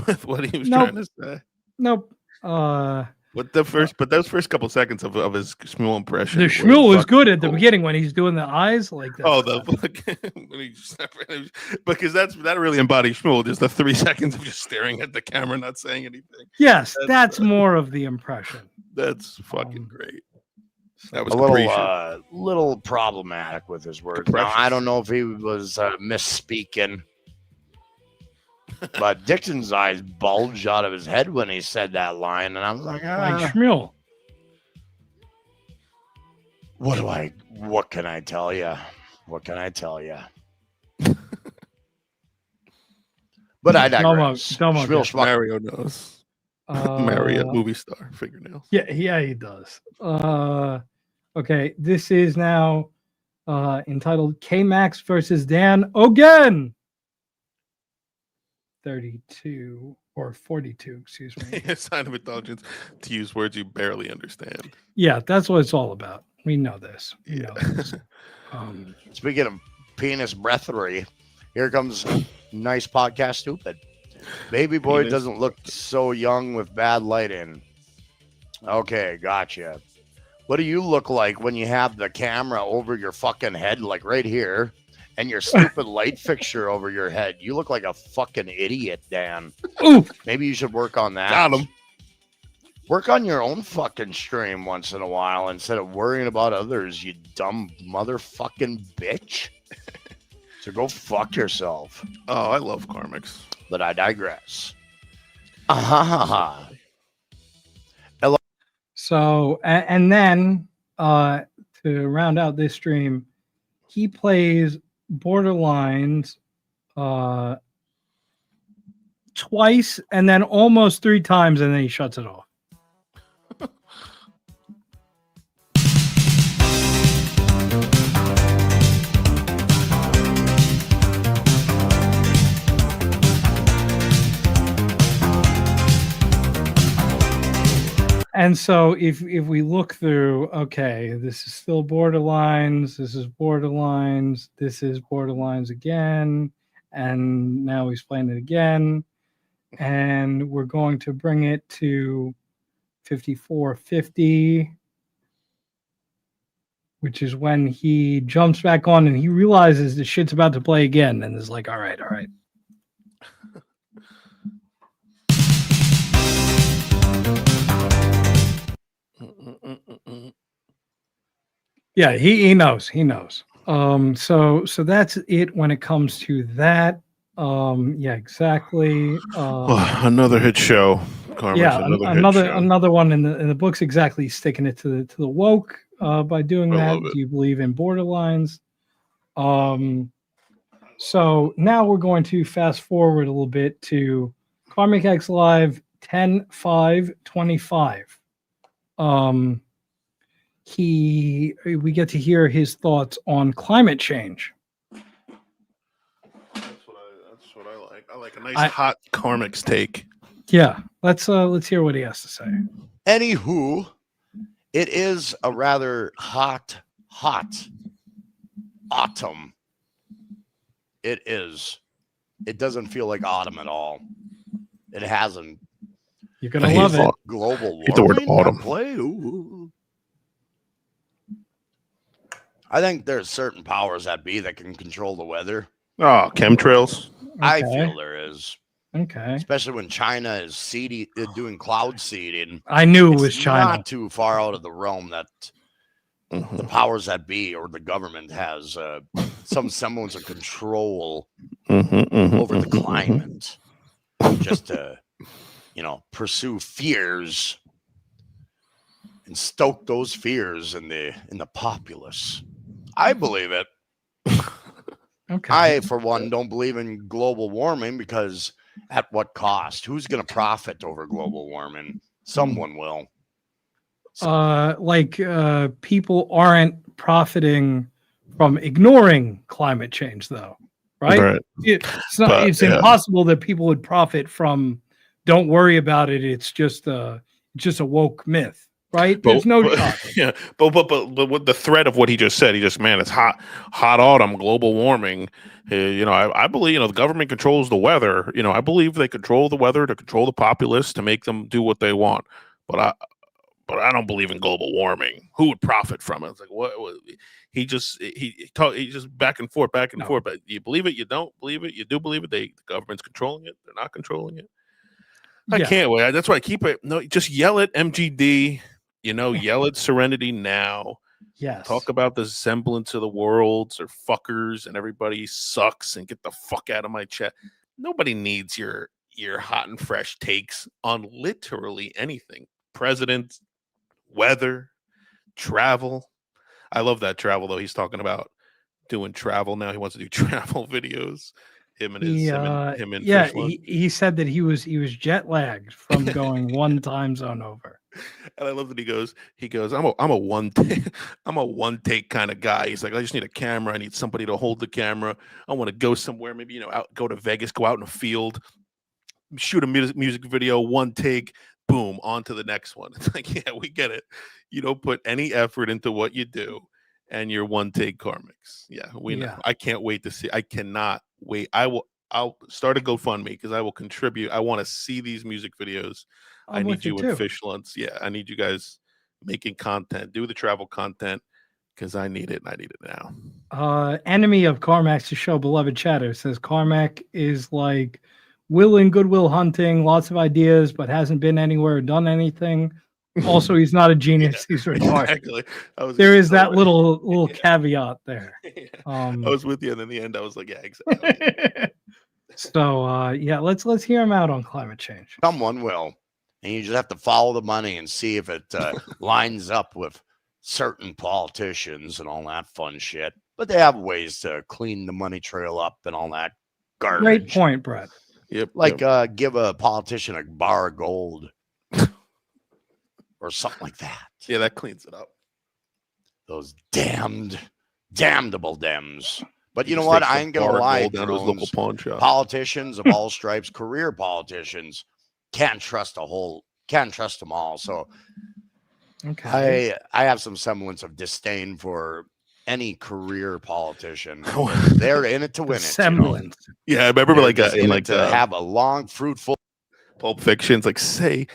with what he was trying to say. Nope. But those first couple seconds of his Shmuel impression. The Shmuel was good at the beginning when he's doing the eyes like that. Oh, because that really embodies Shmuel. Just the 3 seconds of just staring at the camera, not saying anything. Yes, that's more of the impression. That's fucking great. That was a little problematic with his words. Now, I don't know if he was misspeaking, but Dixon's eyes bulged out of his head when he said that line, and I was like, Like Shmuel. What can I tell you? What can I tell you? But I digress. Mario knows. Mario, movie star, fingernails. Yeah, he does. Okay, this is now entitled K-Max versus Dan again. 32 or 42, excuse me. A sign of indulgence to use words you barely understand. Yeah, that's what it's all about. We know this. Speaking of penis breathery, here comes Nice Podcast Stupid. Baby boy Penis. doesn't look so young with bad lighting. Okay, gotcha. What do you look like when you have the camera over your fucking head, like right here, and your stupid light fixture over your head? You look like a fucking idiot, Dan. Oof. Maybe you should work on that. Got him. Work on your own fucking stream once in a while instead of worrying about others, you dumb motherfucking bitch. So go fuck yourself. Oh, I love Karmics. But I digress. So, and then to round out this stream, he plays Borderlines twice and then almost 3 times, and then he shuts it off. And so if we look through, okay, this is still Borderlines, this is Borderlines, this is Borderlines again, and now he's playing it again, and we're going to bring it to 5450, which is when he jumps back on and he realizes the shit's about to play again, and is like, all right. Yeah, he knows. So that's it when it comes to that. Yeah, exactly. Another hit show. Karma's Yeah, another hit show. another one in the books, exactly sticking it to the woke by doing I that. love it. Do you believe in Borderlines? So now we're going to fast forward a little bit to Karmic X Live 10/5/25. We get to hear his thoughts on climate change. That's what I like. I like a nice hot Karmics take. Yeah, let's hear what he has to say. Anywho, it is a rather hot autumn. It is. It doesn't feel like autumn at all. It hasn't. You're gonna love it. Global hate the word warming. autumn. I think there's certain powers that be that can control the weather. Oh, chemtrails. I Okay. feel there is. Okay. Especially when China is doing cloud seeding. I knew it It's was China. Not too far out of the realm that the powers that be or the government has some semblance of control over the climate, just to pursue fears and stoke those fears in the populace. I believe it. Okay. I, for one, don't believe in global warming because at what cost? Who's going to profit over global warming? Someone will. People aren't profiting from ignoring climate change, though, right? Right. It's not. But, it's yeah. impossible that people would profit from. Don't worry about it. It's just a woke myth, right? There's no shot. Yeah, but with the threat of what he just said, it's hot autumn, global warming. I believe the government controls the weather. I believe they control the weather to control the populace to make them do what they want. But I don't believe in global warming. Who would profit from it? It's like what he just back and forth. But you believe it? You don't believe it? You do believe it? The government's controlling it. They're not controlling it. I can't wait. That's why I keep it. No, just yell at MGD. Yell at Serenity now. Yes. Talk about the semblance of the worlds or fuckers and everybody sucks and get the fuck out of my chat. Nobody needs your hot and fresh takes on literally anything. President, weather, travel. I love that travel though. He's talking about doing travel now. He wants to do travel videos. Him and Fischer. He said that he was jet lagged from going one time zone over. And I love that he goes, I'm a one take kind of guy. He's like, I just need a camera. I need somebody to hold the camera. I want to go somewhere, maybe, go to Vegas, go out in a field, shoot a music video, one take, boom, on to the next one. It's like, yeah, we get it. You don't put any effort into what you do and you're one take Karmics. Yeah, we know. I can't wait to see. I cannot wait. I'll start a GoFundMe because I will contribute. I want to see these music videos. I I'm need with you you too. in fish lunch. Yeah, I need you guys making content. Do the travel content because I need it and I need it now. Enemy of Carmack's show, beloved chatter, says Carmack is like Will in Goodwill Hunting, lots of ideas, but hasn't been anywhere, done anything. Also, he's not a genius; he's retarded. Exactly. There is that little caveat there. I was with you, and in the end, I was like, yeah, exactly. So yeah, let's hear him out on climate change. Someone will, and you just have to follow the money and see if it lines up with certain politicians and all that fun shit. But they have ways to clean the money trail up and all that garbage. Great point, Brett. Yep. Like give a politician a bar of gold or something like that. Yeah, that cleans it up. Those damnable Dems. But you know Just what? take I some ain't gonna bar of lie. gold down to his local Drones, pawn shop. politicians of all stripes, career politicians, can't trust them all. So okay. I have some semblance of disdain for any career politician. They're in it to win it. Semblance. Yeah, I remember They're like just in in like it to have a long, fruitful. Pulp Fiction. It's like say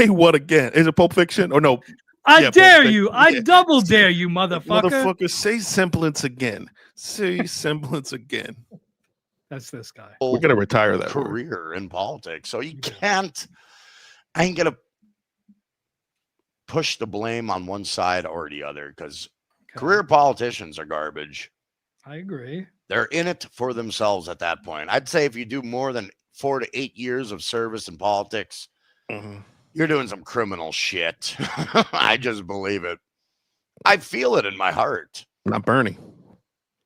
what again? Is it Pulp Fiction or no? I Yeah, dare Pulp you. Fiction. I Yeah. double dare you, motherfucker. Motherfucker, say semblance again. Say semblance again. That's this guy. We're gonna retire that word. career in politics. So you can't. I ain't gonna push the blame on one side or the other because career politicians are garbage. I agree. They're in it for themselves at that point. I'd say if you do more than 4 to 8 years of service in politics, you're doing some criminal shit. I just believe it. I feel it in my heart. Not Bernie.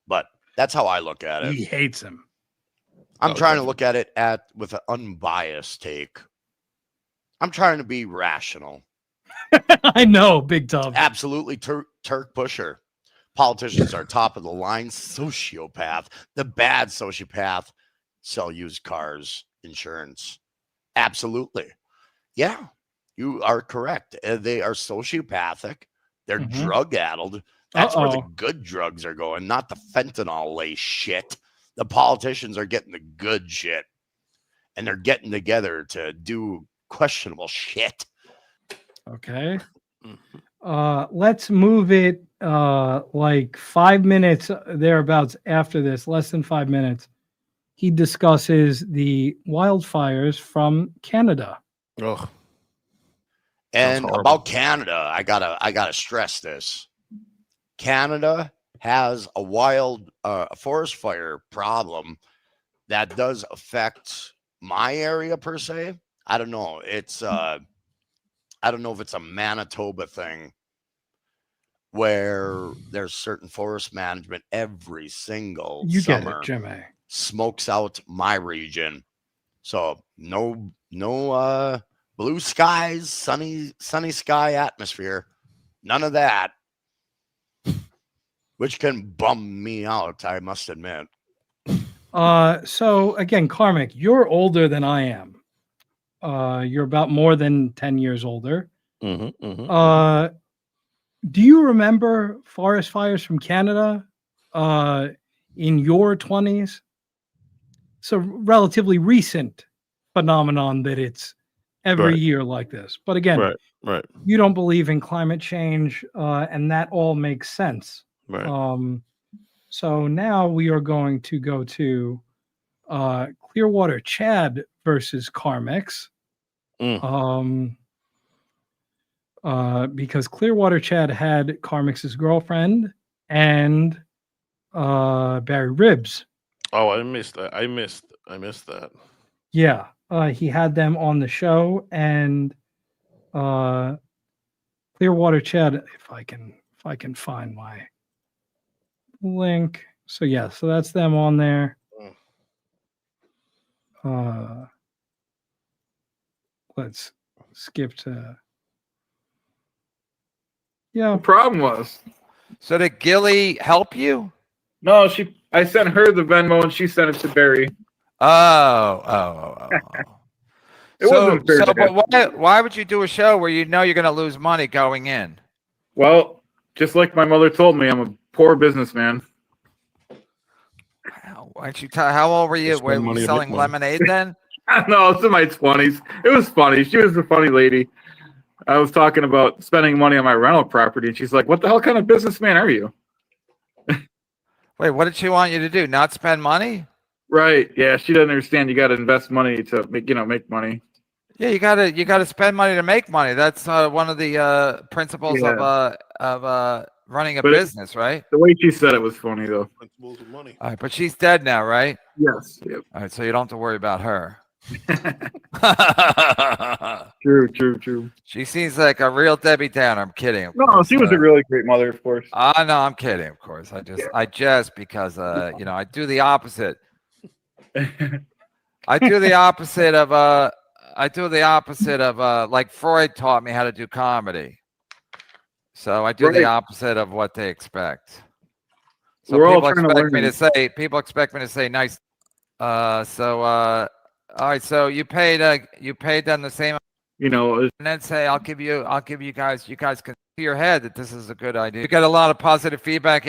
But that's how I look at it. He hates him. I'm trying to look at it with an unbiased take. I'm trying to be rational. I know, Big Tub. Absolutely Turk pusher. Politicians are top of the line sociopath. The bad sociopath sell used cars, insurance. Absolutely. Yeah, you are correct. They are sociopathic. They're drug-addled. That's where the good drugs are going, not the fentanyl lace shit. The politicians are getting the good shit. And they're getting together to do questionable shit. Okay. Let's move it like 5 minutes thereabouts after this, less than 5 minutes. He discusses the wildfires from Canada. Oh. And about Canada, I gotta stress this. Canada has a forest fire problem that does affect my area per se. I don't know. It's I don't know if it's a Manitoba thing where there's certain forest management every single summer. Get it, Jimmy. Smokes out my region. So no blue skies, sunny sky atmosphere. None of that. Which can bum me out, I must admit. So again, Karmic, you're older than I am. You're about more than 10 years older. Do you remember forest fires from Canada in your 20s? It's a relatively recent phenomenon that it's every year like this. But again, right. You don't believe in climate change, and that all makes sense. Right. So now we are going to go to Clearwater Chad versus Karmix. Because Clearwater Chad had Karmix's girlfriend and Barry Ribs. Oh, I missed that. I missed that. Yeah, he had them on the show, and Clearwater Chad. If I can find my link. So yeah, so that's them on there. Let's skip to. Yeah. The problem was. So did Gilly help you? No, I sent her the Venmo and she sent it to Barry. It wasn't fair to him. But why would you do a show where you know you're going to lose money going in? Well, just like my mother told me, I'm a poor businessman. Why don't you how old were you? Were you selling lemonade then? No, it's in my 20s. It was funny. She was a funny lady. I was talking about spending money on my rental property, and she's like, "What the hell kind of businessman are you?" Wait, what did she want you to do? Not spend money? Right. Yeah, she doesn't understand. You got to invest money to make money. Yeah, you gotta spend money to make money. That's one of the principles of running a But business, right? The way she said it was funny, though. Principles of money. All right, but she's dead now, right? Yes. Yep. All right, so you don't have to worry about her. True. She seems like a real Debbie Downer. I'm kidding. of No, course. she was a really great mother, of course. No, I'm kidding. Of course, I just because I do the opposite. I do the opposite of like Freud taught me how to do comedy. So I do the opposite of what they expect. So people expect me to say nice. All right. So you paid them the same. And then say I'll give you guys. You guys can see your head that this is a good idea. You get a lot of positive feedback.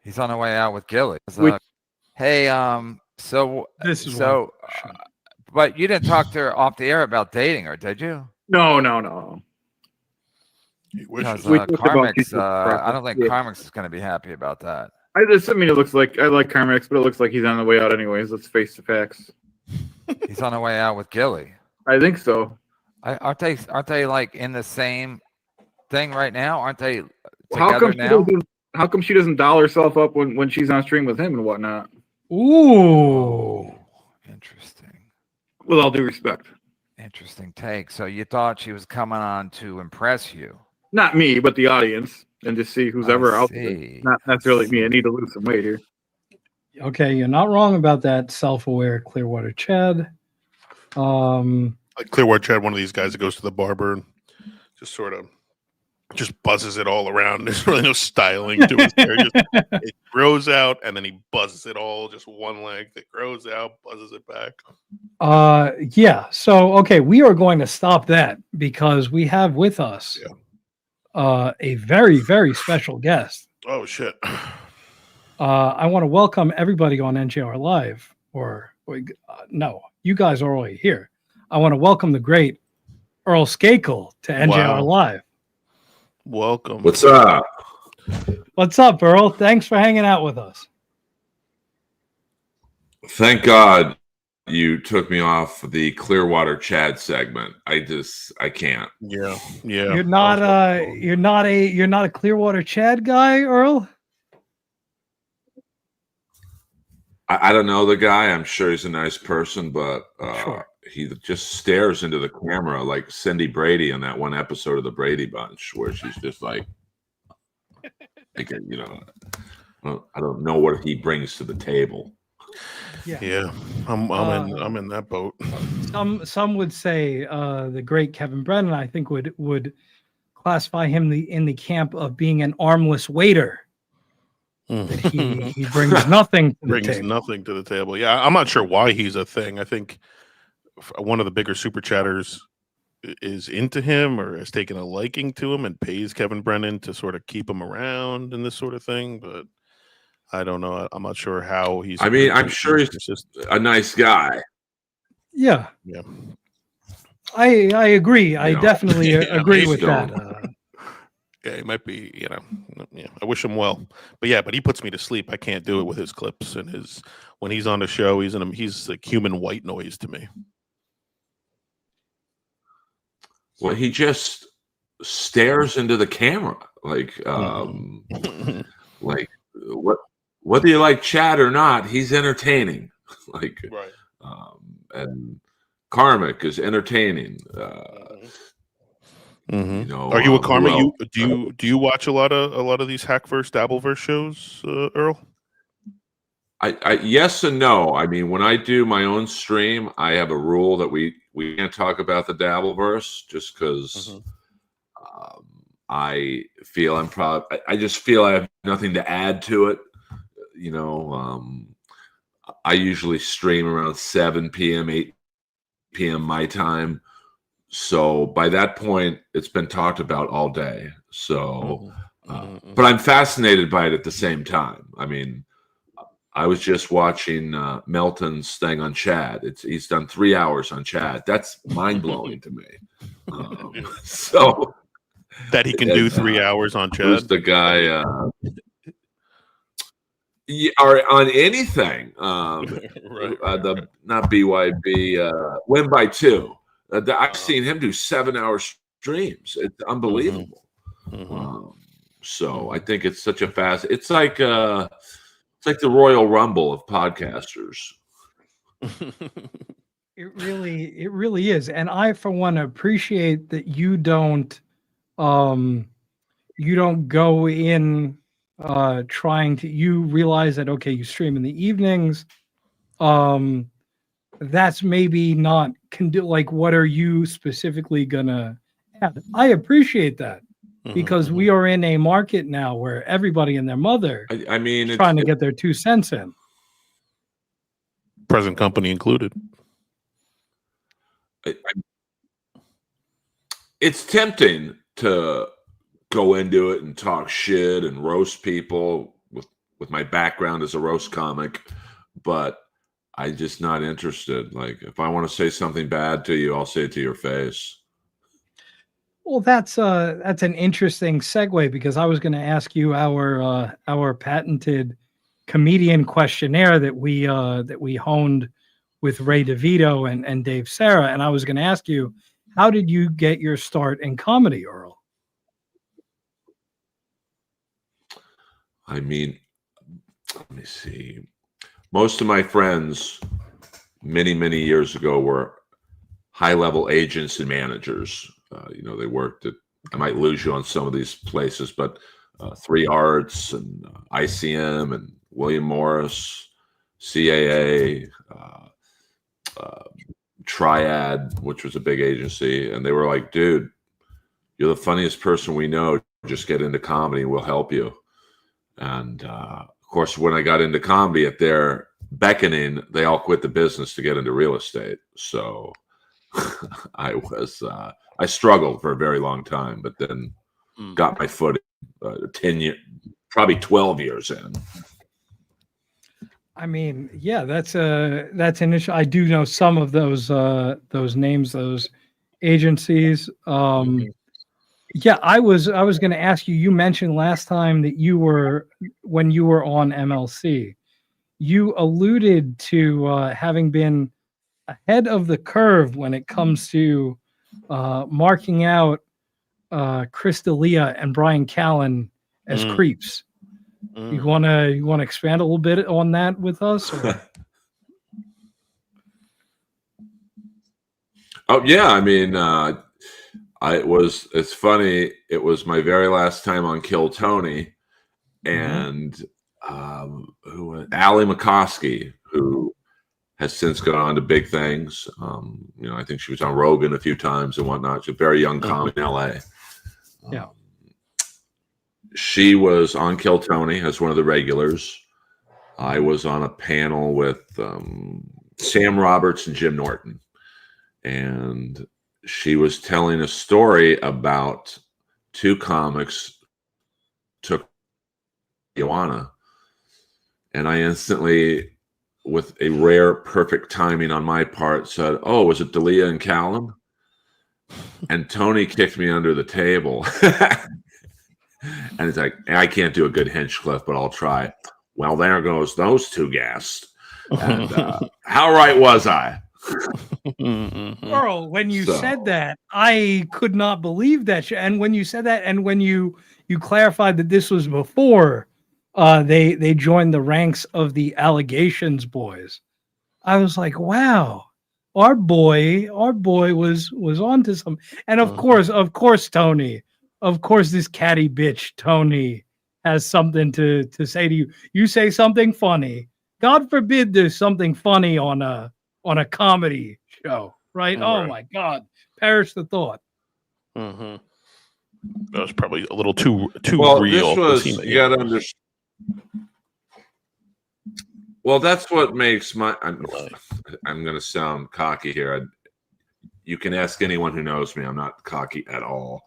He's on the way out with Gilly. Hey, but you didn't talk to her off the air about dating her, did you? No. Because Karmic, I don't think Karmic is going to be happy about that. It looks like I like Karmic, but it looks like he's on the way out anyways. Let's face the facts. He's on the way out with Gilly. I think so. Aren't they like in the same thing right now? Aren't they together now? How come she doesn't doll herself up when she's on stream with him and whatnot? Ooh, interesting. With all due respect. Interesting take. So you thought she was coming on to impress you? Not me, but the audience, and to see who's ever out there. Not necessarily me. I need to lose some weight here. Okay, you're not wrong about that. Self-aware Clearwater Chad. Like Clearwater Chad, one of these guys that goes to the barber and just sort of just buzzes it all around. There's really no styling to his hair. It grows out and then he buzzes it all. Just one leg that grows out, buzzes it back. Yeah. So okay, we are going to stop that because we have with us a very, very special guest. Oh shit. I want to welcome everybody on NJR Live, no, you guys are already here. I want to welcome the great Earl Skakel to NJR Live. Welcome. What's up? What's up, Earl? Thanks for hanging out with us. Thank God you took me off the Clearwater Chad segment. I can't. Yeah. You're not a Clearwater Chad guy, Earl? I don't know the guy. I'm sure he's a nice person, but Sure. he just stares into the camera like Cindy Brady in that one episode of the Brady Bunch where she's just like I don't know what he brings to the table. Yeah. I'm in that boat. Some would say the great Kevin Brennan, I think, would classify him in the camp of being an armless waiter. That he brings nothing to the table. Nothing to the table. Yeah, I'm not sure why he's a thing. I think one of the bigger super chatters is into him or has taken a liking to him and pays Kevin Brennan to sort of keep him around and this sort of thing. But I don't know. I'm not sure how he's. I mean, I'm sure he's a nice guy. Yeah. Yeah. I agree. I definitely agree with that. Yeah, he might be, yeah, I wish him well. But he puts me to sleep. I can't do it with his clips and when he's on the show, he's like human white noise to me. Well, he just stares into the camera like like whether you like Chad or not, he's entertaining. Like right. And Karmic is entertaining. Are you a Karma? Do you watch a lot of these Hackverse, Dabbleverse shows, Earl? I yes and no. I mean, when I do my own stream, I have a rule that we can't talk about the Dabbleverse just because I feel I just feel I have nothing to add to it. I usually stream around 7 p.m., 8 p.m. my time. So by that point, it's been talked about all day. So, but I'm fascinated by it at the same time. I mean, I was just watching Melton's thing on Chad. He's done 3 hours on Chad. That's mind blowing to me. So that he can do 3 hours on Chad. Who's the guy? Or on anything. The not BYB. Win by 2. I've seen him do 7-hour streams. It's unbelievable. So I think it's such a fast. It's like the Royal Rumble of podcasters. It really is. And I, for one, appreciate that you don't go in trying to, you realize that, okay, you stream in the evenings. That's maybe not like, what are you specifically gonna have? I appreciate that. Because we are in a market now where everybody and their mother is trying to get their 2 cents in. Present company included. It's tempting to go into it and talk shit and roast people with my background as a roast comic, but I'm just not interested. Like, if I want to say something bad to you, I'll say it to your face. Well, that's an interesting segue, because I was going to ask you our patented comedian questionnaire that we honed with Ray DeVito and Dave Sarah, and I was going to ask you, how did you get your start in comedy, Earl? I mean, let me see. Most of my friends many years ago were high-level agents and managers. They worked at, I might lose you on some of these places, but 3 Arts and ICM and William Morris, CAA, Triad, which was a big agency. And they were like, dude, you're the funniest person we know. Just get into comedy and we'll help you. And of course, when I got into comedy at their beckoning, they all quit the business to get into real estate. So I struggled for a very long time, but then got my foot 10 years, probably 12 years in. I mean, yeah, that's an issue. I do know some of those names, those agencies. Yeah, I was going to ask you. You mentioned last time that when you were on MLC, you alluded to having been ahead of the curve when it comes to marking out Chris D'Elia and Brian Callen as creeps. You want to expand a little bit on that with us? Or? Oh yeah, I mean, it's funny. It was my very last time on Kill Tony, and Allie McCoskey, who has since gone on to big things. I think she was on Rogan a few times and whatnot. She's a very young comic in LA. Yeah. She was on Kill Tony as one of the regulars. I was on a panel with Sam Roberts and Jim Norton. And she was telling a story about 2 comics took marijuana. And I instantly, with a rare perfect timing on my part, said, "Oh, was it D'Elia and Callen?" And Tony kicked me under the table. And he's like, "I can't do a good Hinchcliffe, but I'll try." Well, there goes those 2 guests. And how right was I? Earl, when you said that, I could not believe that. And when you said that, and when you clarified that this was before they joined the ranks of the Allegations boys, I was like, wow, our boy was onto some. And of course, Tony, of course, this catty bitch Tony has something to say to you. You say something funny. God forbid there's something funny on a comedy show, right? Oh my God, perish the thought. That was probably a little too well, real. This was, you got to understand. Well, that's what makes I'm going to sound cocky here. You can ask anyone who knows me. I'm not cocky at all.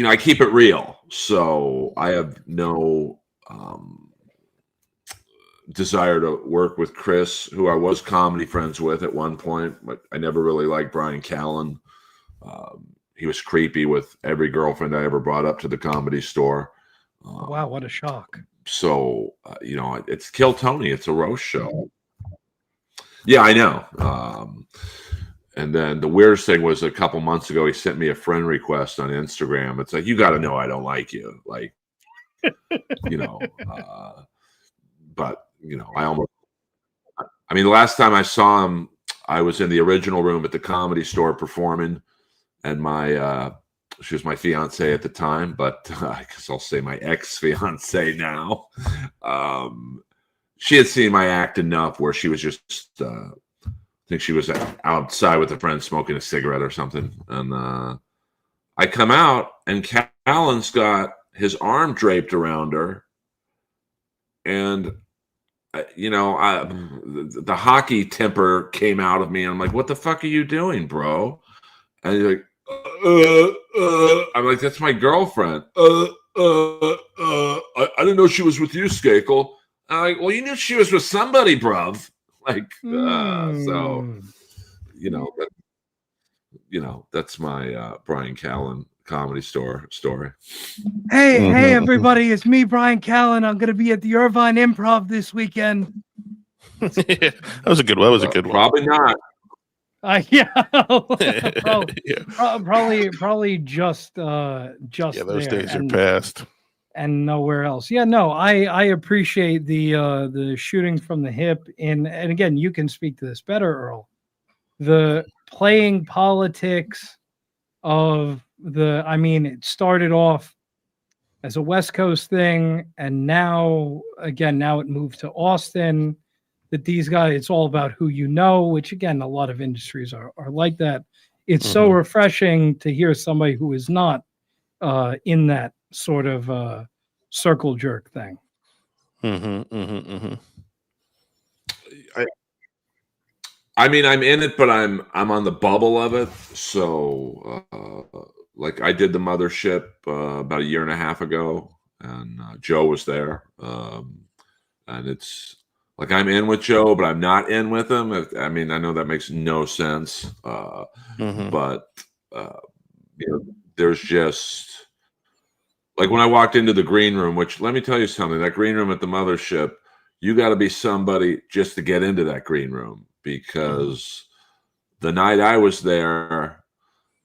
I keep it real. So I have no desire to work with Chris, who I was comedy friends with at one point, but I never really liked Brian Callen. He was creepy with every girlfriend I ever brought up to the Comedy Store. Wow, what a shock. So, it's Kill Tony. It's a roast show. Yeah, I know. And then the weirdest thing was a couple months ago, he sent me a friend request on Instagram. It's like, you got to know I don't like you. Like, but, the last time I saw him, I was in the original room at the Comedy Store performing, and she was my fiance at the time, but I guess I'll say my ex-fiance now. She had seen my act enough where she was just, I think she was outside with a friend smoking a cigarette or something. And I come out, and Callen's got his arm draped around her. And, the hockey temper came out of me. And I'm like, what the fuck are you doing, bro? And he's like, I'm like, that's my girlfriend. I didn't know she was with you, Skakel. I'm like, well, you knew she was with somebody, bruv. Like, so, that's my Brian Callen Comedy Store story. Hey, everybody, it's me, Brian Callen. I'm going to be at the Irvine Improv this weekend. That was a good one. Probably not. Probably just those there days are past. and nowhere else. Yeah, no, I appreciate the shooting from the hip, and again, you can speak to this better, Earl. The playing politics of it started off as a West Coast thing, and now it moved to Austin. That these guys, it's all about who you know, which again, a lot of industries are like that. It's so refreshing to hear somebody who is not in that sort of circle jerk thing. I'm in it, but I'm on the bubble of it. So, I did the Mothership about a year and a half ago, and Joe was there, and it's. Like, I'm in with Joe, but I'm not in with him. I know that makes no sense. But, there's just... Like, when I walked into the green room, which, let me tell you something, that green room at the Mothership, you got to be somebody just to get into that green room. Because the night I was there,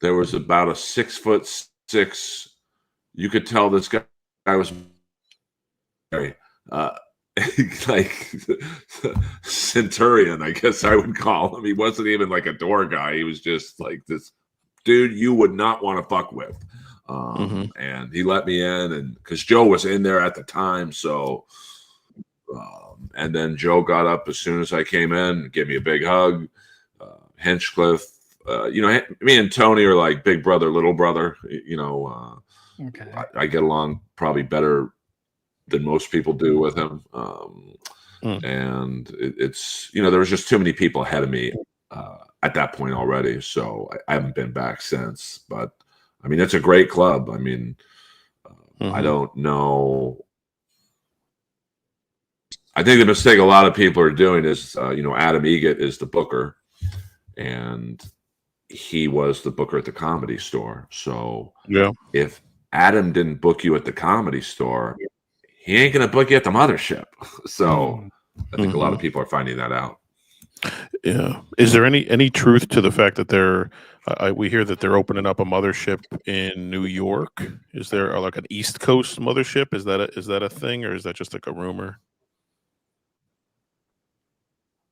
there was about a 6'6". You could tell this guy was... like centurion, I guess I would call him. He wasn't even like a door guy. He was just like this dude you would not want to fuck with. And he let me in, and because Joe was in there at the time, so and then Joe got up as soon as I came in, gave me a big hug. Hinchcliffe, me and Tony are like big brother, little brother. Okay. I get along probably better than most people do with him. And it's, there was just too many people ahead of me at that point already. So I haven't been back since, but it's a great club. I don't know. I think the mistake a lot of people are doing is, Adam Egget is the booker, and he was the booker at the Comedy Store. So if Adam didn't book you at the Comedy Store, he ain't going to book you at the Mothership. So I think a lot of people are finding that out. Yeah. Is there any truth to the fact that we hear that they're opening up a Mothership in New York? Is there like an East Coast Mothership? Is that a thing, or is that just like a rumor?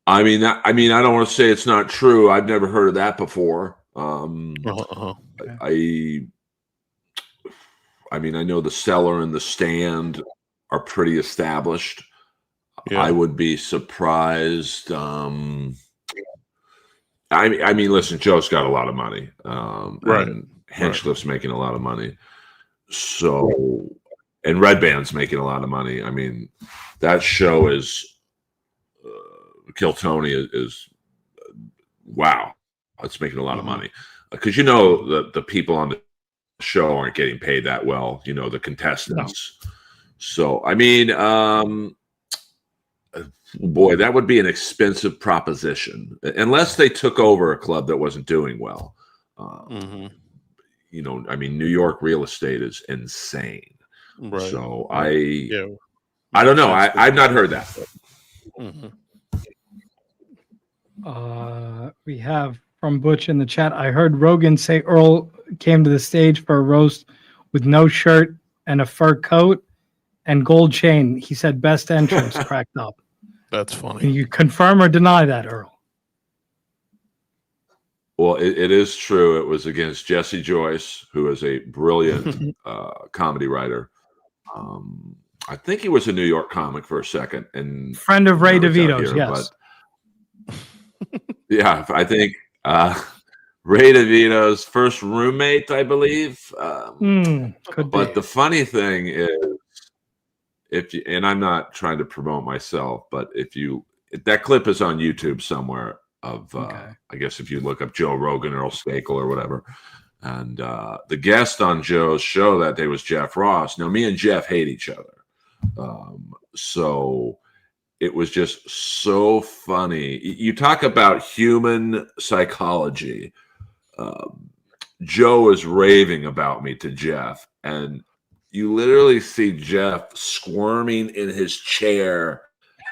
I don't want to say it's not true. I've never heard of that before. I know the Cellar and the Stand are pretty established. Yeah. I would be surprised. Listen, Joe's got a lot of money. Right. And Hinchcliffe's making a lot of money. So, and Red Band's making a lot of money. That show is Kill Tony is wow. It's making a lot of money. Because the people on the show aren't getting paid that well, you know, the contestants. No. So, I mean, boy, that would be an expensive proposition unless they took over a club that wasn't doing well. You know, I mean, New York real estate is insane. Right. So I don't know. I've not heard that. We have from Butch in the chat. I heard Rogan say Earl came to the stage for a roast with no shirt and a fur coat and gold chain. He said best entrance. Cracked up. That's funny. Can you confirm or deny that, Earl? Well, it is true. It was against Jesse Joyce, who is a brilliant comedy writer. I think he was a New York comic for a second, and friend of Ray DeVito's. Yes. Yeah, I think Ray DeVito's first roommate, I believe. But the funny thing is, and I'm not trying to promote myself, but that clip is on YouTube somewhere of, I guess if you look up Joe Rogan, Earl Skakel or whatever. And the guest on Joe's show that day was Jeff Ross. Now, me and Jeff hate each other. So it was just so funny. You talk about human psychology. Joe is raving about me to Jeff, and you literally see Jeff squirming in his chair.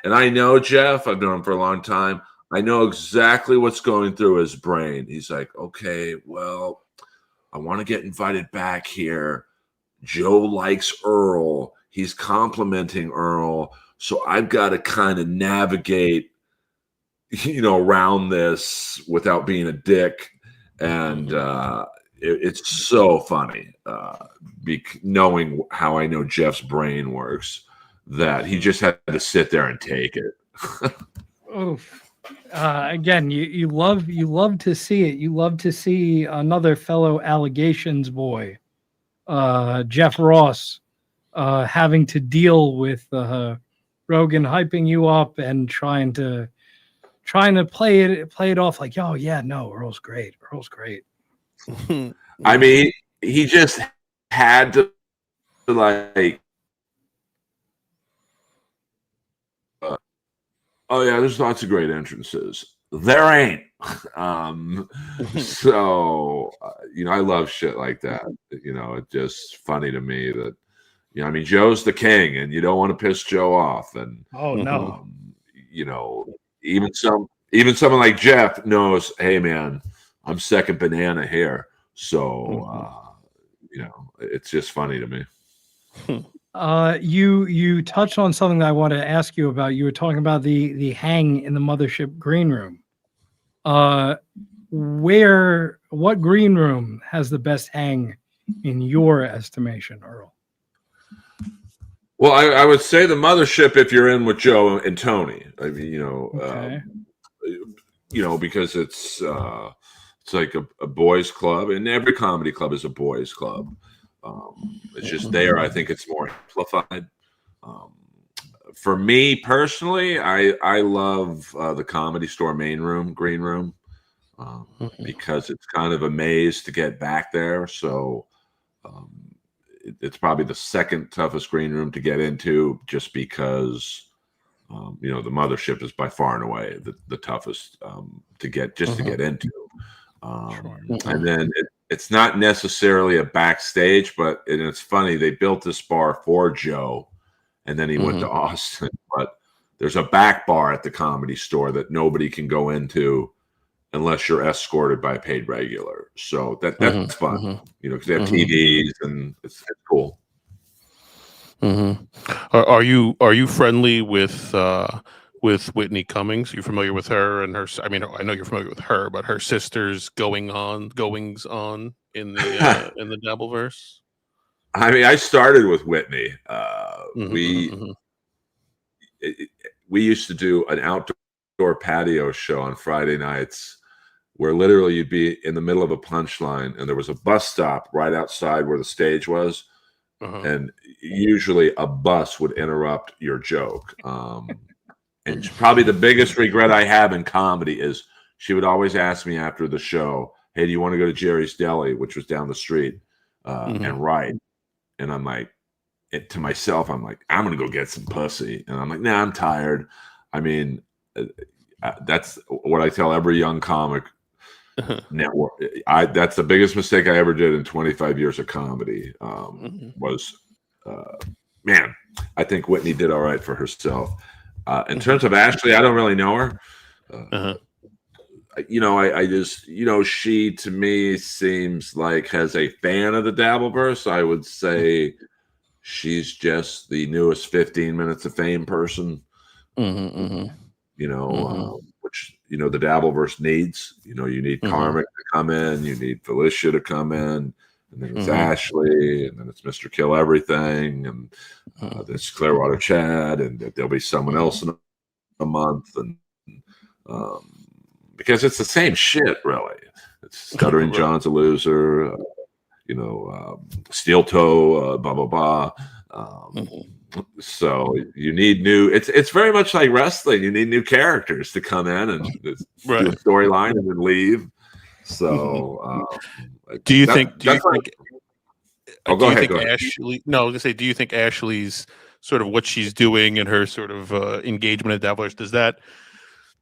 And I know Jeff, I've known him for a long time. I know exactly what's going through his brain. He's like, okay, well, I want to get invited back here. Joe likes Earl. He's complimenting Earl. So I've got to kind of navigate, you know, around this without being a dick. And it's so funny, knowing how I know Jeff's brain works, that he just had to sit there and take it. Again, you love to see it. You love to see another fellow allegations boy, Jeff Ross, having to deal with Rogan hyping you up and trying to play it off like, oh yeah, no, Earl's great. I mean, he just had to like, oh yeah, there's lots of great entrances. There ain't. So you know, I love shit like that. You know, it's just funny to me that, you know, I mean, Joe's the king, and you don't want to piss Joe off. And you know, even someone like Jeff knows, hey man, I'm second banana here. So you know, it's just funny to me. You touched on something that I wanted to ask you about. You were talking about the hang in the mothership green room. What green room has the best hang in your estimation, Earl? Well, I would say the mothership if you're in with Joe and Tony. I mean, you know, because it's like a boys' club, and every comedy club is a boys' club. It's just there. I think it's more amplified. For me personally, I love the Comedy Store main room, green room, because it's kind of a maze to get back there. So it's probably the second toughest green room to get into, just because you know, the mothership is by far and away the toughest to get into. And then it's not necessarily a backstage, but it's funny, they built this bar for Joe, and then he went to Austin. But there's a back bar at the Comedy Store that nobody can go into unless you're escorted by a paid regular. So that's fun, you know, because they have TVs and it's cool. Are you friendly with Whitney Cummings? You familiar with her and her? I mean, I know you're familiar with her, but her sister's goings on in the in the Dabbleverse. I mean, I started with Whitney. We used to do an outdoor patio show on Friday nights, where literally you'd be in the middle of a punchline, and there was a bus stop right outside where the stage was, and usually a bus would interrupt your joke. And probably the biggest regret I have in comedy is she would always ask me after the show, hey, do you want to go to Jerry's Deli, which was down the street? and write. And I'm like, to myself, I'm like, I'm gonna go get some pussy, and I'm like, nah, I'm tired. I mean, that's what I tell every young comic. Network. That's the biggest mistake I ever did in 25 years of comedy. Was man, I think Whitney did all right for herself. In terms of Ashley, I don't really know her. I just, she to me seems like has a fan of the Dabbleverse. I would say she's just the newest 15 Minutes of Fame person. Which the Dabbleverse needs. You need Karmic to come in, you need Felicia to come in, and then it's Ashley, and then it's Mr. Kill Everything, and then it's Clearwater Chad, and there'll be someone else in a month, and because it's the same shit, really. It's Stuttering John's a loser, Steel Toe, blah blah blah. So you need new. It's very much like wrestling. You need new characters to come in and do a storyline and then leave. So, do you think? Go ahead. Ashley? No, I was gonna say, do you think Ashley's sort of what she's doing and her sort of engagement at Dabbleverse,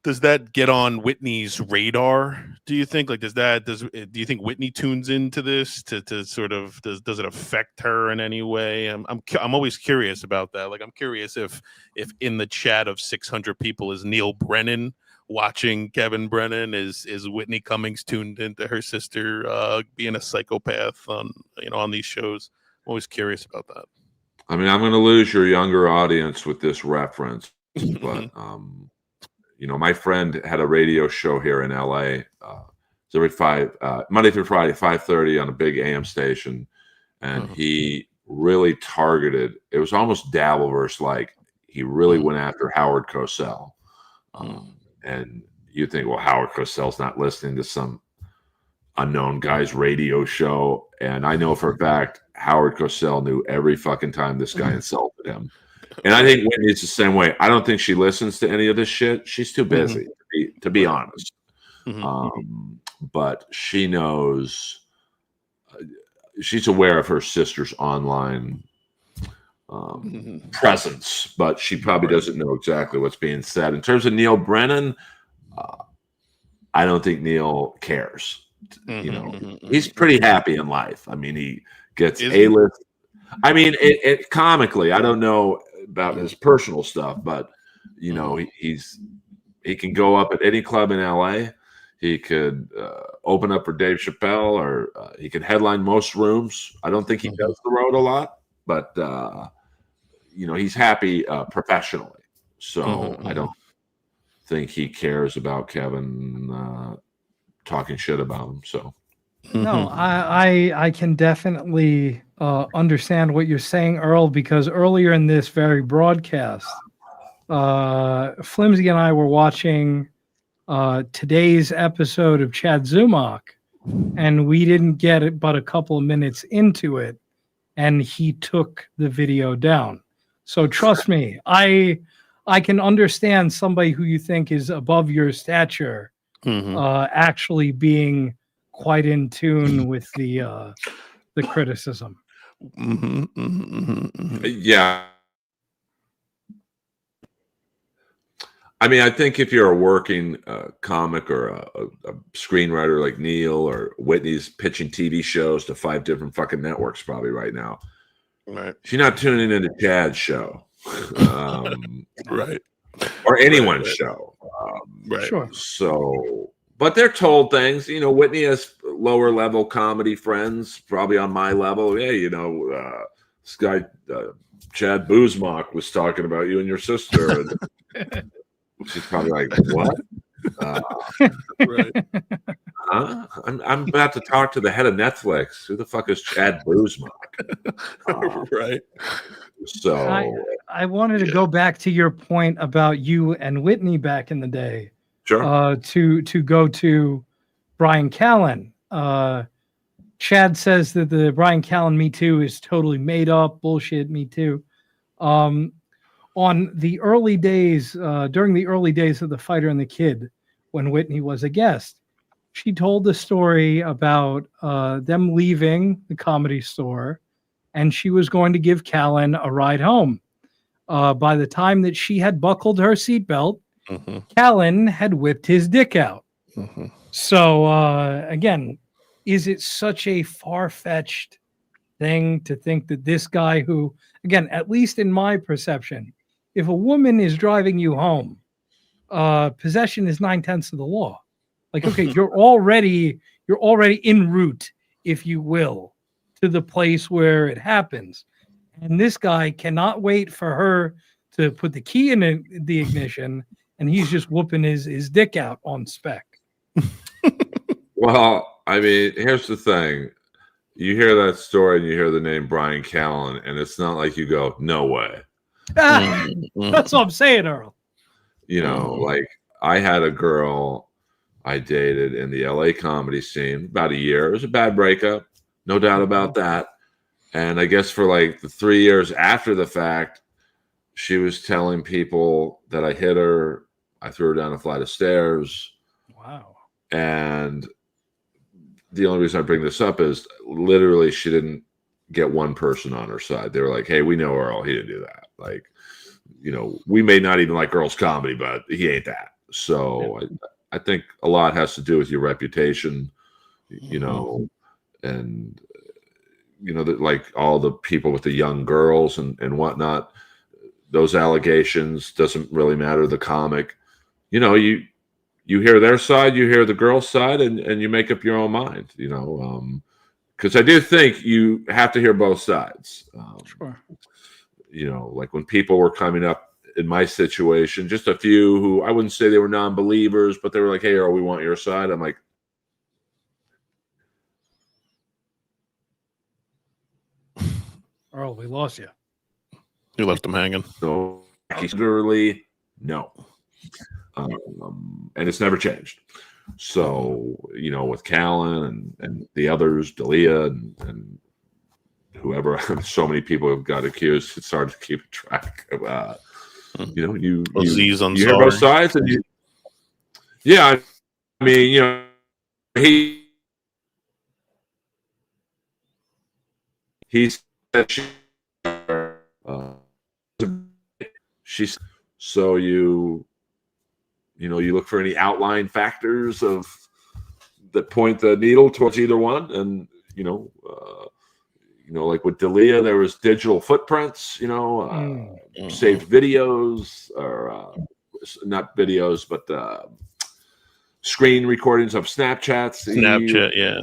does that get on Whitney's radar? Do you think? Like, do you think Whitney tunes into this to sort of does it affect her in any way? I'm always curious about that. Like, I'm curious if in the chat of 600 people is Neil Brennan watching Kevin Brennan, is Whitney Cummings tuned into her sister being a psychopath on these shows? I'm always curious about that. I mean, I'm going to lose your younger audience with this reference, but my friend had a radio show here in LA. It's every Monday through Friday, 5:30 on a big AM station, and he really targeted. It was almost Dabbleverse like. He really went after Howard Cosell, and you think, well, Howard Cosell's not listening to some unknown guy's radio show, and I know for a fact Howard Cosell knew every fucking time this guy insulted him. And I think Whitney's the same way. I don't think she listens to any of this shit. She's too busy, to be honest. But she knows, she's aware of her sister's online presence, but she probably doesn't know exactly what's being said. In terms of Neil Brennan, I don't think Neil cares. He's pretty happy in life. I mean, he gets A-list. I mean, it comically, I don't know about his personal stuff, but he can go up at any club in LA. He could open up for Dave Chappelle, or he could headline most rooms. I don't think he does the road a lot, but he's happy professionally. So I don't think he cares about Kevin talking shit about him. So no, I can definitely understand what you're saying, Earl, because earlier in this very broadcast, Flimsy and I were watching today's episode of Chad Zumock, and we didn't get it but a couple of minutes into it, and he took the video down. So trust me, I can understand somebody who you think is above your stature actually being quite in tune with the criticism. Yeah. I mean, I think if you're a working comic or a screenwriter like Neil or Whitney's pitching TV shows to 5 different fucking networks probably right now, right? She's not tuning into Chad's show, right? Or anyone's show, right? Sure. So, but they're told things. Whitney has lower level comedy friends, probably on my level. Yeah, this guy Chad Zumock was talking about you and your sister. And she's probably like, what? Right. Huh? I'm about to talk to the head of Netflix. Who the fuck is Chad Zumock? Right. So I wanted to go back to your point about you and Whitney back in the day. Sure. To go to Brian Callen. Chad says that the Brian Callen Me Too is totally made up bullshit. Me Too. On the early days, during the early days of The Fighter and the Kid, when Whitney was a guest, she told the story about them leaving the Comedy Store, and she was going to give Callan a ride home. By the time that she had buckled her seatbelt, Callan had whipped his dick out. So again, is it such a far-fetched thing to think that this guy who, again, at least in my perception, if a woman is driving you home, possession is 9/10 of the law. Like, okay, you're already en route, if you will, to the place where it happens. And this guy cannot wait for her to put the key in the ignition, and he's just whooping his dick out on spec. Well, I mean, here's the thing. You hear that story and you hear the name Brian Callen, and it's not like you go, no way. That's what I'm saying, Earl. You know, like I had a girl I dated in the LA comedy scene about a year. It was a bad breakup, no doubt about that. And I guess for like the 3 years after the fact, she was telling people that I hit her. I threw her down a flight of stairs. Wow. And the only reason I bring this up is literally she didn't get one person on her side. They were like, hey, we know Earl. He didn't do that. Like, you know, we may not even like Earl's comedy, but he ain't that. So I think a lot has to do with your reputation, you know, and, you know, that like all the people with the young girls and whatnot, those allegations doesn't really matter. The comic, you know, you hear their side, you hear the girl's side, and you make up your own mind, you know, because I do think you have to hear both sides. Sure. You know, like when people were coming up in my situation, just a few who I wouldn't say they were non-believers, but they were like, hey, Earl, we want your side. I'm like, Earl, we lost you. You left them hanging. So literally, no. And it's never changed. So, you know, with Callan and the others, Dalia and whoever, so many people have got accused. It's hard to keep track of. You know, you hear both sides, and I mean, you know, he said she's so you know, you look for any outline factors of that point the needle towards either one, and you know, like with Dalia, there was digital footprints, you know, saved videos, or not videos, but screen recordings of Snapchats.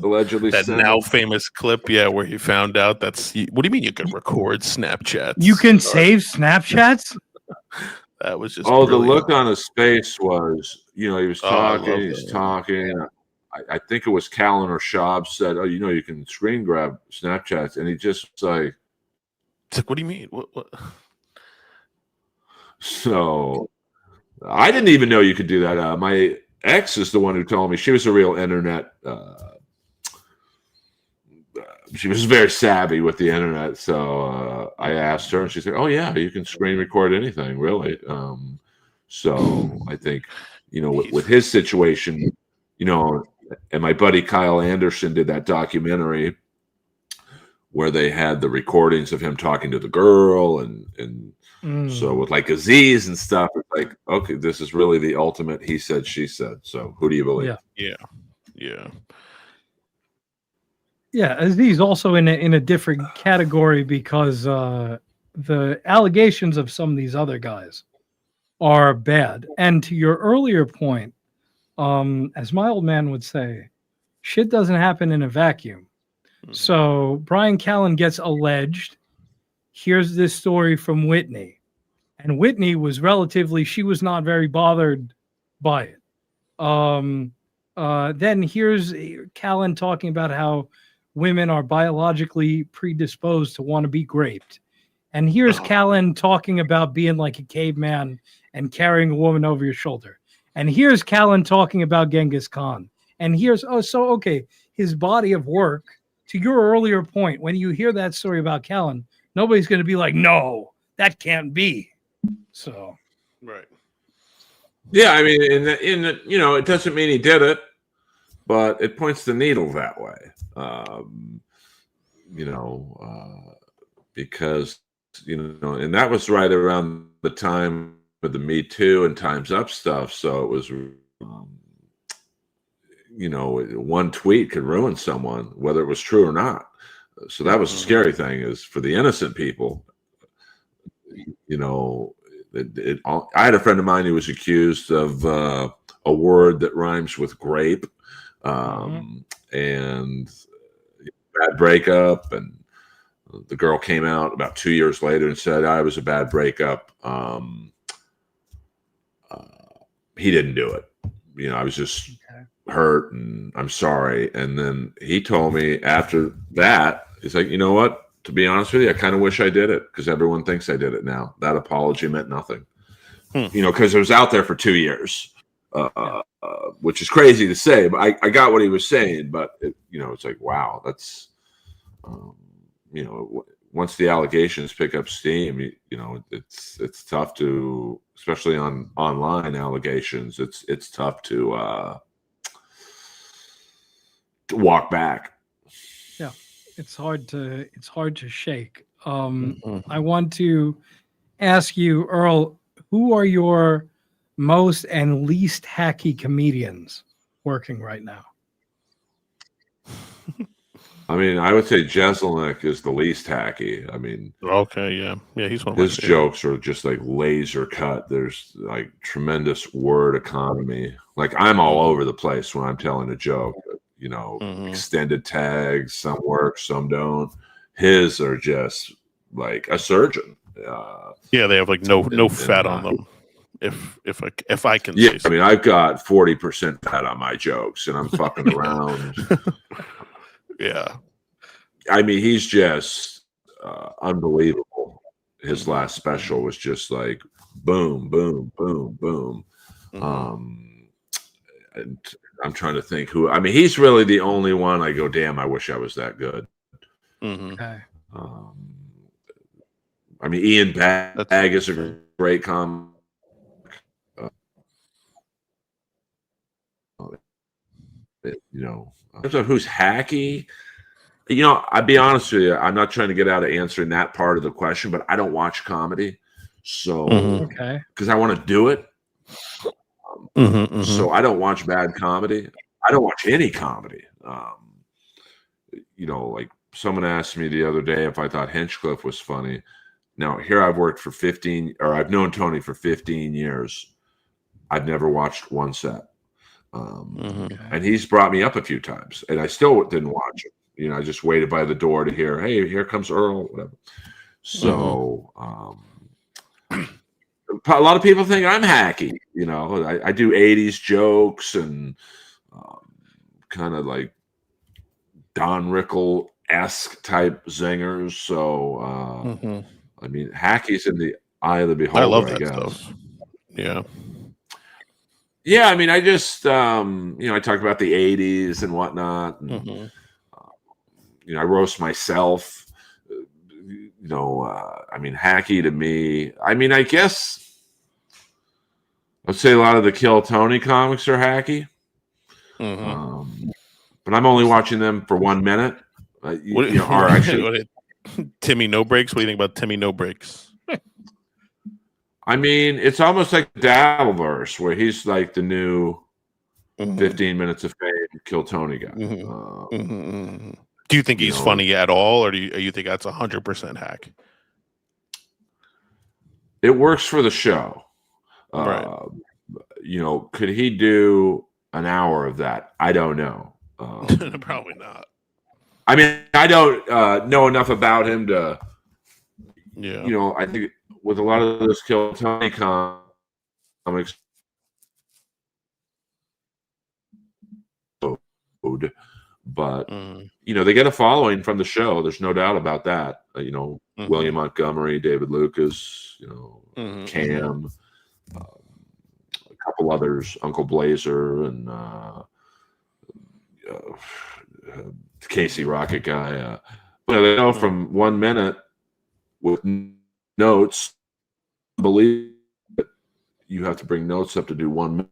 Allegedly that sent. now famous clip, where he found out what do you mean you can record Snapchats? You can save Snapchats? That was just the brilliant. look on his face was, you know, he was talking, he's talking. I think it was Callan or Schaub said, "Oh, you know, you can screen grab Snapchats," and he just was like, it's like, what do you mean? What? So I didn't even know you could do that. My ex is the one who told me. She was a real internet. She was very savvy with the internet. So I asked her, and she said, "Oh yeah, you can screen record anything, really." So I think, you know, with his situation, you know, and my buddy Kyle Anderson did that documentary where they had the recordings of him talking to the girl, and so with like Aziz and stuff, it's like, okay, this is really the ultimate he said, she said. So who do you believe? Yeah, Aziz also in a different category because the allegations of some of these other guys are bad. And to your earlier point, as my old man would say, shit doesn't happen in a vacuum. So Brian Callen gets alleged. Here's this story from Whitney. And Whitney was she was not very bothered by it. Then here's Callen talking about how women are biologically predisposed to want to be raped. And here's Callen talking about being like a caveman and carrying a woman over your shoulder. And here's Callen talking about Genghis Khan. And here's, his body of work. To your earlier point, when you hear that story about Callen, nobody's going to be like, no, that can't be. So, right. Yeah, I mean, in the, you know, it doesn't mean he did it, but it points the needle that way. Because and that was right around the time of the Me Too and Time's Up stuff. So it was, one tweet could ruin someone, whether it was true or not. So that was the scary thing, is for the innocent people. I had a friend of mine who was accused of a word that rhymes with grape, and bad breakup, and the girl came out about 2 years later and said, I was a bad breakup. He didn't do it. I was just hurt and I'm sorry. And then he told me after that, he's like, you know what? To be honest with you, I kind of wish I did it, because everyone thinks I did it now. That apology meant nothing. Because it was out there for 2 years, which is crazy to say, but I got what he was saying. But, it's like, wow, that's, once the allegations pick up steam, it's tough to, especially on online allegations, it's tough to walk back. Yeah, it's hard to shake. I want to ask you, Earl, who are your most and least hacky comedians working right now? I mean, I would say Jeselnik is the least hacky. I mean, okay, yeah, he's one of his jokes are just like laser cut. There's like tremendous word economy. Like, I'm all over the place when I'm telling a joke. Extended tags, some work, some don't. His are just like a surgeon. Yeah, they have like no fat on them. If I can, yeah, I mean, I've got 40% fat on my jokes, and I'm fucking around. Yeah, I mean, he's just unbelievable. His last special was just like boom, boom, boom, boom. And I'm trying to think who. I mean, he's really the only one I go, damn, I wish I was that good. Okay. I mean, Ian Bagg is a great comic. In terms of who's hacky, I'll be honest with you, I'm not trying to get out of answering that part of the question, but I don't watch comedy. So, because I want to do it. So I don't watch bad comedy. I don't watch any comedy. Like someone asked me the other day if I thought Hinchcliffe was funny. Now, here I've worked for I've known Tony for 15 years. I've never watched one set. And he's brought me up a few times, and I still didn't watch it. I just waited by the door to hear, hey, here comes Earl, whatever. So, a lot of people think I'm hacky. I do 80s jokes and kind of like Don Rickle-esque type zingers. So, I mean, hacky's in the eye of the beholder. I love that guess. stuff. Yeah. Yeah, I mean, I just, I talk about the 80s and whatnot. And, I roast myself. I mean, hacky to me, I mean, I guess I'd say a lot of the Kill Tony comics are hacky. But I'm only watching them for 1 minute. Timmy No Breaks? What do you think about Timmy No Breaks? I mean, it's almost like Dabbleverse, where he's like the new 15 minutes of fame Kill Tony guy. Do you think he's funny at all, or do you think that's 100% hack? It works for the show. Right. Could he do an hour of that? I don't know. Probably not. I mean, I don't know enough about him to. Yeah. I think with a lot of those Kill Tony comics, but they get a following from the show. There's no doubt about that. William Montgomery, David Lucas, Cam, a couple others, Uncle Blazer, and Casey Rocket guy. But they know from 1 minute with notes. Believe it, you have to bring notes up to do 1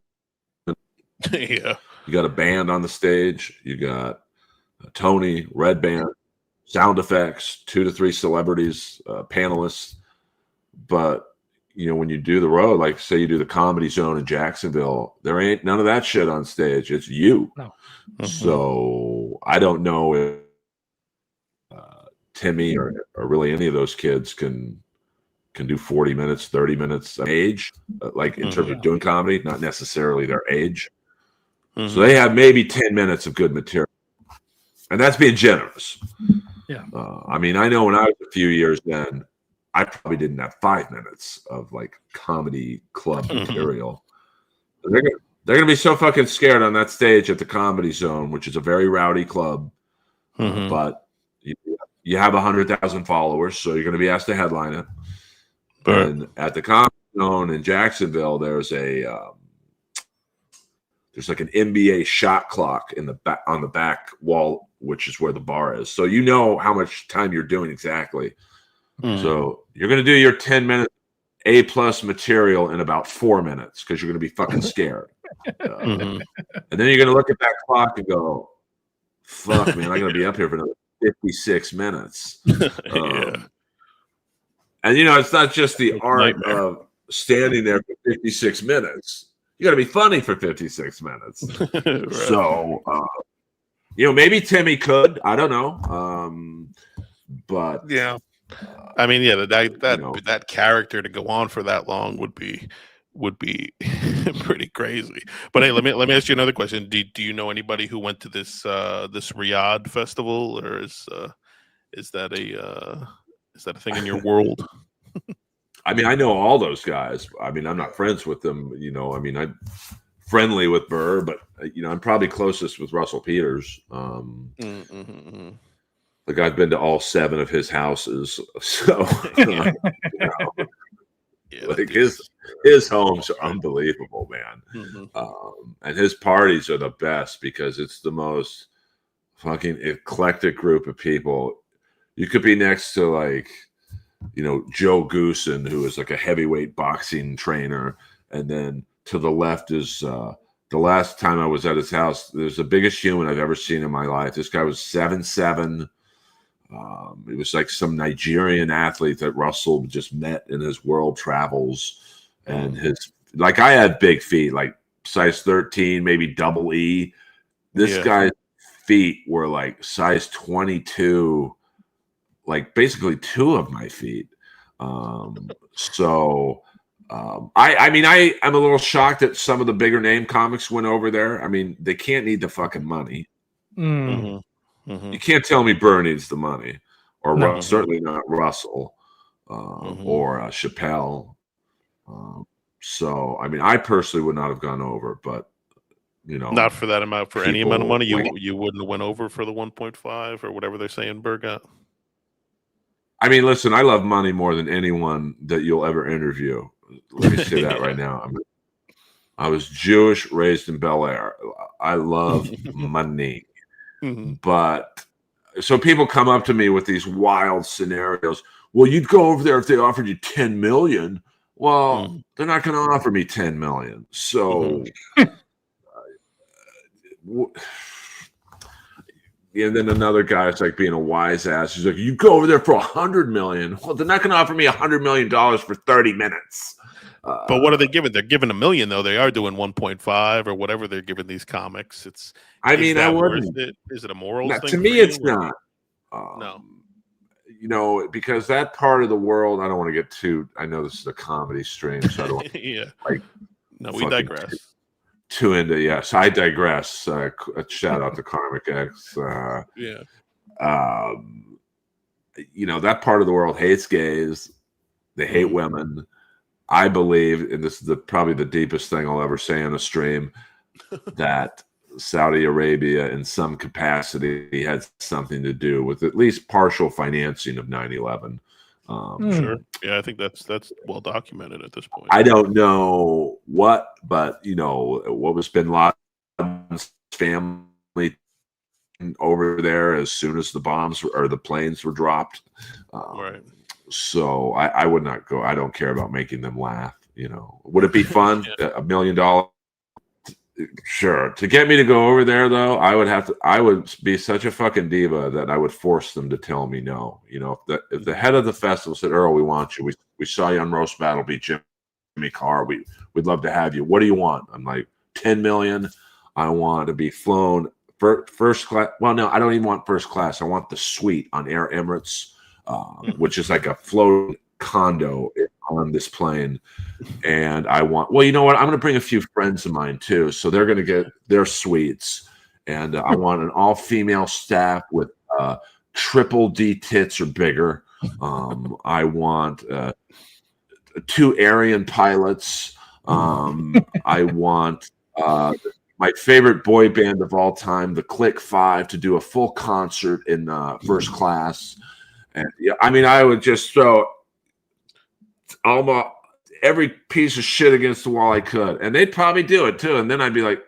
minute. Yeah. You got a band on the stage. You got Tony, red band, sound effects, 2 to 3 celebrities, panelists. But when you do the road, like say you do the Comedy Zone in Jacksonville, there ain't none of that shit on stage. It's you. No. So I don't know if Timmy or really any of those kids can do 40 minutes, 30 minutes of age, like in terms of doing comedy, not necessarily their age. So they have maybe 10 minutes of good material. And that's being generous. Yeah. I mean, I know when I was a few years then, I probably didn't have 5 minutes of like comedy club material. They're gonna be so fucking scared on that stage at the Comedy Zone, which is a very rowdy club. But you have 100,000 followers, so you're gonna be asked to headline it. And at the Comedy Zone in Jacksonville, there's like an NBA shot clock in the back on the back wall, which is where the bar is. So you know how much time you're doing exactly. So you're going to do your 10-minute A+ material in about 4 minutes because you're going to be fucking scared. And then you're going to look at that clock and go, fuck, man, I'm going to be up here for another 56 minutes. And, it's not just the art of standing there for 56 minutes. You got to be funny for 56 minutes. So, maybe Timmy could. I don't know. But yeah. I mean, that character to go on for that long would be pretty crazy. But hey, let me ask you another question. Do you know anybody who went to this Riyadh festival, or is that a thing in your world? I mean, I know all those guys. I mean, I'm not friends with them. I mean, I'm friendly with Burr, but I'm probably closest with Russell Peters. Like I've been to all 7 of his houses, so like his homes are unbelievable, man. And his parties are the best because it's the most fucking eclectic group of people. You could be next to like, Joe Goosen, who is like a heavyweight boxing trainer, and then to the left is the last time I was at his house, there's the biggest human I've ever seen in my life. This guy was 7'7". It was like some Nigerian athlete that Russell just met in his world travels. And I had big feet, like size 13, maybe double E. This guy's feet were like size 22, like basically 2 of my feet. I'm a little shocked that some of the bigger name comics went over there. I mean, they can't need the fucking money. You can't tell me Burr needs the money, or certainly not Russell, or Chappelle. So, I mean, I personally would not have gone over, but not for that amount, for any amount of money, you wouldn't have went over for the 1.5 or whatever they're saying Burr got. I mean, listen, I love money more than anyone that you'll ever interview. Let me say that right now. I was Jewish, raised in Bel Air. I love money. But so people come up to me with these wild scenarios. Well, you'd go over there if they offered you 10 million. Well, they're not going to offer me 10 million. So, and then another guy is like being a wise ass. He's like, you go over there for 100 million. Well, they're not going to offer me $100 million for 30 minutes. But what are they giving? They're giving $1 million, though. They are doing 1.5 or whatever they're giving these comics. I wouldn't. Is it a moral thing? To me, it's not. No. Because that part of the world, I don't want to get too. I know this is a comedy stream, so I don't. We digress. Too into yes, I digress. A shout out to Karmic X. That part of the world hates gays. They hate women. I believe, and this is probably the deepest thing I'll ever say on a stream, that Saudi Arabia in some capacity had something to do with at least partial financing of 9/11. Sure. Yeah, I think that's well documented at this point. I don't know what, but what was bin Laden's family over there as soon as the bombs or the planes were dropped. Right. So I would not go. I don't care about making them laugh. Would it be fun? $1 million Sure. To get me to go over there, though, I would be such a fucking diva that I would force them to tell me no. You know, if the head of the festival said, Earl, we want you. We saw you on Roast Battle, beat Jimmy Carr. We'd love to have you. What do you want? I'm like, 10 million. I want to be flown first class. Well, no, I don't even want first class. I want the suite on Air Emirates, which is like a floating condo on this plane. And I want, well, you know what? I'm going to bring a few friends of mine too. So they're going to get their suites. And I want an all-female staff with triple D tits or bigger. I want 2 Aryan pilots. I want my favorite boy band of all time, the Click 5, to do a full concert in first class. And yeah, I mean, I would just throw almost every piece of shit against the wall I could, and they'd probably do it too. And then I'd be like,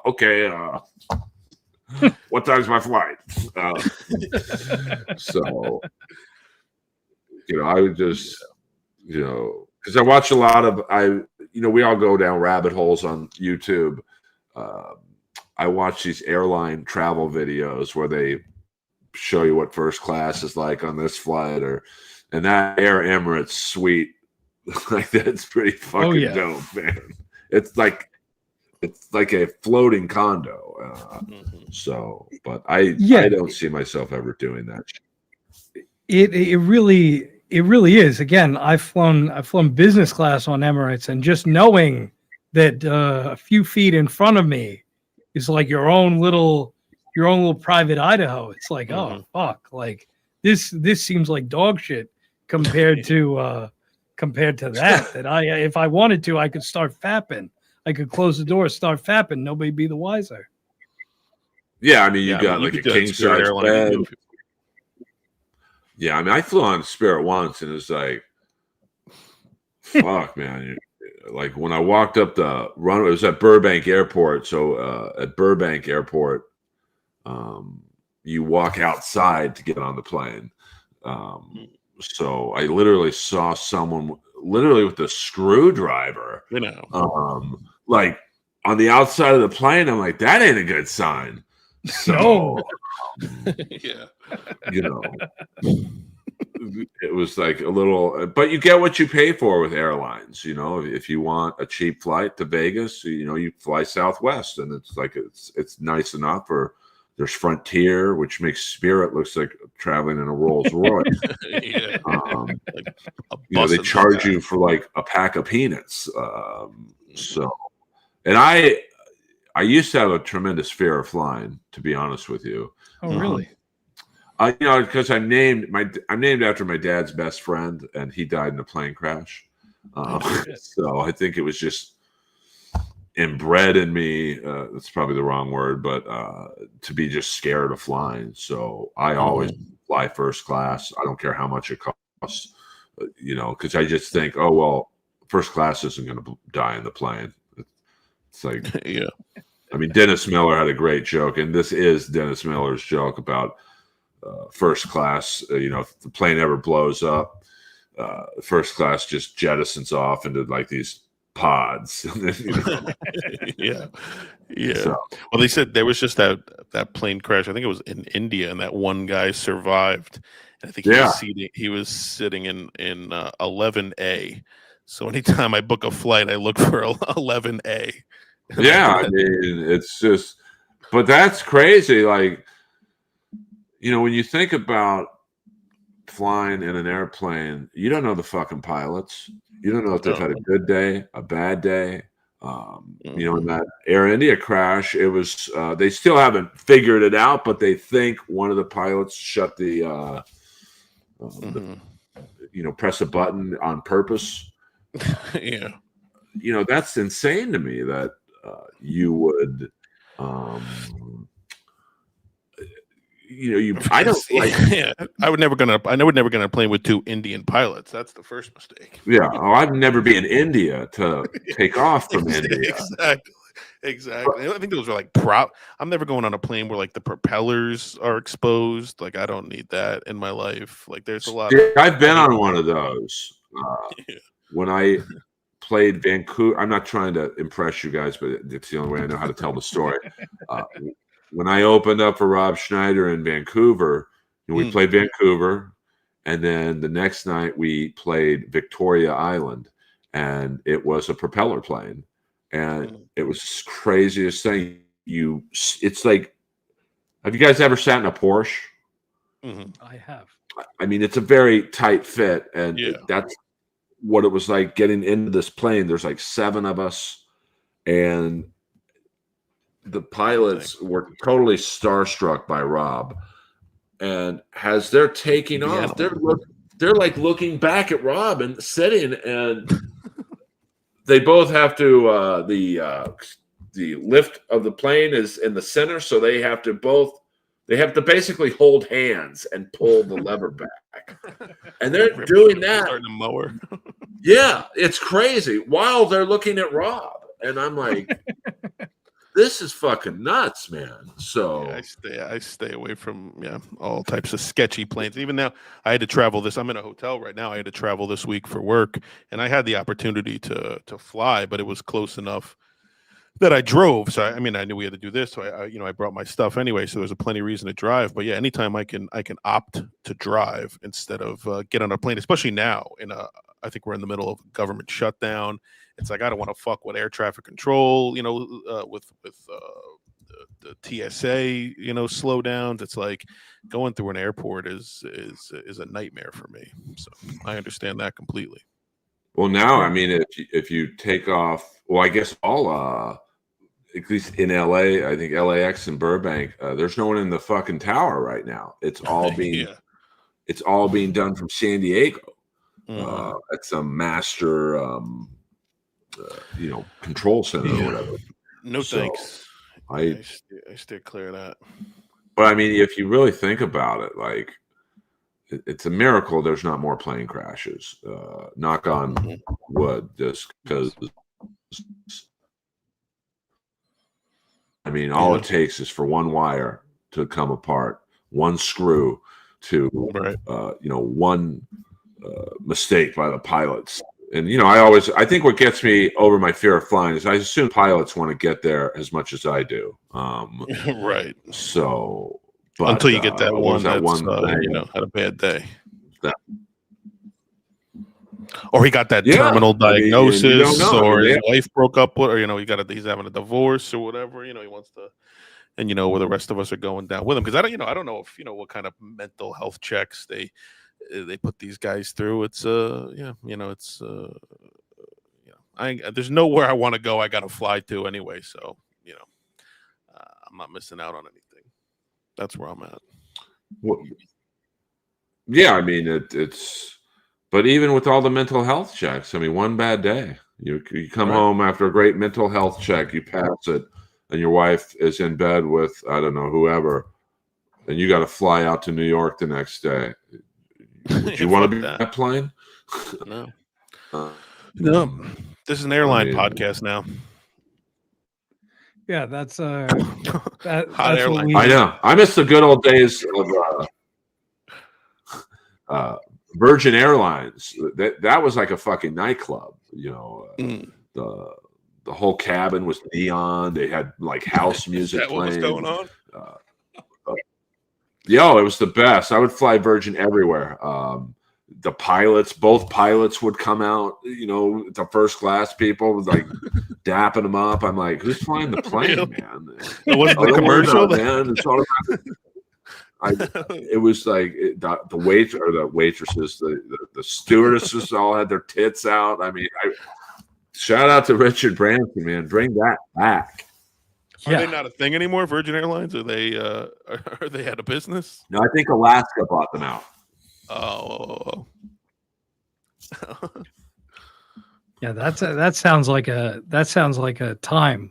okay, what time's my flight? So, you know, I would just, you know, because I watch a lot of, we all go down rabbit holes on YouTube. I watch these airline travel videos where they show you what first class is like on this flight, and that Air Emirates suite, like that's pretty fucking dope, man. It's like a floating condo. So, but I don't see myself ever doing that. It really is. Again, I've flown business class on Emirates, and just knowing that a few feet in front of me is like your own little private Idaho. It's like, oh fuck, like this seems like dog shit compared to that. If I wanted to, I could start fapping. I could close the door, start fapping. Nobody'd be the wiser. Yeah, I mean, you got like a king size bed. Yeah, I mean, I flew on Spirit once, and it was like, fuck, man. Like when I walked up the runway, it was at Burbank Airport. So at Burbank Airport, you walk outside to get on the plane. So I literally saw someone literally with a screwdriver, like on the outside of the plane. I'm like, that ain't a good sign. So, Yeah. You know, it was like a little, but you get what you pay for with airlines. You know, if you want a cheap flight to Vegas, you know, you fly Southwest, and it's like it's nice enough. Or there's Frontier, which makes Spirit looks like traveling in a Rolls Royce. Yeah. You know, they charge you for like a pack of peanuts. So, and I used to have a tremendous fear of flying, to be honest with you. Oh, really? You know, because I'm named after my dad's best friend, and he died in a plane crash. So I think it was just inbred in me. That's probably the wrong word, but to be just scared of flying. So I always fly first class. I don't care how much it costs, you know, because I just think, oh well, first class isn't going to die in the plane. It's like, yeah. I mean, Dennis Miller had a great joke, and this is Dennis Miller's joke about first class. You know, if the plane ever blows up, first class just jettisons off into like these pods. You know? Yeah. So, Well, they said there was just that plane crash. I think it was in India, and that one guy survived. And I think he was sitting in 11A. So anytime I book a flight, I look for 11A. Yeah, I mean, it's just, but that's crazy. Like, you know, when you think about flying in an airplane, you don't know the fucking pilots. You don't know if they've had a good day, a bad day. You know, in that Air India crash, it was, they still haven't figured it out, but they think one of the pilots shut the you know, press a button on purpose. Yeah. You know, that's insane to me that you would, you know, I don't like. Yeah, I would never gonna plane with 2 Indian pilots. That's the first mistake. Yeah, I'd never be in India to take off from India. Exactly. I think those are like I'm never going on a plane where like the propellers are exposed. Like I don't need that in my life. Like there's a lot. I've been on one of those. When I played Vancouver. I'm not trying to impress you guys, but it's the only way I know how to tell the story. When I opened up for Rob Schneider in Vancouver, we played Vancouver, and then the next night we played Victoria Island, and it was a propeller plane, and it was the craziest thing. It's like, have you guys ever sat in a Porsche? I have. I mean, it's a very tight fit, and that's what it was like getting into this plane. There's like 7 of us, and the pilots were totally starstruck by Rob. And as they're taking off, they're like looking back at Rob and sitting, and they both have to the lift of the plane is in the center, so they have to basically hold hands and pull the lever back. And they're doing that. Starting to mower. Yeah, it's crazy while they're looking at Rob. And I'm like, this is fucking nuts, man. So I stay away from all types of sketchy planes. Even now, I had to travel this. I'm in a hotel right now. I had to travel this week for work, and I had the opportunity to fly, but it was close enough that I drove. So I mean, I knew we had to do this, so I brought my stuff anyway. So there's a plenty of reason to drive. But yeah, anytime I can opt to drive instead of get on a plane, especially now I think we're in the middle of a government shutdown. It's like I don't want to fuck with air traffic control, with the TSA, slowdowns. It's like going through an airport is a nightmare for me. So I understand that completely. Well, now, I mean, if you take off, well, I guess all, at least in LA, I think LAX and Burbank, there's no one in the fucking tower right now. It's all being done from San Diego. At some master, control center or whatever. No thanks. I stay clear of that. But I mean, if you really think about it, like, it's a miracle there's not more plane crashes. Knock on wood, just because. I mean, all it takes is for one wire to come apart, one screw to, one mistake by the pilots. And, I think what gets me over my fear of flying is I assume pilots want to get there as much as I do. Right. So. But, until you get that one had a bad day. Or he got that terminal diagnosis, or his wife broke up with, or he's having a divorce or whatever. He wants to, and where the rest of us are going down with him, because I don't know if what kind of mental health checks they put these guys through. It's there's nowhere I want to go. I got to fly to anyway, so I'm not missing out on anything. That's where I'm at. Well, yeah, I mean it's. But even with all the mental health checks, I mean, one bad day, you come home after a great mental health check, you pass it, and your wife is in bed with, I don't know, whoever, and you got to fly out to New York the next day. Would you want to be on that plane? No. No. This is an airline podcast now. Yeah, that's Hot that's airline. I know. I miss the good old days of Virgin Airlines. That was like a fucking nightclub. The whole cabin was neon. They had like house music Is that playing. what was going on? It was the best. I would fly Virgin everywhere. Both pilots would come out, the first class people was like dapping them up. I'm like, who's flying the plane, man? It wasn't the commercial, man. It's all it was like the waitresses, the stewardesses all had their tits out. I mean, shout out to Richard Branson, man. Bring that back. Are they not a thing anymore? Virgin Airlines? Are they out of business? No, I think Alaska bought them out. Oh. Yeah, that sounds like a time.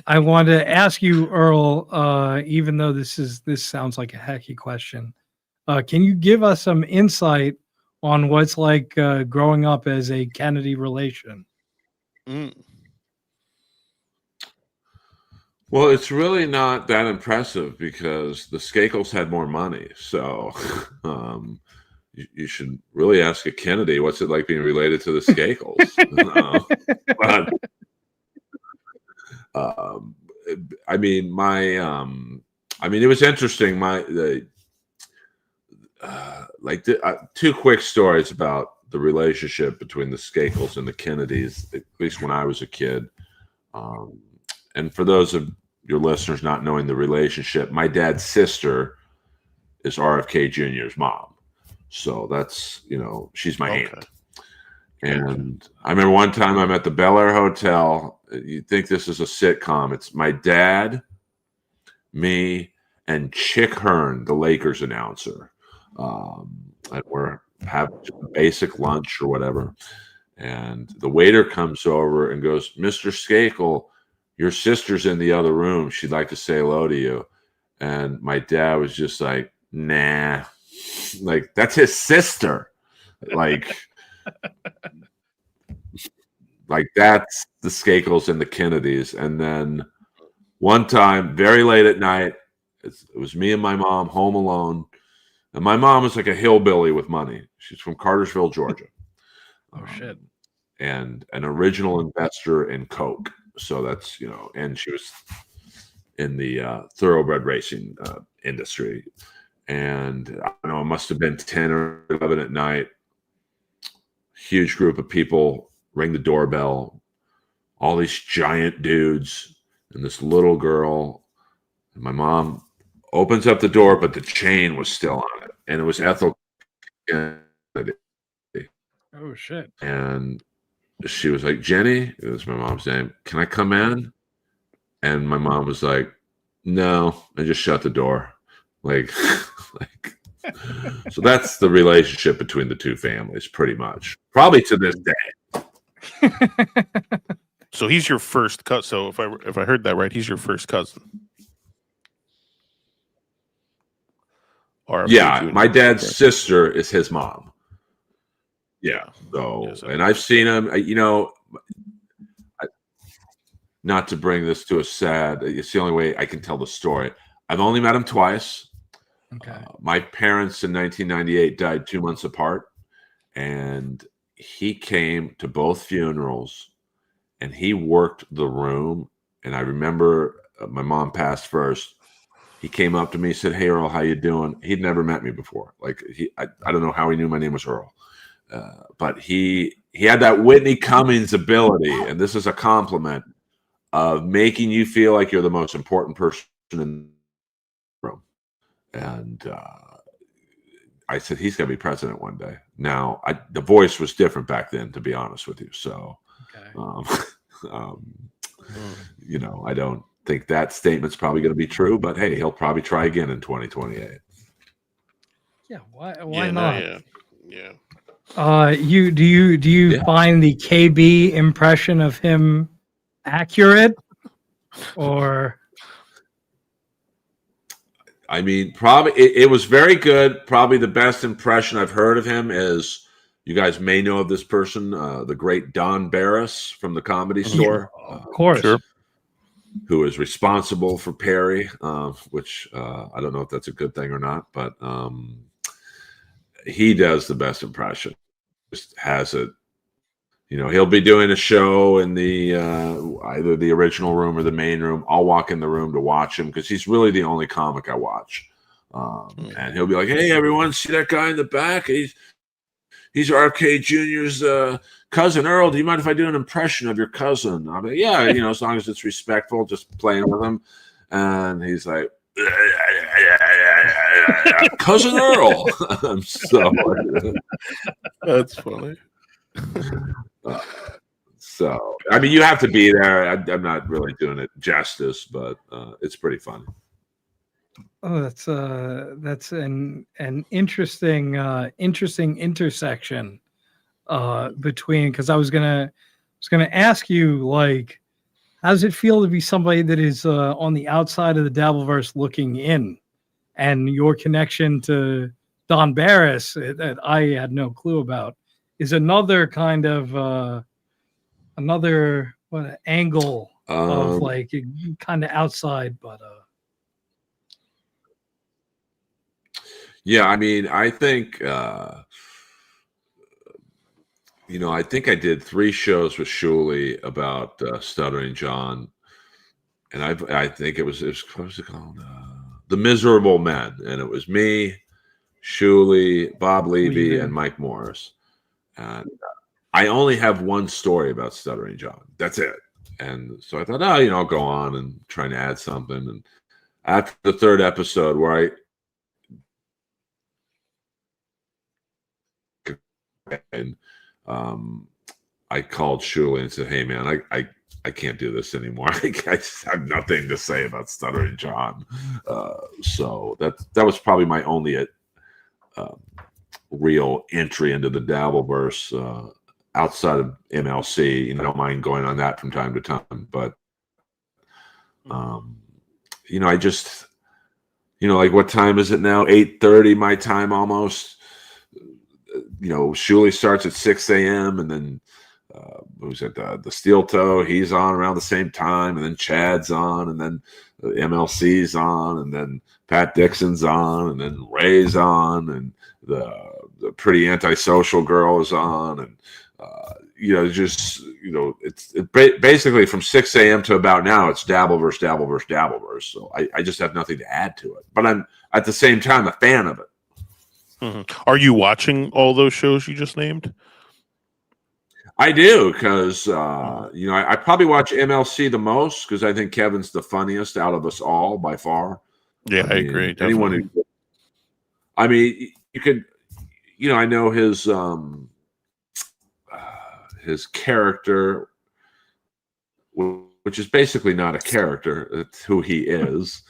I wanted to ask you, Earl, even though this sounds like a hacky question, can you give us some insight on what's like growing up as a Kennedy relation? Well, it's really not that impressive because the Skakels had more money. So, you should really ask a Kennedy what's it like being related to the Skakels. I mean, it was interesting. Two quick stories about the relationship between the Skakels and the Kennedys, at least when I was a kid. And for those of your listeners not knowing the relationship, my dad's sister is RFK Jr.'s mom. So that's, she's my aunt. And I remember one time I'm at the Bel Air Hotel. You'd think this is a sitcom. It's my dad, me, and Chick Hearn, the Lakers announcer. And we're having a basic lunch or whatever. And the waiter comes over and goes, "Mr. Skakel, your sister's in the other room. She'd like to say hello to you." And my dad was just like, "Nah, like that's his sister." Like that's the Skakels and the Kennedys. And then one time, very late at night, it was me and my mom home alone. And my mom was like a hillbilly with money. She's from Cartersville, Georgia. Oh, shit. And an original investor in Coke. So that's, and she was in the thoroughbred racing industry. And I don't know, it must have been 10 or 11 at night. Huge group of people ring the doorbell. All these giant dudes and this little girl. And my mom opens up the door, but the chain was still on it. And it was Ethel Kennedy. Oh, shit. And she was like, "Jenny," it was my mom's name, "can I come in?" And my mom was like, "No," and just shut the door. So that's the relationship between the two families, pretty much. Probably to this day. So he's your first cousin. So if I heard that right, he's your first cousin. Yeah, my dad's sister is his mom. Yeah. So, and I've seen him, not to bring this to a sad, it's the only way I can tell the story. I've only met him twice. Okay. My parents in 1998 died 2 months apart, and he came to both funerals and he worked the room. And I remember my mom passed first. He came up to me, said, "Hey, Earl, how you doing?" He'd never met me before. I don't know how he knew my name was Earl. But he had that Whitney Cummings ability, and this is a compliment, of making you feel like you're the most important person in the room. And I said, he's going to be president one day. Now, the voice was different back then, to be honest with you. So, I don't think that statement's probably going to be true, but hey, he'll probably try again in 2028. Yeah, why not? Yeah. Do you find the KB impression of him accurate, or? I mean, probably it was very good. Probably the best impression I've heard of him is, you guys may know of this person, the great Don Barris from the Comedy Store. Of course. Sure. Who is responsible for Perry, which I don't know if that's a good thing or not, but he does the best impression. Just has it. He'll be doing a show in the either the original room or the main room. I'll walk in the room to watch him because he's really the only comic I watch. And he'll be like, "Hey, everyone, see that guy in the back? He's RFK Jr.'s cousin, Earl. Do you mind if I do an impression of your cousin?" I'm like, "Yeah, as long as it's respectful, just playing with him." And he's like, "Cousin Earl." So that's funny. So I mean, you have to be there. I'm not really doing it justice, but it's pretty fun. Oh, that's an interesting intersection between, because I was gonna ask you, like, how does it feel to be somebody that is on the outside of the Dabbleverse looking in, and your connection to Don Barris that I had no clue about is another kind of angle of like kind of outside, but Yeah, I mean, I think I think I did 3 shows with Shuley about Stuttering John, and I think it was what was it called? The Miserable Men, and it was me, Shuley, Bob Levy, and Mike Morris. And I only have one story about Stuttering John. That's it. And so I thought, I'll go on and try and add something. And after the 3rd episode, where I called Shuley and said, "Hey, man, I can't do this anymore. I just have nothing to say about Stuttering John." So that was probably my only real entry into the Dabbleverse outside of MLC. I don't mind going on that from time to time, but I just like, what time is it now? 8:30 my time almost. Shuley starts at 6 a.m. and then who's at the Steel Toe? He's on around the same time, and then Chad's on, and then MLC's on, and then Pat Dixon's on, and then Ray's on, and the Pretty Antisocial Girl is on, and it's basically from 6 a.m. to about now, it's Dabbleverse. So I just have nothing to add to it, but I'm at the same time a fan of it. Are you watching all those shows you just named? I do, because I probably watch MLC the most, because I think Kevin's the funniest out of us all by far. Yeah, I agree. Anyone who, you could, I know his character, which is basically not a character; it's who he is.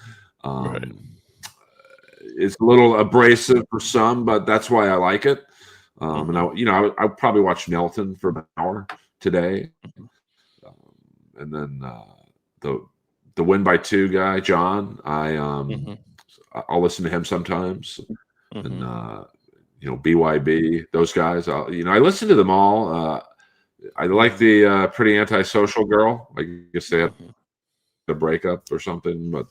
Right. It's a little abrasive for some, but that's why I like it. And I probably watched Nelton for an hour today, and then the Win by 2 guy, John. I'll listen to him sometimes, and BYB, those guys. I listen to them all. I like the Pretty Antisocial Girl. I guess they had a breakup or something, but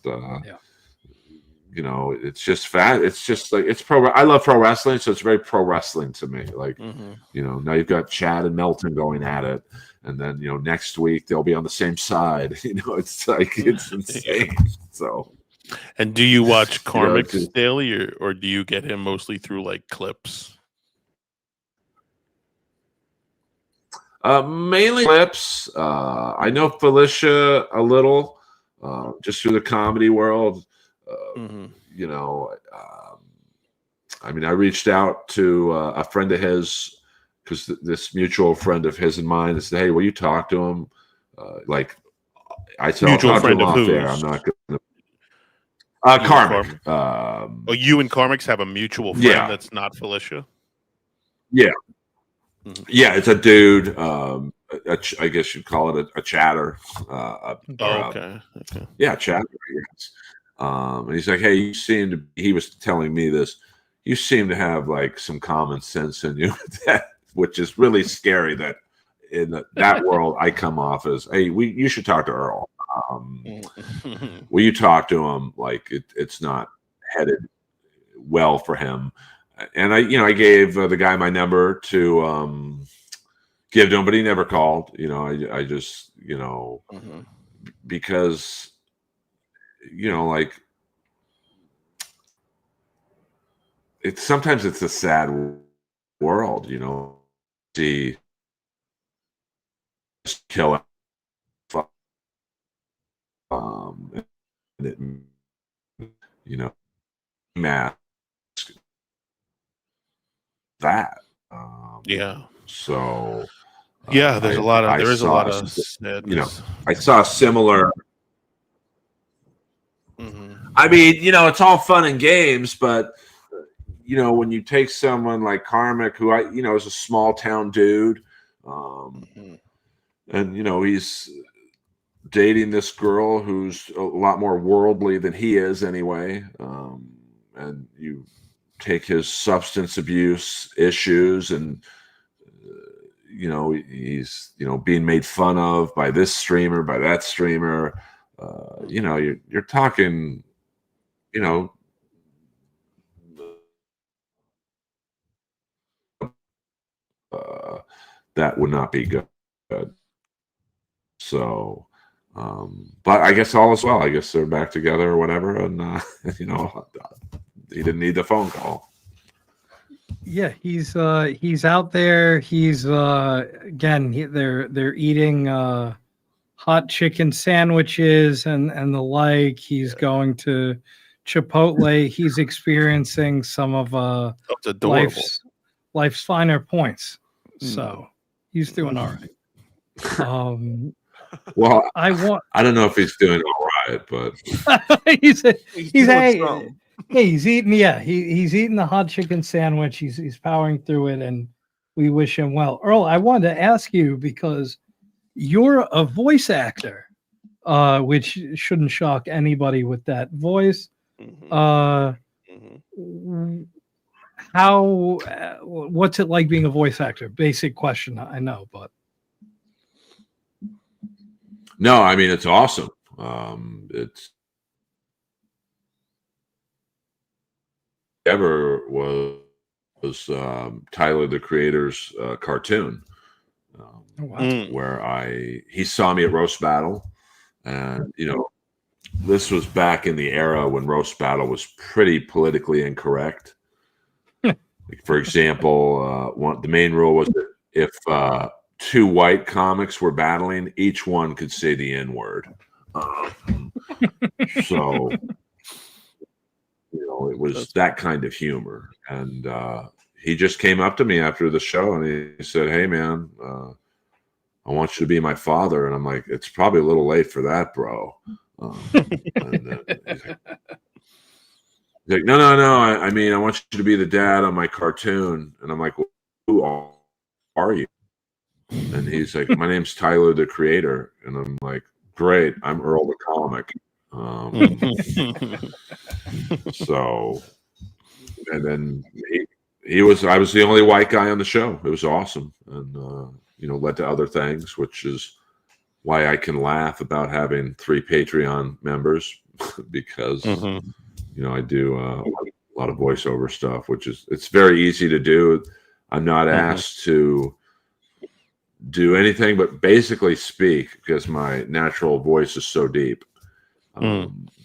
it's just fat. It's just like, it's pro. I love pro wrestling, so it's very pro wrestling to me. Like, now you've got Chad and Melton going at it, and then next week they'll be on the same side. It's like, it's insane. So, and do you watch Karmic daily, or do you get him mostly through like clips? Mainly clips. I know Felicia a little, just through the comedy world. I reached out to a friend of his, because this mutual friend of his and mine, and said, "Hey, will you talk to him?" I said, mutual "I'll talk friend to him of off whose? there. I'm not going to." Karmic. You and Karmic have a mutual friend that's not Felicia? Yeah. Yeah, it's a dude. I guess you'd call it a chatter. Okay. Yeah, chatter. Yes. And he's like, "Hey, he was telling me this. You seem to have like some common sense in you," which is really scary. That in that world, I come off as, "Hey, you should talk to Earl. Will you talk to him? Like it's not headed well for him." And I gave the guy my number to give to him, but he never called. I just because like, sometimes it's a sad world. See, just kill it. Mask that. So there's a lot of sadness. I saw similar. It's all fun and games, but when you take someone like Karmic, who is a small town dude, and he's dating this girl who's a lot more worldly than he is anyway, and you take his substance abuse issues, and he's being made fun of by this streamer, by that streamer. You're talking that would not be good. So, but I guess all is well. I guess they're back together or whatever, and you know, he didn't need the phone call. Yeah, he's out there. He's again. They're eating hot chicken sandwiches and the like. He's going to Chipotle. He's experiencing some of life's finer points. So he's doing all right. Well, I don't know if he's doing all right, but he's eating. Yeah, he's eating the hot chicken sandwich. He's powering through it, and we wish him well. Earl, I wanted to ask you because you're a voice actor, which shouldn't shock anybody with that voice. What's it like being a voice actor? Basic question, I know, but no, I mean, it's awesome. It's ever was Tyler the Creator's cartoon, where he saw me at Roast Battle, and you know, this was back in the era when Roast Battle was pretty politically incorrect. Like, for example, the main rule was that if two white comics were battling, each one could say the N-word. So, you know, it was that kind of humor. And he just came up to me after the show and he said, "Hey, man, I want you to be my father." And I'm like, "It's probably a little late for that, bro." And he's like, no. I mean, I want you to be the dad on my cartoon. And I'm like, "Well, who are you?" And he's like, "My name's Tyler the Creator." And I'm like, "Great, I'm Earl the Comic." So, and then I was the only white guy on the show. It was awesome. And, you know, led to other things, which is why I can laugh about having 3 Patreon members because, you know, I do a lot of voiceover stuff, it's very easy to do. I'm not asked to do anything but basically speak because my natural voice is so deep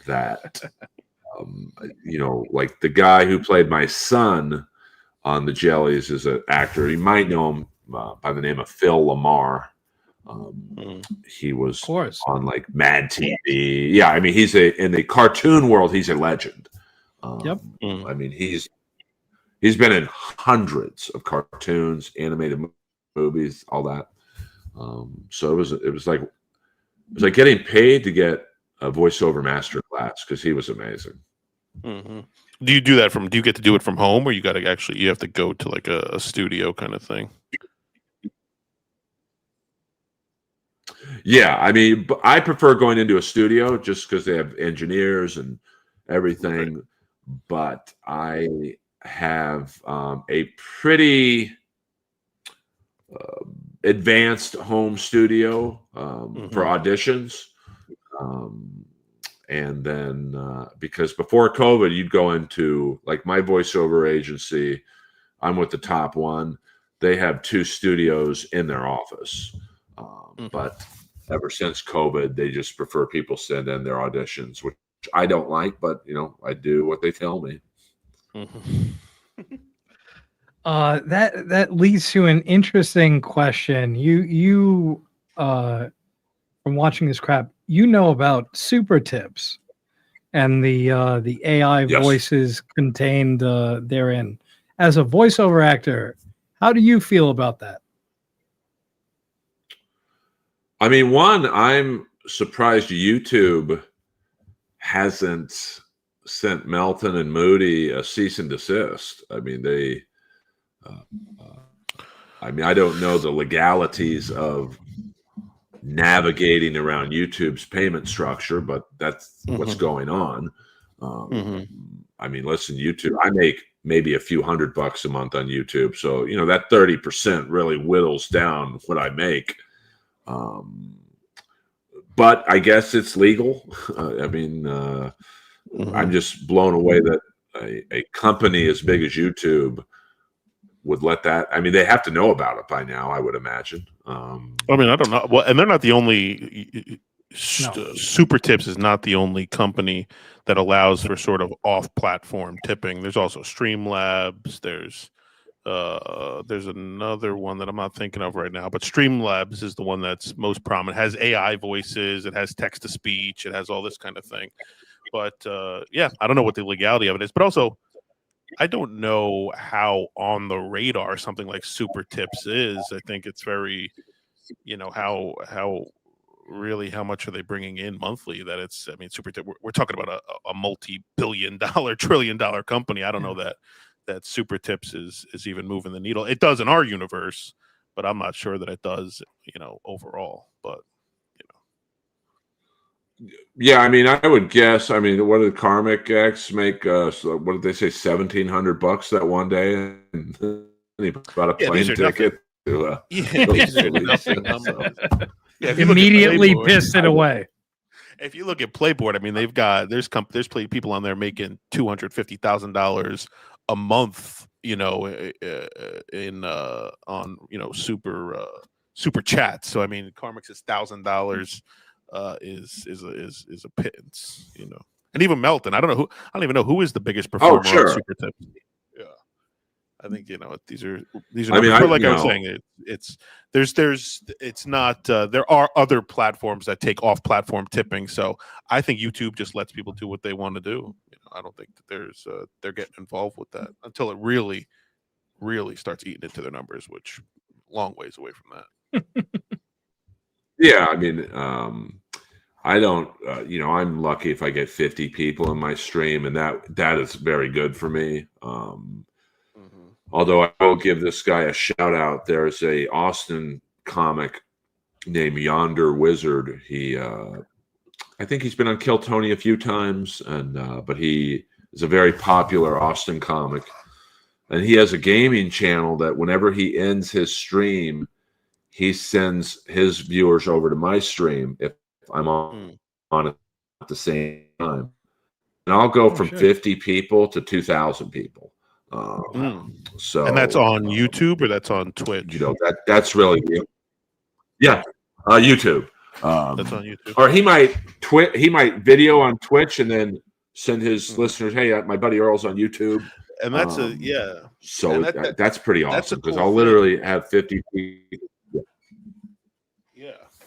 that you know, like the guy who played my son on the Jellies is an actor. You might know him by the name of Phil Lamar. He was on like Mad TV. Yeah, I mean, in the cartoon world, he's a legend. I mean, he's been in hundreds of cartoons, animated movies, all that. So it was like getting paid to get a voiceover master class because he was amazing. Do you do that do you get to do it from home, or you have to go to like a studio kind of thing? Yeah, I mean, I prefer going into a studio just because they have engineers and everything. Right. But I have a pretty advanced home studio for auditions. And then because before COVID, you'd go into like my voiceover agency, I'm with the top one. They have 2 studios in their office. But ever since COVID, they just prefer people send in their auditions, which I don't like, but you know, I do what they tell me. That leads to an interesting question. You from watching this crap, you know about super tips and the AI voices contained therein. As a voiceover actor, how do you feel about that? I mean, I'm surprised YouTube hasn't sent Melton and Moody a cease and desist. I mean, I don't know the legalities of navigating around YouTube's payment structure, but that's what's going on. I mean, listen, YouTube, I make maybe a few $100 a month on YouTube. So, you know, that 30% really whittles down what I make. But I guess it's legal. I mean, I'm just blown away that a company as big as YouTube would let that. I mean, they have to know about it by now, I would imagine. I mean, I don't know. Well, and they're not the only. Super Tips is not the only company that allows for sort of off-platform tipping. There's also Streamlabs. There's another one that I'm not thinking of right now, but Streamlabs is the one that's most prominent. It has AI voices. It has text to speech. It has all this kind of thing. But yeah, I don't know what the legality of it is. But also, I don't know how on the radar something like Super Tips is. I think it's very, how much are they bringing in monthly? That it's, I mean, Super Tip. We're talking about a multi-billion-dollar, trillion-dollar company. I don't know that Super Tips is even moving the needle. It does in our universe, but I'm not sure that it does, overall. But yeah, I mean, I would guess. I mean, what did Karmic X make? What did they say? $1,700 that one day, and he bought a plane ticket to. These are nothing numbers. Yeah, immediately pissed it away. If you look at Playboard, I mean, there's people on there making $250,000 a month, super chat. So I mean, Karmic's $1,000 is a pittance, And even Melton, I don't even know who is the biggest performer on Super Tips. Yeah, I think these are. I mean, I was saying, it's not. There are other platforms that take off-platform tipping, so I think YouTube just lets people do what they want to do. I don't think that they're getting involved with that until it really, really starts eating into their numbers, which long ways away from that. Yeah, I mean, I don't. I'm lucky if I get 50 people in my stream, and that is very good for me. Although I will give this guy a shout out. There's a Austin comic named Yonder Wizard. He, I think he's been on Kill Tony a few times, but he is a very popular Austin comic. And he has a gaming channel that whenever he ends his stream, he sends his viewers over to my stream if I'm on it at the same time. And I'll go from 50 people to 2,000 people. So, and that's on YouTube or that's on Twitch? That's really YouTube. That's on YouTube. Or he might video on Twitch and then send his listeners, "Hey, my buddy Earl's on YouTube." And that's So that's pretty awesome because I'll literally have 50 people.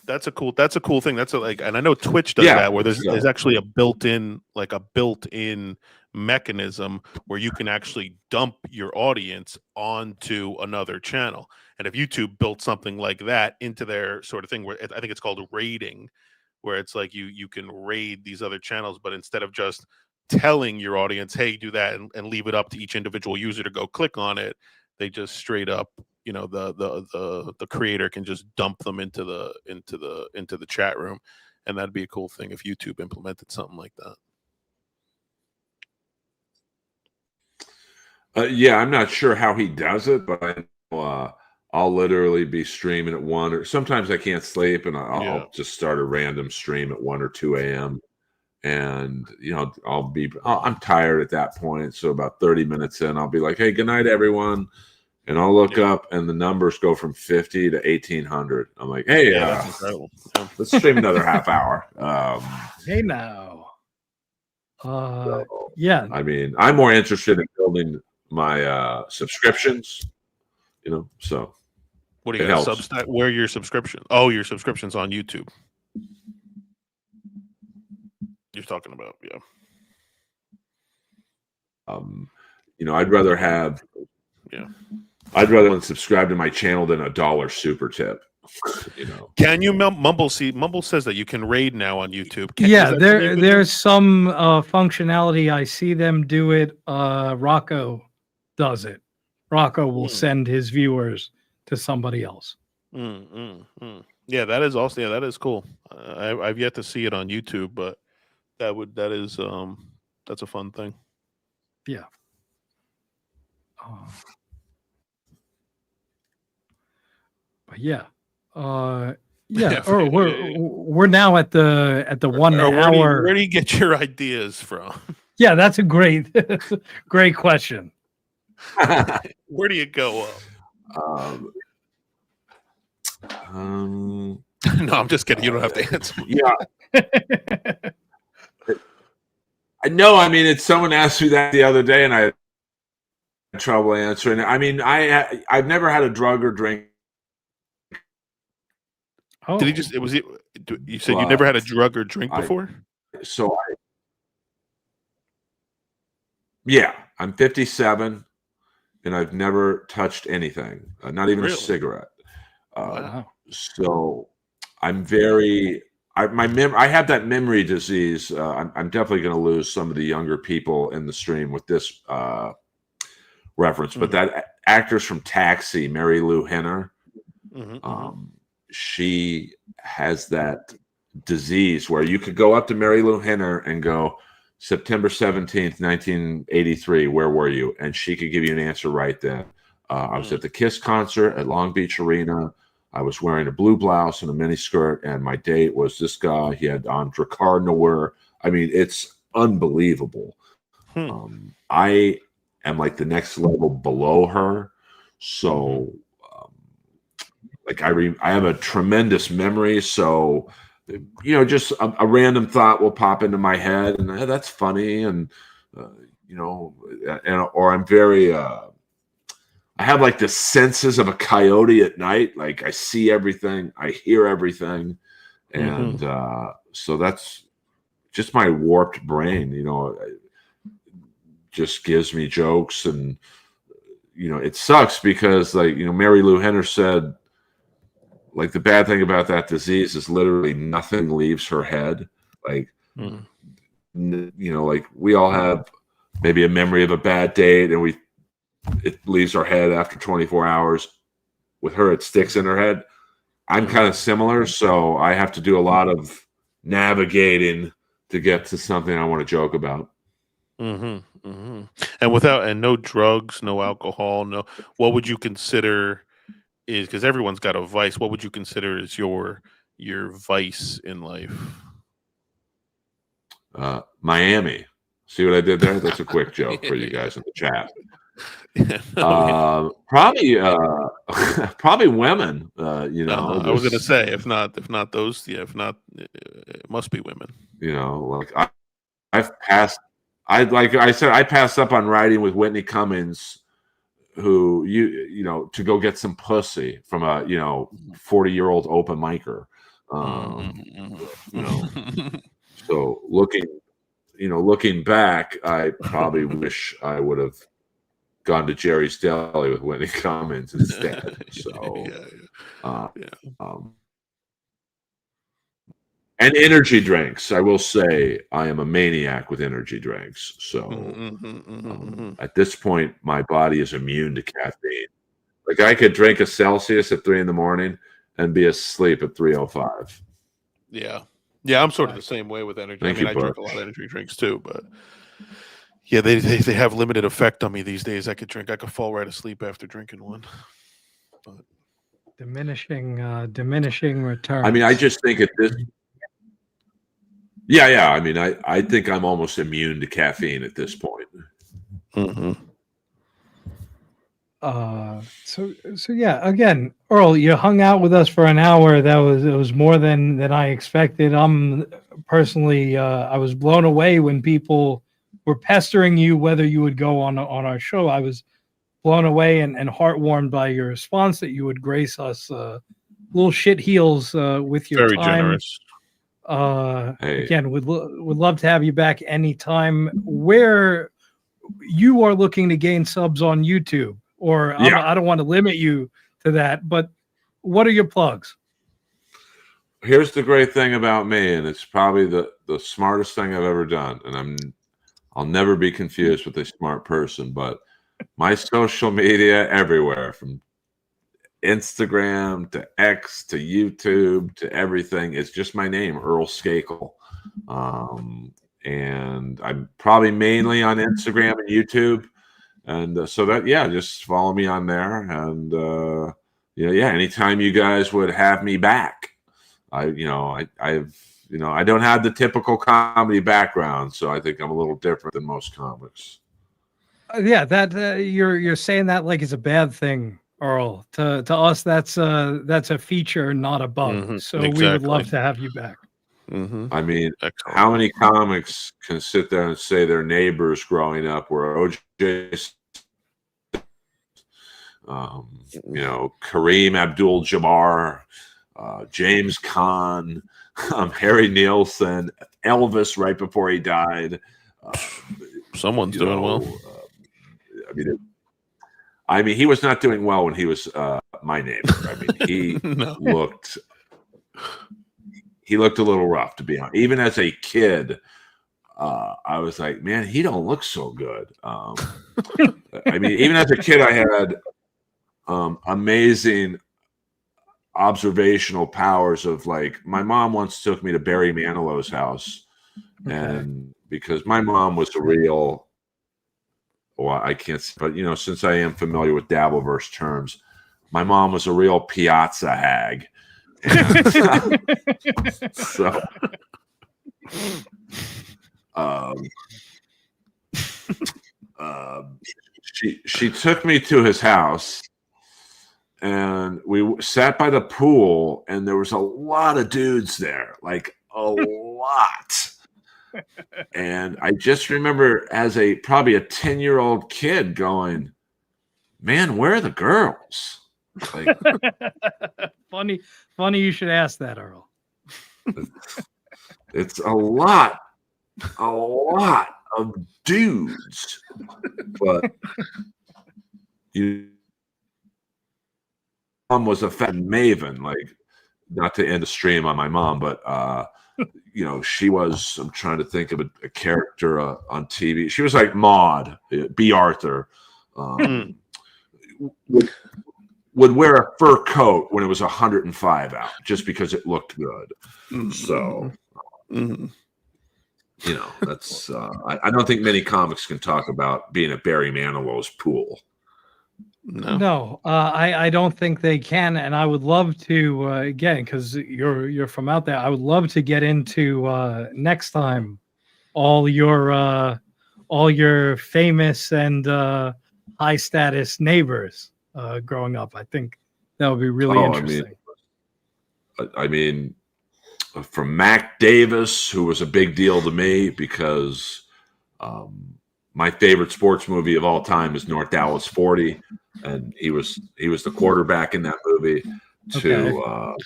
That's a cool thing. And I know Twitch does that where there's actually a built-in mechanism where you can actually dump your audience onto another channel. And if YouTube built something like that into their sort of thing, where I think it's called raiding, where it's like you can raid these other channels, but instead of just telling your audience, "Hey, do that," and leave it up to each individual user to go click on it, they just straight up, the creator can just dump them into the chat room, and that'd be a cool thing if YouTube implemented something like that. Yeah, I'm not sure how he does it, but I know, I'll literally be streaming at 1 or sometimes I can't sleep, and I'll just start a random stream at 1 or 2 a.m. And I'm tired at that point, so about 30 minutes in, I'll be like, "Hey, good night, everyone." And I'll look up, and the numbers go from 50 to 1,800. I'm like, "Hey, that's incredible. Let's stream another half hour." Hey now, I mean, I'm more interested in building my subscriptions. So what do you got? Substack? Where your subscription? Oh, your subscription's on YouTube. You're talking about, I'd rather have. I'd rather unsubscribe to my channel than $1 super tip. Can you Mumble says that you can raid now on YouTube? There's some functionality. I see them do it. Rocco does it. Rocco will send his viewers to somebody else. Yeah, that is also that is cool. I've yet to see it on YouTube, but that's a fun thing. Yeah. But Earl, we're now at the 1 hour. Where do you get your ideas from? Yeah, that's a great question. Where do you go up? No, I'm just kidding. You don't have to answer. Yeah. No, I mean, someone asked me that the other day, and I had trouble answering. I mean, I've never had a drug or drink. Oh. Did he just? You said you never had a drug or drink before? Yeah, I'm 57, and I've never touched anything, not even a cigarette. Wow. So I'm very. I have that memory disease. I'm definitely going to lose some of the younger people in the stream with this reference. But that actress from Taxi, Mary Lou Henner, she has that disease where you could go up to Mary Lou Henner and go, September 17th, 1983, where were you? And she could give you an answer right then. I was at the Kiss concert at Long Beach Arena. I was wearing a blue blouse and a mini skirt, and my date was this guy. He had on Drakkar Noir. I mean, it's unbelievable. I am like the next level below her. So, like I have a tremendous memory. So, just a random thought will pop into my head, and that's funny. And or I'm very. I have like the senses of a coyote at night. Like I see everything, I hear everything. And so that's just my warped brain, it just gives me jokes. And, it sucks because Mary Lou Henner said, like the bad thing about that disease is literally nothing leaves her head. Like, like we all have maybe a memory of a bad date and it leaves our head after 24 hours. With her, it sticks in her head. I'm kind of similar, so I have to do a lot of navigating to get to something I want to joke about. And no drugs, no alcohol, what would you consider is, because everyone's got a vice, what would you consider is your vice in life? Miami. See what I did there? That's a quick joke for you guys in the chat. Probably women. I was gonna say if not those, it must be women. Like I've passed. I passed up on riding with Whitney Cummings, who to go get some pussy from a 40-year-old open micer. So looking back, I probably wish I would have gone to Jerry's Deli with Whitney Cummings instead. So, and energy drinks. I will say I am a maniac with energy drinks. So, at this point, my body is immune to caffeine. Like I could drink a Celsius at 3 a.m. and be asleep at 3:05. Yeah, I'm sort of the same way with energy. I drink a lot of energy drinks too, but. Yeah, they have limited effect on me these days. I could fall right asleep after drinking one. But diminishing returns. I mean, I just think at this. Yeah. I mean, I think I'm almost immune to caffeine at this point. So yeah. Again, Earl, you hung out with us for an hour. It was more than I expected. I'm personally, I was blown away when people were pestering you whether you would go on our show. I was blown away and heartwarmed by your response that you would grace us little shit heels with your very time. Generous. Again, would love to have you back anytime. Where you are looking to gain subs on YouTube, or I don't want to limit you to that, but what are your plugs? Here's the great thing about me, and it's probably the smartest thing I've ever done, and I'll never be confused with a smart person, but my social media everywhere, from Instagram to X to YouTube to everything, it's just my name, Earl Skakel. And I'm probably mainly on Instagram and YouTube. And so that, just follow me on there. And, anytime you guys would have me back, I don't have the typical comedy background, so I think I'm a little different than most comics. Yeah, that you're saying that like it's a bad thing, Earl. To us, that's a feature, not a bug. Mhm, So we would love exactly. to have you back. Mm-hmm. I mean, how many comics can sit there and say their neighbors growing up were OJ, Kareem Abdul-Jabbar, James Caan, Harry Nielsen, Elvis right before he died. Someone's doing well. I mean, he was not doing well when he was my neighbor. I mean, he looked a little rough, to be honest. Even as a kid, I was like, man, he don't look so good. I mean, even as a kid, I had amazing observational powers of, like, my mom once took me to Barry Manilow's house. And because my mom was a real, well, I can't, but, since I am familiar with Dabbleverse terms, my mom was a real piazza hag. So, she took me to his house, and we sat by the pool, and there was a lot of dudes there, like a lot. And I just remember as probably a 10-year-old kid going, man, where are the girls? Like, Funny you should ask that, Earl. It's a lot of dudes, but mom was a fat maven, like, not to end a stream on my mom, but she was, I'm trying to think of a character on TV. She was like Maude, B. Arthur, would wear a fur coat when it was 105 out just because it looked good. So, that's, I don't think many comics can talk about being at Barry Manilow's pool. No, I don't think they can, and I would love to again, because you're from out there. I would love to get into next time all your famous and high status neighbors growing up. I think that would be really interesting. I mean, from Mac Davis, who was a big deal to me because my favorite sports movie of all time is North Dallas 40. And he was the quarterback in that movie, to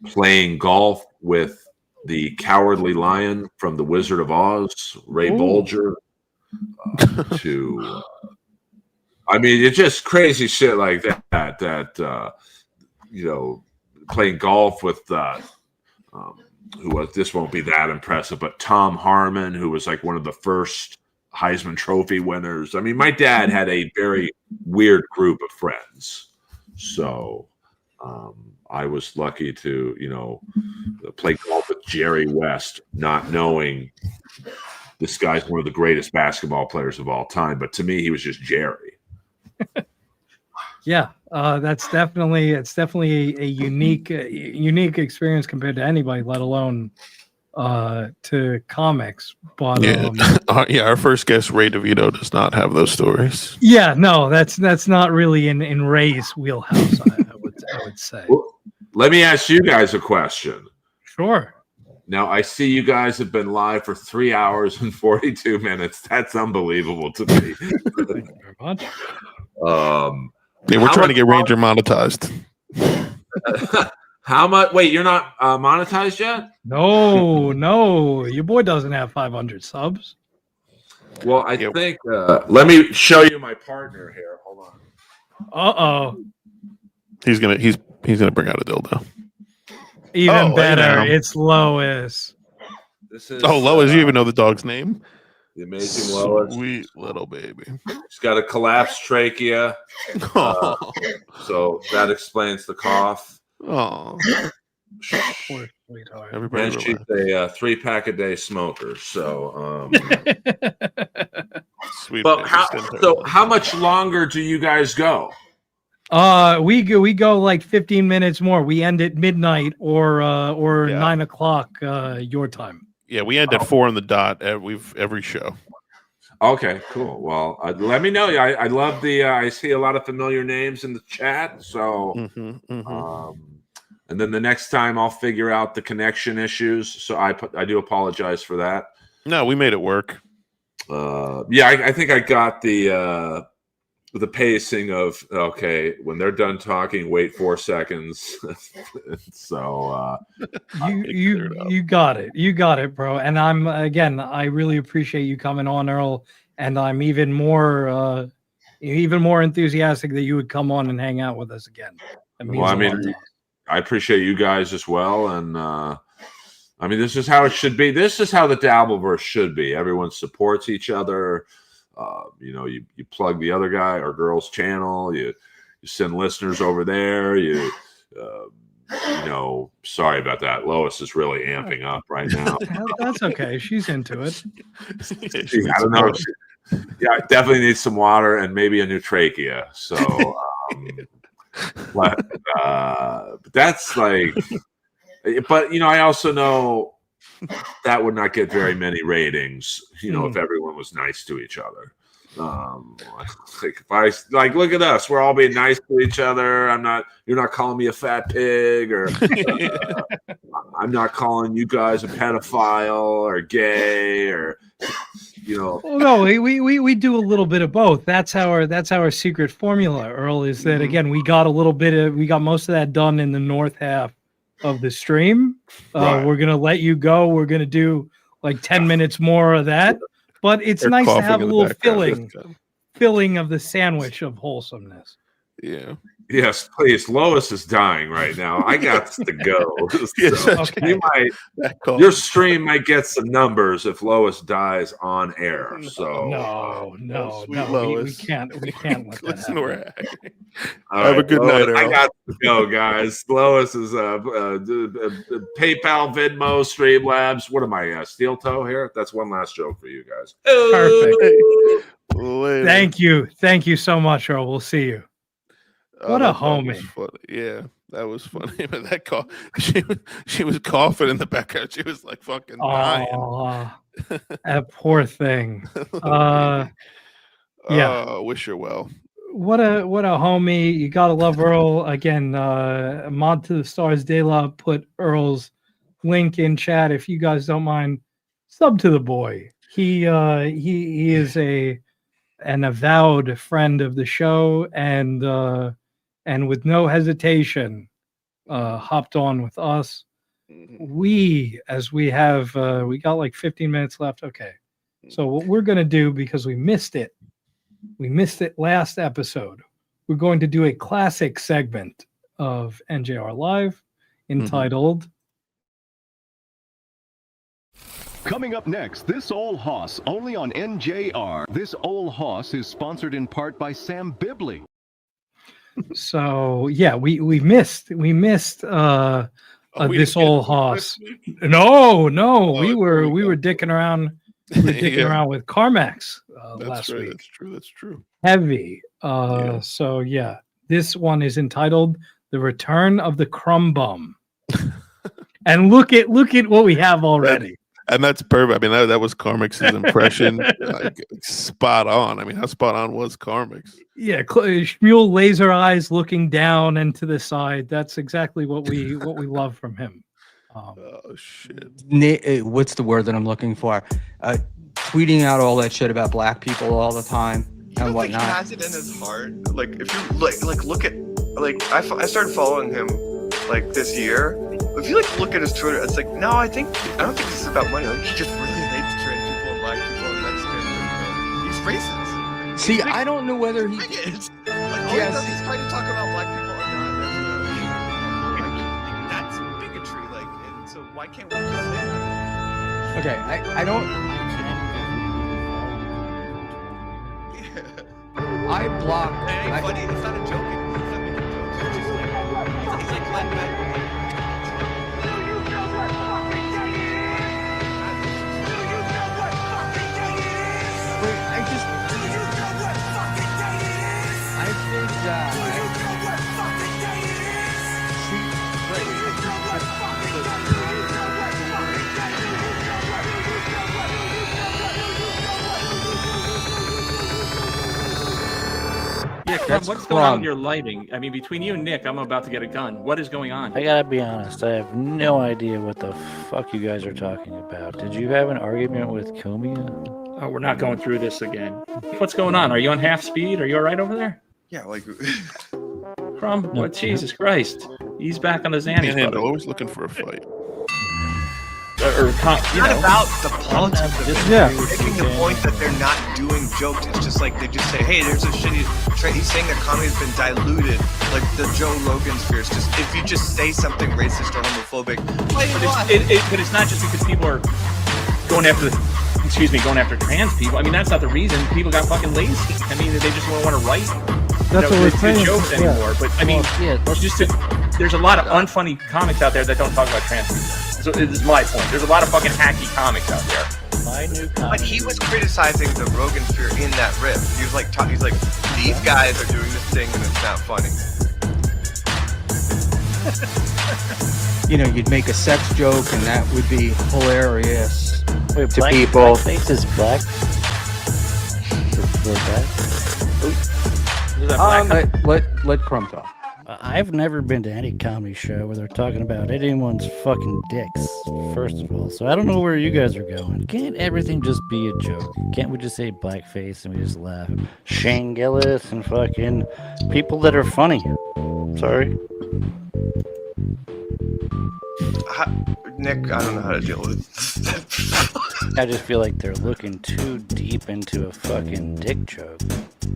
playing golf with the Cowardly Lion from The Wizard of Oz, Ray Bolger, to I mean, it's just crazy shit like that playing golf with who was, this won't be that impressive, but Tom Harmon, who was like one of the first Heisman Trophy winners. I mean, my dad had a very weird group of friends. So I was lucky to, play golf with Jerry West, not knowing this guy's one of the greatest basketball players of all time. But to me, he was just Jerry. Yeah, it's definitely a unique experience compared to anybody, let alone to comics. But our first guest, Ray DeVito, does not have those stories. Yeah, no, that's not really in Ray's wheelhouse. I would say. Well, let me ask you guys a question. Sure. Now, I see you guys have been live for 3 hours and 42 minutes. That's unbelievable to me. Thank you very much. We're trying to get Ranger monetized. How much? Wait, you're not monetized yet? No, your boy doesn't have 500 subs. Well, I think. Let me show you my partner here. Hold on. He's gonna bring out a dildo. Even better, it's Lois. This is Lois. You even know the dog's name? The amazing Lois. Sweet little baby. She's got a collapsed trachea. So that explains the cough. Oh. Poor sweetheart. Everybody and she's a 3-pack a day smoker. So, sweet. But how much longer do you guys go? We go like 15 minutes more. We end at midnight or 9 o'clock your time. Yeah, we end at 4 on the dot every show. Okay, cool. Well, let me know. I love the. I see a lot of familiar names in the chat. So, and then the next time I'll figure out the connection issues. So I do apologize for that. No, we made it work. Yeah, I think I got the pacing of when they're done talking, wait 4 seconds. So you got it, bro. And I really appreciate you coming on, Earl. And I'm even more enthusiastic that you would come on and hang out with us again. Well, I mean, I appreciate you guys as well, and I mean, this is how it should be. This is how the Dabbleverse should be. Everyone supports each other. You plug the other guy or girl's channel. You send listeners over there. Sorry about that. Lois is really amping up right now. That's okay. She's into it. I don't know. I definitely need some water and maybe a new trachea. So, but that's like. But I also know that would not get very many ratings. If everyone was nice to each other. If I look at us, we're all being nice to each other. You're not calling me a fat pig, or I'm not calling you guys a pedophile or gay, or Well, no, we do a little bit of both. That's our secret formula, Earl. Is that again we got most of that done in the north half of the stream. Right. We're gonna let you go. We're gonna do like 10 minutes more of that, but it's nice to have a little filling of the sandwich of wholesomeness. Yeah. Yes, please. Lois is dying right now. I got to go. So your stream might get some numbers if Lois dies on air. So no, we can't let that happen. Have a good night, Earl. I got to go, guys. Lois is PayPal, Venmo, Streamlabs. What am I, Steel Toe here? That's one last joke for you guys. Perfect. Thank you so much, Earl. We'll see you. What a homie. Yeah, that was funny. But that call, she was coughing in the background. She was like fucking dying. That poor thing. Wish her well. What a homie. You gotta love Earl. Again, Mod to the Stars De La put Earl's link in chat. If you guys don't mind, sub to the boy. He is an avowed friend of the show, and with no hesitation hopped on with us. We got like 15 minutes left. Okay. So what we're going to do, because we missed it last episode, we're going to do a classic segment of NJR Live entitled Coming up next, This Ol' Hoss, only on NJR. This Ol' Hoss is sponsored in part by Sam Bibley. So yeah, we missed this Ol' Hoss. No, we were dicking around. We were dicking around with Karmic last week. That's true. Heavy. So yeah, this one is entitled "The Return of the Crumb Bum," and look at what we have already. And that's perfect. I mean, that was Karmic's impression, spot on. I mean, how spot on was Karmic's? Yeah, Shmuel laser eyes looking down and to the side. That's exactly what we love from him. Oh shit! What's the word that I'm looking for? Tweeting out all that shit about black people all the time and whatnot. He has it in his heart. Like if you look at I started following him like this year. If you look at his Twitter, it's like I don't think this is about money. Like he just really hates trans people and black people and Mexicans. He's racist. See, I don't know whether he is. All he does is try to talk about black people or not. That's bigotry. And so why can't we just say that? Okay, I don't. I blocked. It ain't funny. It's not a joke. He's not making jokes. It's just he's like Glenn Beck. Yeah, Crumb, That's what's going on Crumb. with your lighting? I mean, between you and Nick, I'm about to get a gun. What is going on? I gotta be honest, I have no idea what the fuck you guys are talking about. Did you have an argument with Comia? Oh, we're not going through this again. What's going on? Are you on half speed? Are you all right over there? Yeah, like Crumb, what? Jesus Christ. He's back on the Xannies, Panhandle, brother. always looking for a fight. It's not about the politics of it. Yeah. They're making the point that they're not doing jokes. It's just like they just say, "Hey, there's a shitty." He's saying that comedy's been diluted, like the Joe Rogan sphere. It's just if you just say something racist or homophobic, But it's not just because people are going after trans people. I mean, that's not the reason. People got fucking lazy. I mean, they just don't want to write That's what we're good saying. jokes Yeah. anymore. But I mean, there's a lot of unfunny comics out there that don't talk about trans people. So this is my point. There's a lot of fucking hacky comics out there. My new but he was criticizing the Rogan sphere in that riff. He was like, he's like, these guys are doing this thing and it's not funny. You know, you'd make a sex joke and that would be hilarious Wait, to black, people. Blackface is black? Let Crumb talk. I've never been to any comedy show where they're talking about anyone's fucking dicks, first of all. So I don't know where you guys are going. Can't everything just be a joke? Can't we just say blackface and we just laugh? Shane Gillis and fucking people that are funny. Sorry. Nick, I don't know how to deal with I just feel like they're looking too deep into a fucking dick joke.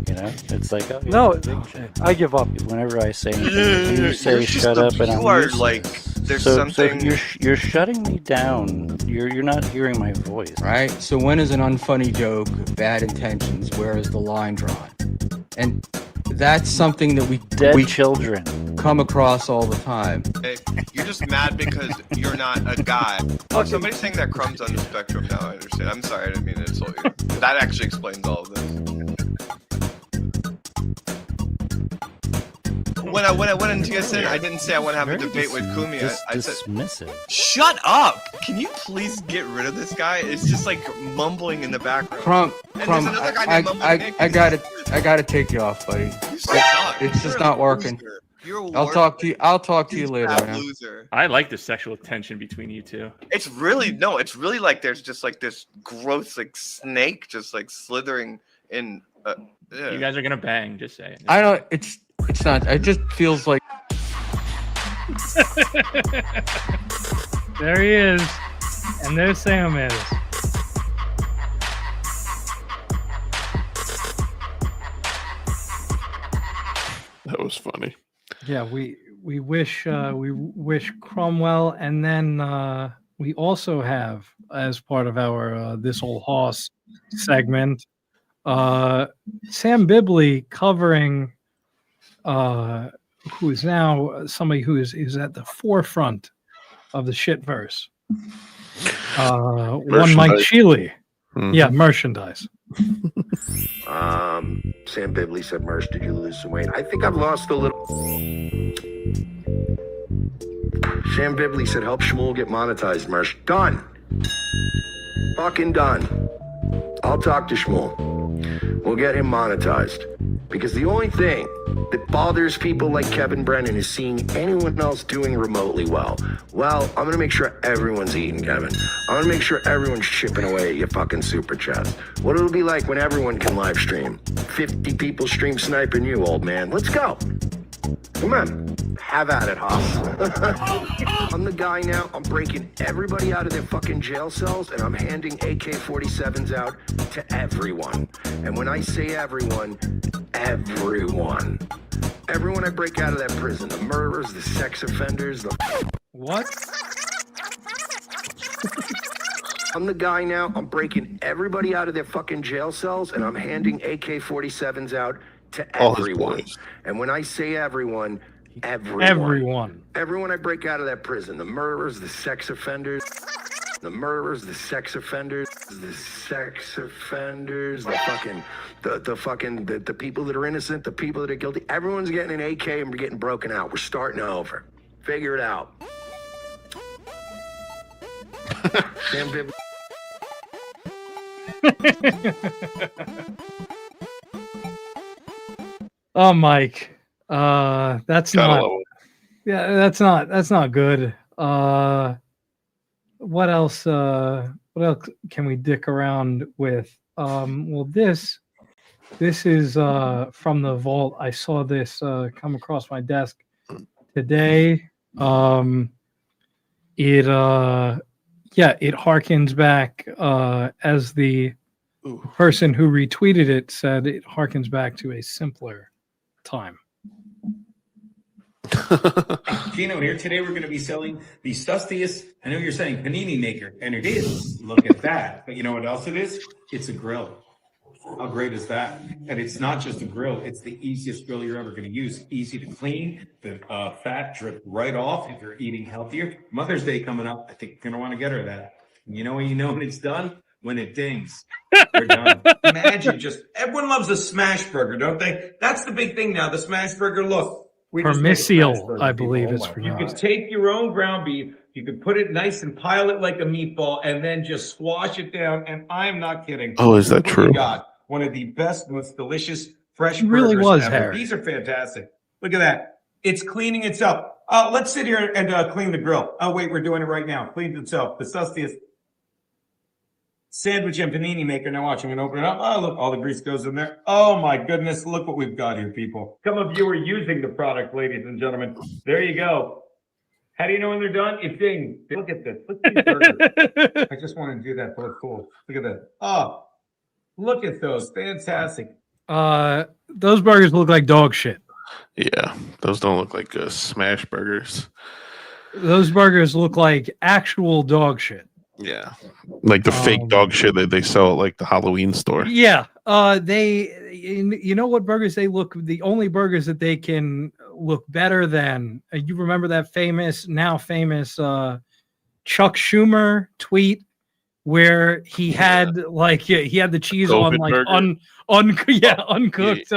You know, it's like, oh, No, dick joke. I give up. Whenever I say anything, you say shut up, and you I'm are useless. like, there's so something. you're shutting me down. You're not hearing my voice. Right? So when is an unfunny joke bad intentions? Where is the line drawn? And that's something that we children come across all the time. Hey, you're just mad because you're not a guy. Oh, somebody's saying that Crumb's on the spectrum now. I understand. I'm sorry, I didn't mean to insult you. That actually explains all of this. When I went into TSN, I didn't say I want to have a debate with Kumi. I said, dismissive. "Shut up! Can you please get rid of this guy? It's just like mumbling in the background." Crumb, And Crumb, there's another guy named Mumbling I gotta take you off, buddy. It's just not working. I'll talk to you later, man. I like the sexual tension between you two. It's really like there's just like this gross like snake just like slithering in. You guys are gonna bang. Just say it. I don't. It's not. It just feels like. There he is. And there Sam is. That was funny. Yeah, we wish Cromwell, and then we also have, as part of our This Old Hoss segment, Sam Bibley covering who is now somebody who is at the forefront of the shitverse. One Mike Sheely. Mhm. Yeah, merchandise. Sam Bibley said, Mersh, did you lose some weight? I think I've lost a little. Sam Bibley said, help Shmuel get monetized, Mersh. Done. Fucking done. I'll talk to Shmuel. We'll get him monetized. Because the only thing that bothers people like Kevin Brennan is seeing anyone else doing remotely well. Well, I'm gonna make sure everyone's eating, Kevin. I'm gonna make sure everyone's chipping away at your fucking super chats. What it'll be like when everyone can live stream. 50 people stream sniping you, old man. Let's go. Come on. Have at it, Hoss. I'm the guy now. I'm breaking everybody out of their fucking jail cells and I'm handing AK-47s out to everyone. And when I say everyone, everyone. Everyone I break out of that prison. The murderers, the sex offenders, the... What? I'm the guy now. I'm breaking everybody out of their fucking jail cells and I'm handing AK-47s out to All his everyone. boys. And when I say everyone, everyone. Everyone. Everyone I break out of that prison. The murderers, the sex offenders. The murderers, the sex offenders, the sex offenders, the people that are innocent, the people that are guilty. Everyone's getting an AK and we're getting broken out. We're starting over. Figure it out. Sam Bibley. Oh, Mike. That's Gotta not. love it. Yeah, that's not good. What else? What else can we dick around with? Well, this is from the vault. I saw this come across my desk today. It harkens back as the person who retweeted it said it harkens back to a simpler time. Gino here. Today we're going to be selling the sustiest, I know you're saying panini maker, and it is. Look at that. But you know what else it is? It's a grill. How great is that? And it's not just a grill. It's the easiest grill you're ever going to use. Easy to clean. The fat drip right off if you're eating healthier. Mother's Day coming up. I think you're going to want to get her that. And you know when it's done? When it dings. We're done. Imagine everyone loves a smash burger, don't they? That's the big thing now. The smash burger look. Permissial, I believe it's for You could take your own ground beef, you could put it nice and pile it like a meatball, and then just squash it down. And I'm not kidding. Oh, is that Look what true? we got one of the best, most delicious fresh It really burgers was, ever. Harry. These are fantastic. Look at that. It's cleaning itself. Let's sit here and clean the grill. Oh, wait, we're doing it right now. Cleans itself. The sustiest sandwich and panini maker. Now watch, I'm going to open it up. Oh, look, all the grease goes in there. Oh, my goodness. Look what we've got here, people. Some of you are using the product, ladies and gentlemen. There you go. How do you know when they're done? It dings. Look at this. Look at these burgers. I just want to do that. Look cool. Look at that. Oh, look at those. Fantastic. Those burgers look like dog shit. Yeah, those don't look like smash burgers. Those burgers look like actual dog shit. Yeah, like the fake dog shit that they sell at like the Halloween store. Yeah, you know what burgers they look, the only burgers that they can look better than, you remember that now famous Chuck Schumer tweet where he had he had the cheese COVID on like burger? uncooked.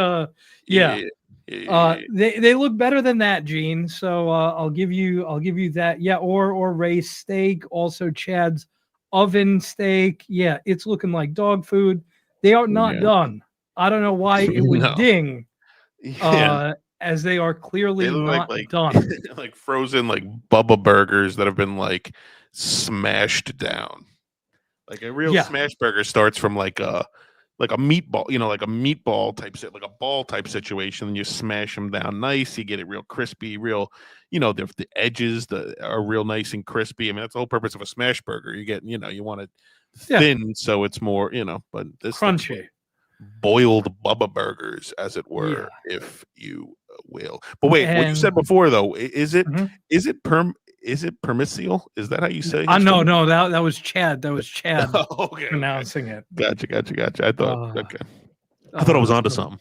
They look better than that, Gene. So I'll give you that. Yeah, or Ray's steak, also Chad's oven steak. Yeah, it's looking like dog food. They are not done. I don't know why it would ding. As they are clearly not done. Like frozen like Bubba burgers that have been like smashed down. Like a real smash burger starts from like a meatball, like a meatball type like a ball type situation, and you smash them down nice. You get it real crispy, real, the edges are real nice and crispy. I mean, that's the whole purpose of a smash burger. You get, you want it thin, so it's more, but this crunchy, like boiled Bubba burgers, as it were, if you will. But wait, what you said before though, is it permissial? Is that how you say? No, that was Chad. That was Chad pronouncing it. Gotcha. I thought I thought I was onto something.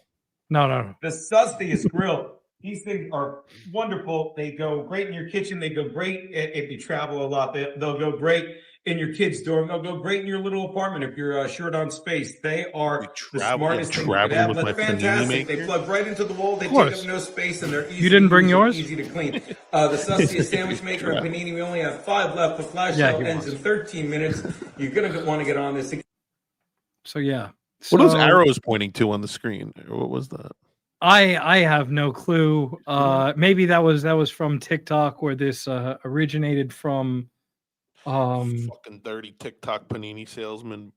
No. The sustiest grill. These things are wonderful. They go great in your kitchen. They go great if you travel a lot. They'll go great in your kid's dorm. They'll go great in your little apartment if you're short on space. They are the smartest thing you could have. That's fantastic. They plug right into the wall. They take up no space, and they're easy. You didn't bring yours? Easy to clean. The sustiest sandwich maker and panini. We only have 5 left. The flash sale ends in 13 minutes. You're gonna want to get on this. So yeah. What are those arrows pointing to on the screen? What was that? I have no clue. Maybe that was from TikTok, where this originated from. Fucking dirty TikTok panini salesman,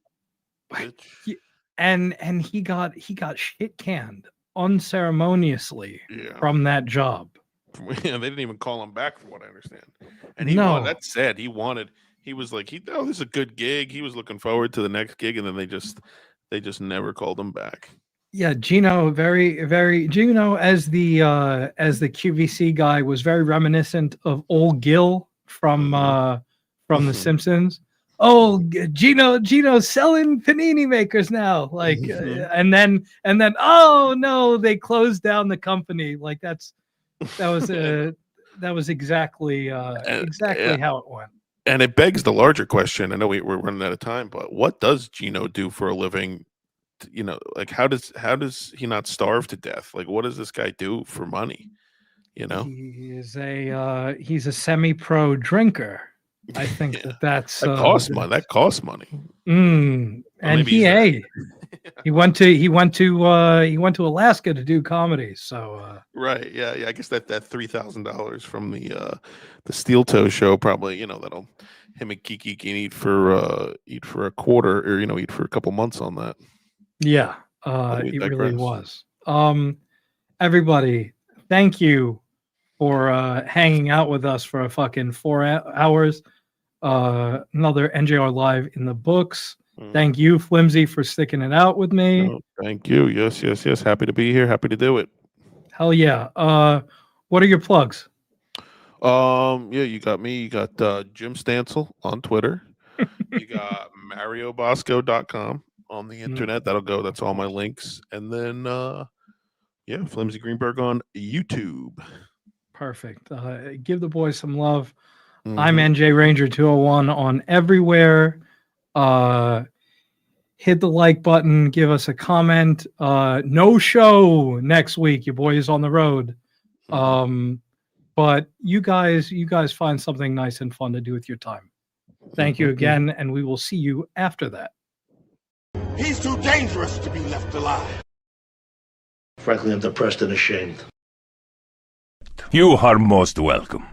bitch. And he got shit canned unceremoniously from that job. Yeah, they didn't even call him back, from what I understand. And that said, he was like, this is a good gig. He was looking forward to the next gig, and then they just never called him back. Yeah, Gino, very, very Gino as the QVC guy was very reminiscent of old Gil from The Simpsons. Oh, Gino selling panini makers now, like, and then oh no, they closed down the company. Like that was exactly how it went. And it begs the larger question. I know we're running out of time, but what does Gino do for a living? Like how does he not starve to death? Like what does this guy do for money? He's a semi-pro drinker. I think that's that costs money. That costs money. And maybe he went to Alaska to do comedy. So right, yeah. I guess that $3,000 from the Steel Toe show probably that'll him and Kiki can eat for a quarter or eat for a couple months on that. yeah, it really was. Everybody, thank you for hanging out with us for a fucking 4 hours. Another NJR Live in the books. Thank you, Flimsy, for sticking it out with me. Oh, thank you. Yes. Happy to be here. Happy to do it. Hell yeah. What are your plugs? Yeah, you got me. You got Jim Stansel on Twitter. You got MarioBosco.com on the internet. That'll go. That's all my links. And then Flimsy Greenberg on YouTube. Perfect. Give the boys some love. I'm NJ Ranger 201 on everywhere. Hit the like button. Give us a comment. No show next week. Your boy is on the road. But you guys find something nice and fun to do with your time. Thank you again, and we will see you after that. He's too dangerous to be left alive. Frankly, I'm depressed and ashamed. You are most welcome.